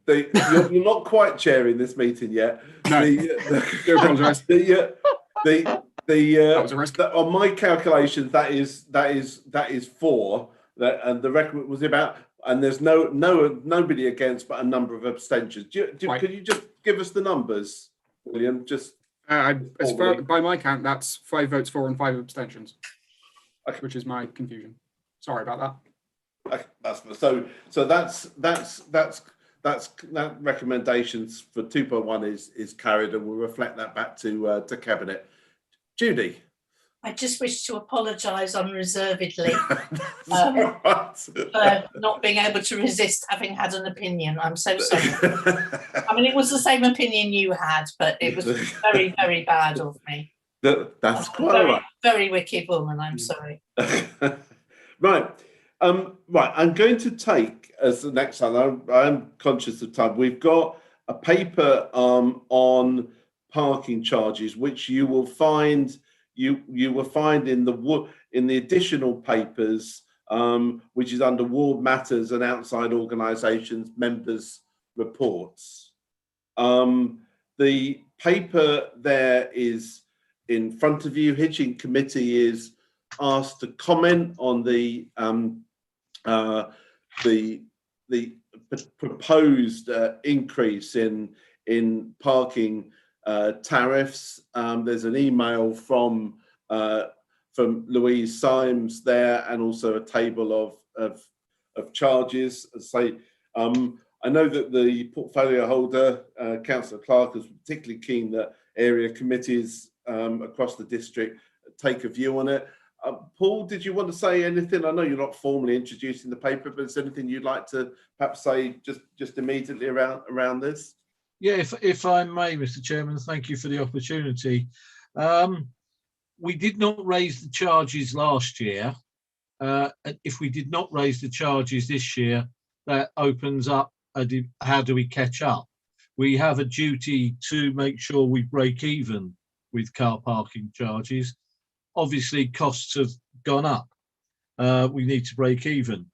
You're not quite chairing this meeting yet. No, do apologise. On my calculations, that is 4. And the record was about, and there's nobody against, but a number of abstentions. Could you just give us the numbers, William? Just by my count, that's 5 votes for and 5 abstentions, which is my confusion. Sorry about that. Okay, that recommendations for 2.1 is carried, and we'll reflect that back to cabinet. Judy. I just wish to apologise unreservedly for not being able to resist having had an opinion. I'm so sorry. I mean, it was the same opinion you had, but it was very, very bad of me. That's quite all right. Very wicked woman. I'm sorry. Right. Right. I'm going to take as the next one. I'm conscious of time. We've got a paper on parking charges, which you will find. You will find in the additional papers, which is under Ward Matters and Outside Organisations Members Reports. The paper there is in front of you. Hitchin Committee is asked to comment on the proposed increase in parking tariffs. There's an email from Louise Symes there, and also a table of charges. I know that the portfolio holder, Councillor Clark, is particularly keen that area committees across the district take a view on it. Paul, did you want to say anything? I know you're not formally introducing the paper, but is there anything you'd like to perhaps say just immediately around this? Yeah, if I may, Mr. Chairman, thank you for the opportunity. We did not raise the charges last year. If we did not raise the charges this year, that opens up how do we catch up? We have a duty to make sure we break even with car parking charges. Obviously, costs have gone up. We need to break even.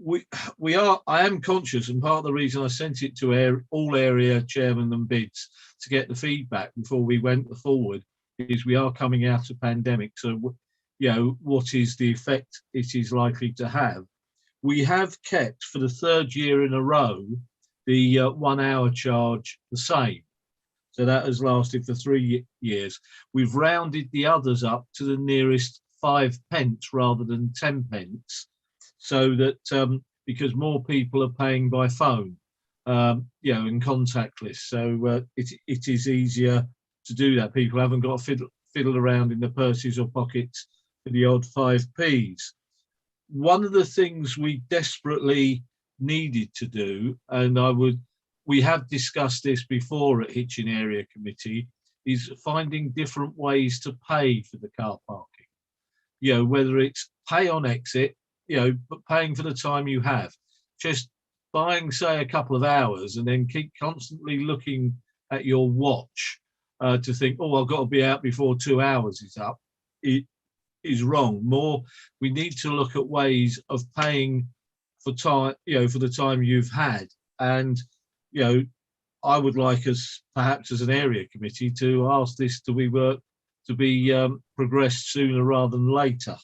I am conscious, and part of the reason I sent it to all area chairmen and bids to get the feedback before we went forward is we are coming out of pandemic. So, what is the effect it is likely to have? We have kept for the 3rd year in a row the 1 hour charge the same. So that has lasted for 3 years. We've rounded the others up to the nearest 5 pence rather than 10 pence. So that because more people are paying by phone, and contactless, so it is easier to do that. People haven't got to fiddle around in the purses or pockets for the odd 5p's. One of the things we desperately needed to do, and we have discussed this before at Hitchin Area Committee, is finding different ways to pay for the car parking. Whether it's pay on exit, but paying for the time you have. Just buying, say, a couple of hours and then keep constantly looking at your watch to think, oh, I've got to be out before 2 hours is up. It is wrong. We need to look at ways of paying for time, for the time you've had. And, I would like us, perhaps as an area committee, to ask this to be progressed sooner rather than later.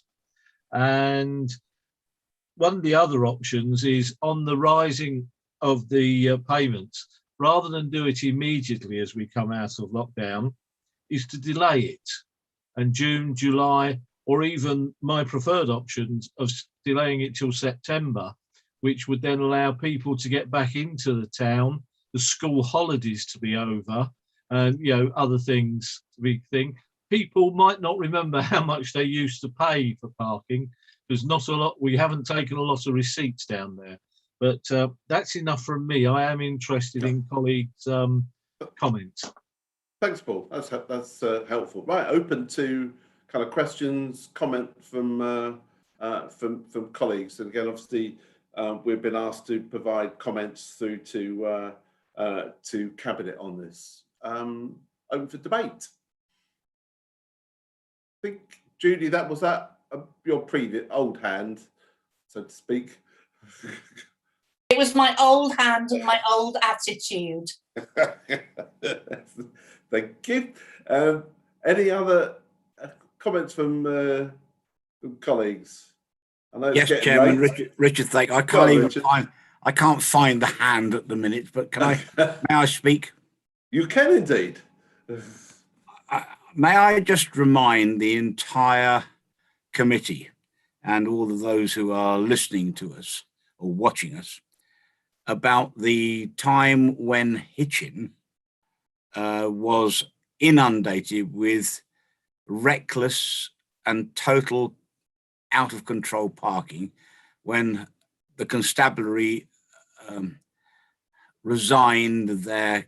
And one of the other options is on the rising of the payments, rather than do it immediately as we come out of lockdown, is to delay it. And June, July, or even my preferred options of delaying it till September, which would then allow people to get back into the town, the school holidays to be over, and other things to be thing. People might not remember how much they used to pay for parking. There's not a lot. We haven't taken a lot of receipts down there, but that's enough from me. I am interested in colleagues' comments. Thanks, Paul. That's helpful. Right, open to kind of questions, comment from colleagues. And again, obviously, we've been asked to provide comments through to cabinet on this. Open for debate. think, Judy, that was your previous old hand, so to speak. It was my old hand and my old attitude. Thank you. Any other comments from colleagues? I know Yes, it's Chairman, late. Richard, thank. I can't find the hand at the minute, but may I speak? You can indeed. May I just remind the entire committee and all of those who are listening to us or watching us about the time when Hitchin was inundated with reckless and total out of control parking, when the constabulary resigned their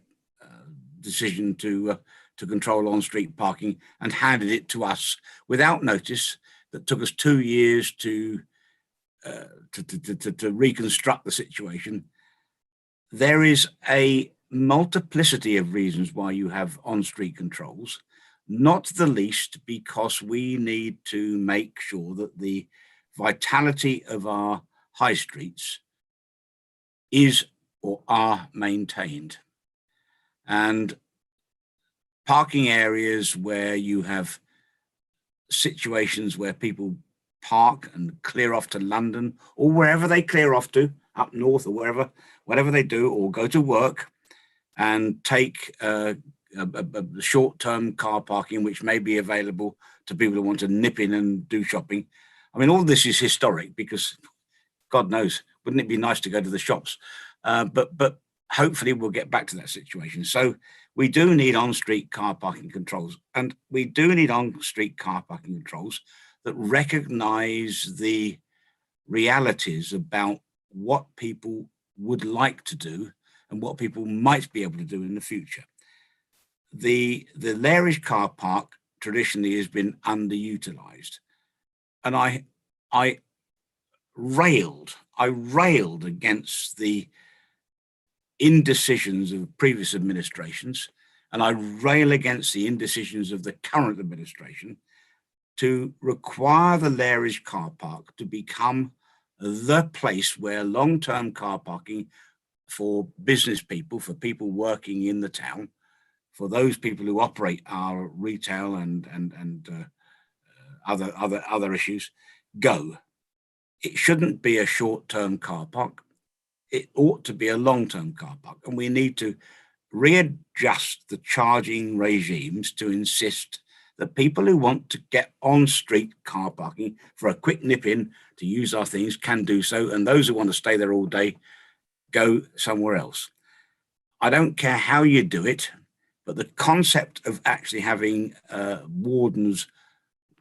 decision to control on-street parking and handed it to us without notice. That took us 2 years to reconstruct the situation. There is a multiplicity of reasons why you have on-street controls, not the least because we need to make sure that the vitality of our high streets is or are maintained. And parking areas where you have situations where people park and clear off to London or wherever they clear off to, up north or whatever they do, or go to work and take a short-term car parking, which may be available to people who want to nip in and do shopping. I mean, all this is historic because God knows, wouldn't it be nice to go to the shops? But hopefully we'll get back to that situation. So we do need on-street car parking controls, and we do need on-street car parking controls that recognize the realities about what people would like to do and what people might be able to do in the future. The Lairage car park traditionally has been underutilized, and I railed against the indecisions of previous administrations, and I rail against the indecisions of the current administration to require the Lairage car park to become the place where long-term car parking for business people, for people working in the town, for those people who operate our retail and other issues go. It shouldn't be a short-term car park. It ought to be a long-term car park, and we need to readjust the charging regimes to insist that people who want to get on-street car parking for a quick nip in to use our things can do so, and those who want to stay there all day go somewhere else. I don't care how you do it, but the concept of actually having wardens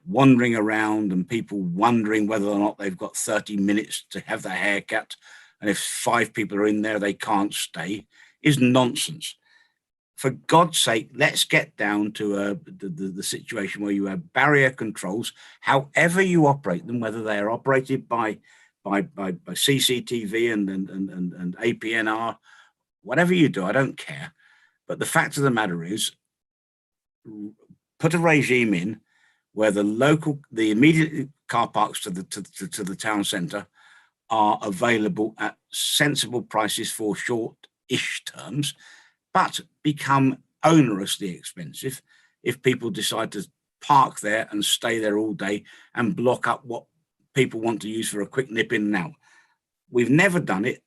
wandering around and people wondering whether or not they've got 30 minutes to have their hair cut, and if 5 people are in there, they can't stay, is nonsense. For God's sake, let's get down to the situation where you have barrier controls, however you operate them, whether they are operated by CCTV and APNR, whatever you do, I don't care. But the fact of the matter is, put a regime in where the immediate car parks to the town centre are available at sensible prices for short-ish terms, but become onerously expensive if people decide to park there and stay there all day and block up what people want to use for a quick nip in and out. We've never done it.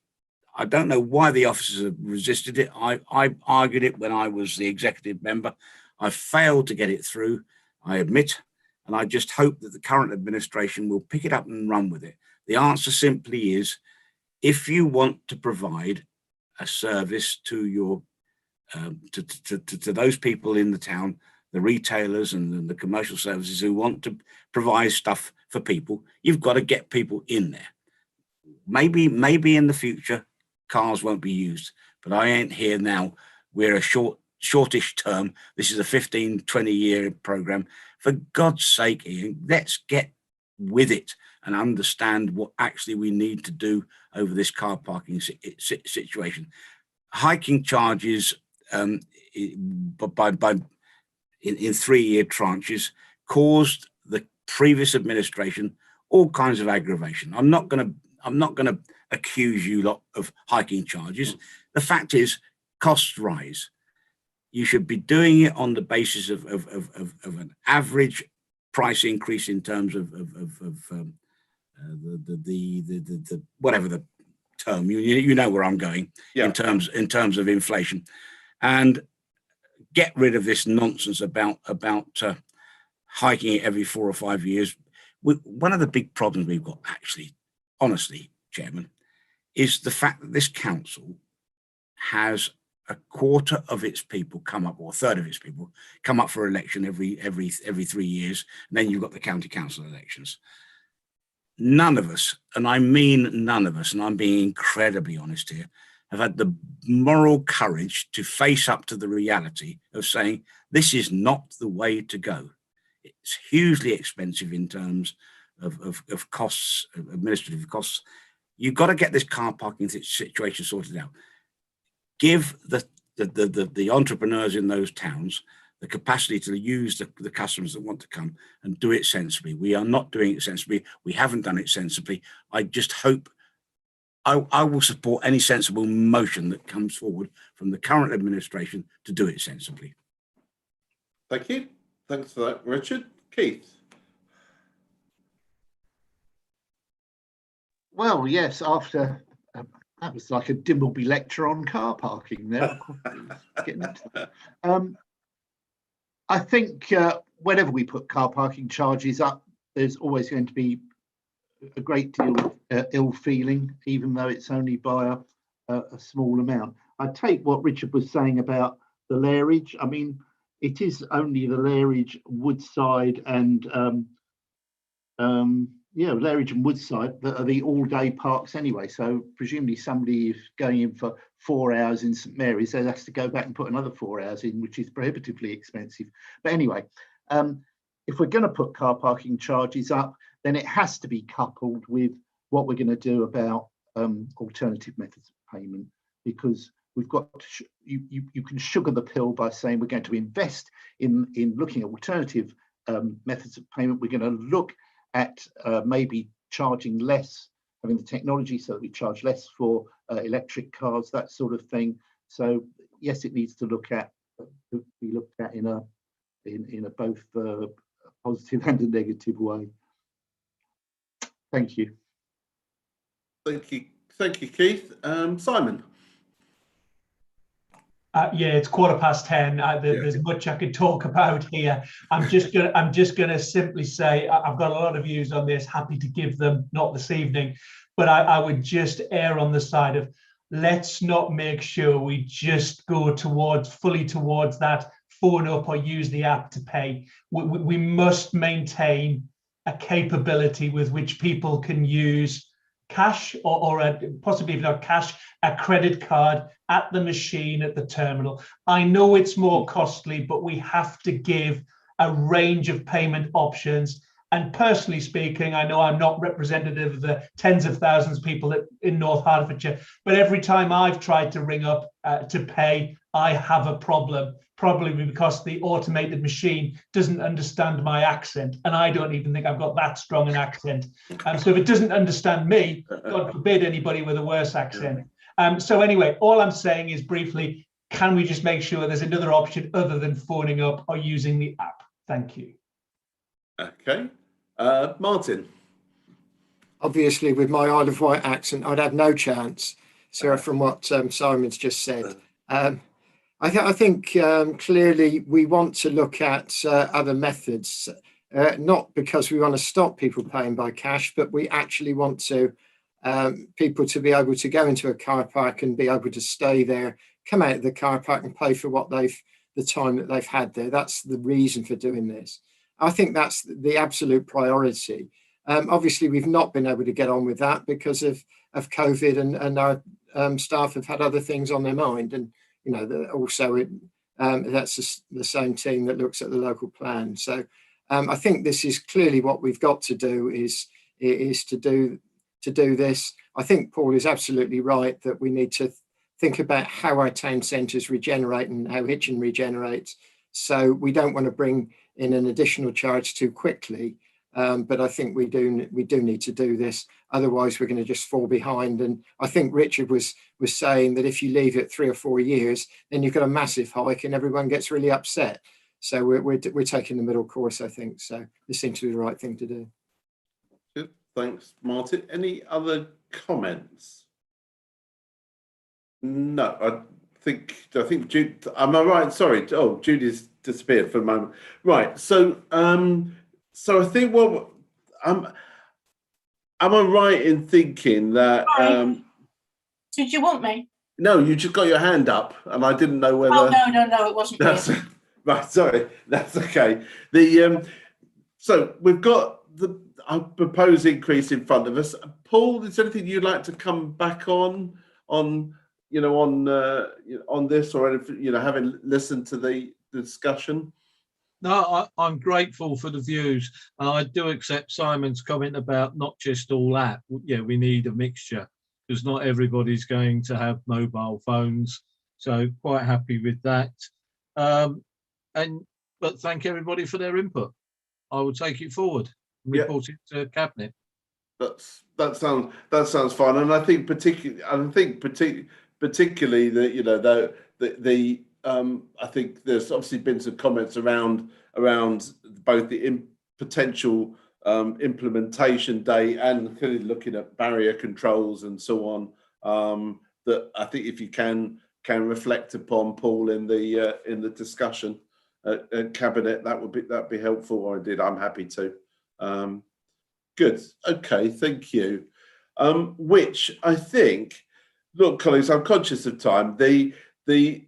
I don't know why the officers have resisted it. I argued it when I was the executive member. I failed to get it through, I admit, and I just hope that the current administration will pick it up and run with it. The answer simply is, if you want to provide a service to your to those people in the town, the retailers and the commercial services who want to provide stuff for people, you've got to get people in there. Maybe in the future, cars won't be used, but I ain't here now. We're a shortish term. This is a 15, 20-year program. For God's sake, Ian, let's get with it and understand what actually we need to do over this car parking situation. Hiking charges in 3-year tranches caused previous administration all kinds of aggravation. I'm not going to accuse you lot of hiking charges. The fact is, costs rise. You should be doing it on the basis of an average price increase in terms of the whatever the term, you know where I'm going, in terms of inflation, and get rid of this nonsense about hiking it every 4 or 5 years. One of the big problems we've got, actually, honestly, Chairman, is the fact that this council has a quarter of its people come up, or a third of its people come up for election every 3 years, and then you've got the county council elections. None of us, and I mean none of us, and I'm being incredibly honest here, have had the moral courage to face up to the reality of saying this is not the way to go. It's hugely expensive in terms of costs, administrative costs. You've got to get this car parking situation sorted out. Give the entrepreneurs in those towns the capacity to use the customers that want to come and do it sensibly. We are not doing it sensibly. We haven't done it sensibly. I just hope I will support any sensible motion that comes forward from the current administration to do it sensibly. Thank you. Thanks for that, Richard. Keith. Well, yes, after that was like a Dimbleby lecture on car parking there. Getting into that. I think whenever we put car parking charges up, there's always going to be a great deal of ill feeling, even though it's only by a small amount. I take what Richard was saying about the lairage. I mean, it is only the lairage, Woodside, and lairage and Woodside that are the all-day parks anyway. So presumably somebody is going in for 4 hours in St Mary's, they has to go back and put another 4 hours in, which is prohibitively expensive. But anyway, if we're going to put car parking charges up, then it has to be coupled with what we're going to do about alternative methods of payment, because we've got to you can sugar the pill by saying we're going to invest in looking at alternative methods of payment. We're going to look at maybe charging less, having the technology so that we charge less for electric cars, that sort of thing. So yes, it needs to be looked at in a both positive and a negative way. Thank you. Thank you, Keith. Simon. Yeah, it's 10:15. There's much I could talk about here. I'm just gonna simply say I've got a lot of views on this. Happy to give them, not this evening, but I would just err on the side of let's not make sure we just go fully towards that phone up or use the app to pay. We must maintain a capability with which people can use cash or possibly if not cash, a credit card at the machine at the terminal. I know it's more costly, but we have to give a range of payment options. And personally speaking, I know I'm not representative of the tens of thousands of people in North Hertfordshire, but every time I've tried to ring up to pay, I have a problem, probably because the automated machine doesn't understand my accent, and I don't even think I've got that strong an accent. So if it doesn't understand me, God forbid anybody with a worse accent. So anyway, all I'm saying is briefly, can we just make sure there's another option other than phoning up or using the app? Thank you. Okay. Martin. Obviously, with my Isle of Wight accent, I'd have no chance. So from what Simon's just said, I think clearly we want to look at other methods, not because we want to stop people paying by cash, but we actually want to people to be able to go into a car park and be able to stay there, come out of the car park and pay for what the time that they've had there. That's the reason for doing this. I think that's the absolute priority. Obviously, we've not been able to get on with that because of COVID, and our staff have had other things on their mind. And you know, also that's the same team that looks at the local plan. So I think this is clearly what we've got to do is to do this. I think Paul is absolutely right that we need to think about how our town centres regenerate and how Hitchin regenerates. So we don't want to bring in an additional charge too quickly. But I think we do need to do this. Otherwise, we're going to just fall behind. And I think Richard was saying that if you leave it 3 or 4 years, then you've got a massive hike and everyone gets really upset. So we're taking the middle course, I think. So this seems to be the right thing to do. Good. Thanks, Martin. Any other comments? No, I think Jude. Am I right? Sorry. Oh, Judy's disappeared for a moment. Right. So so I think am I right in thinking that Did you want me? no, you just got your hand up and I didn't know whether. Oh no, it wasn't me. Right, sorry, that's okay. So we've got the proposed increase in front of us. Paul, is there anything you'd like to come back on this, or anything, having listened to the discussion? No, I'm grateful for the views, and I do accept Simon's comment about not just all that. Yeah, we need a mixture because not everybody's going to have mobile phones. So quite happy with that. But thank everybody for their input. I will take it forward and report it to Cabinet. That sounds fine, and I think particularly that I think there's obviously been some comments around both the potential implementation date and clearly looking at barrier controls and so on. That I think if you can reflect upon, Paul, in the discussion at Cabinet, that'd be helpful. Or indeed, I'm happy to. Good. Okay. Thank you. Which I think, look, colleagues, I'm conscious of time. We've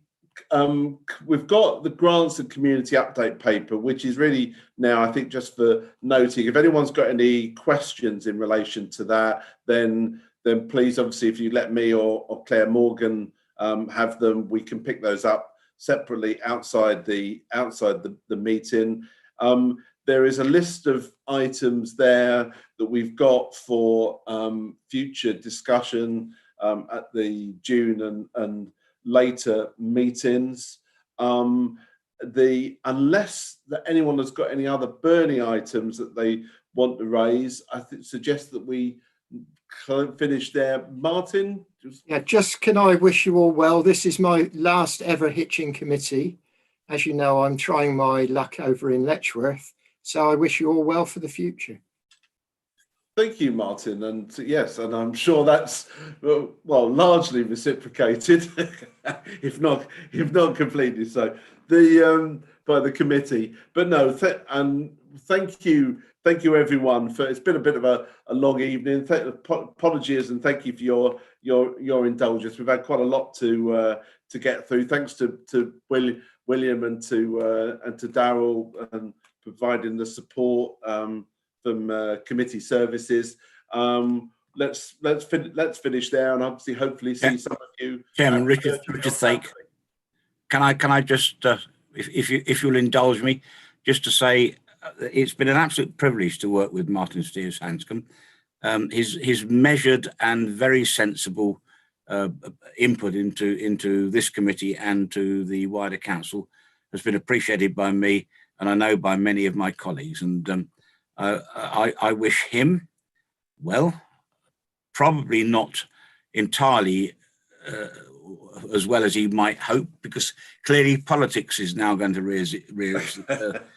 got the grants and community update paper, which is really now, I think, just for noting. If anyone's got any questions in relation to that, then please, obviously, if you let me or Claire Morgan have them, we can pick those up separately outside the meeting. There is a list of items there that we've got for future discussion at the June and later meetings. Unless that anyone has got any other burning items that they want to raise, I suggest that we finish there. Martin? Can I wish you all well? This is my last ever Hitchin committee. As you know, I'm trying my luck over in Letchworth. So I wish you all well for the future. Thank you, Martin. And yes, and I'm sure that's largely reciprocated, if not completely so, by the committee. But no, and thank you everyone for. It's been a bit of a long evening. Apologies and thank you for your indulgence. We've had quite a lot to get through. Thanks to William and to Darryl and providing the support from committee services. Let's finish there, and obviously, hopefully, see some of you. Chairman Richard Thake, can I just, if you'll indulge me, just to say, it's been an absolute privilege to work with Martin Steers-Hanscom. His measured and very sensible input into this committee and to the wider council has been appreciated by me, and I know by many of my colleagues. And I wish him well, probably not entirely as well as he might hope, because clearly politics is now going to rear its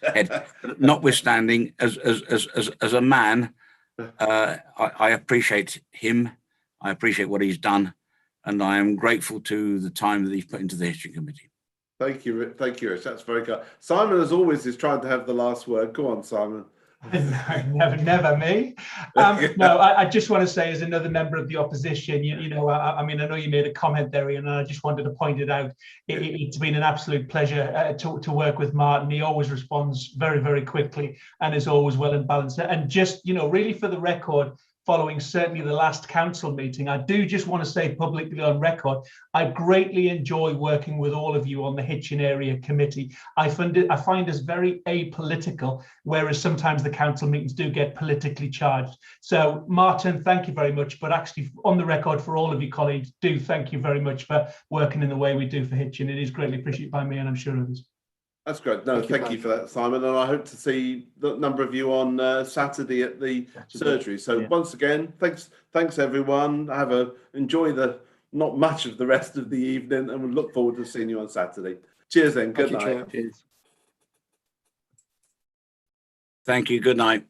head. Notwithstanding, as a man, I appreciate him. I appreciate what he's done, and I am grateful to the time that he's put into the Hitchin Committee. Thank you, Rich. That's very good. Simon, as always, is trying to have the last word. Go on, Simon. Never me. No, I just want to say, as another member of the opposition, I mean, I know you made a comment there, Ian, and I just wanted to point it out. It's been an absolute pleasure to work with Martin. He always responds very, very quickly and is always well and balanced. And just, really for the record, following certainly the last council meeting, I do just want to say publicly on record, I greatly enjoy working with all of you on the Hitchin Area Committee. I find us very apolitical, whereas sometimes the council meetings do get politically charged. So Martin, thank you very much. But actually, on the record, for all of you colleagues, do thank you very much for working in the way we do for Hitchin. It is greatly appreciated by me, and I'm sure others. That's great. No, thank you for that, Simon. And I hope to see the number of you on Saturday at the surgery. So once again, thanks everyone. Enjoy the not much of the rest of the evening, and we look forward to seeing you on Saturday. Cheers then. Good night. Thank you. Good night.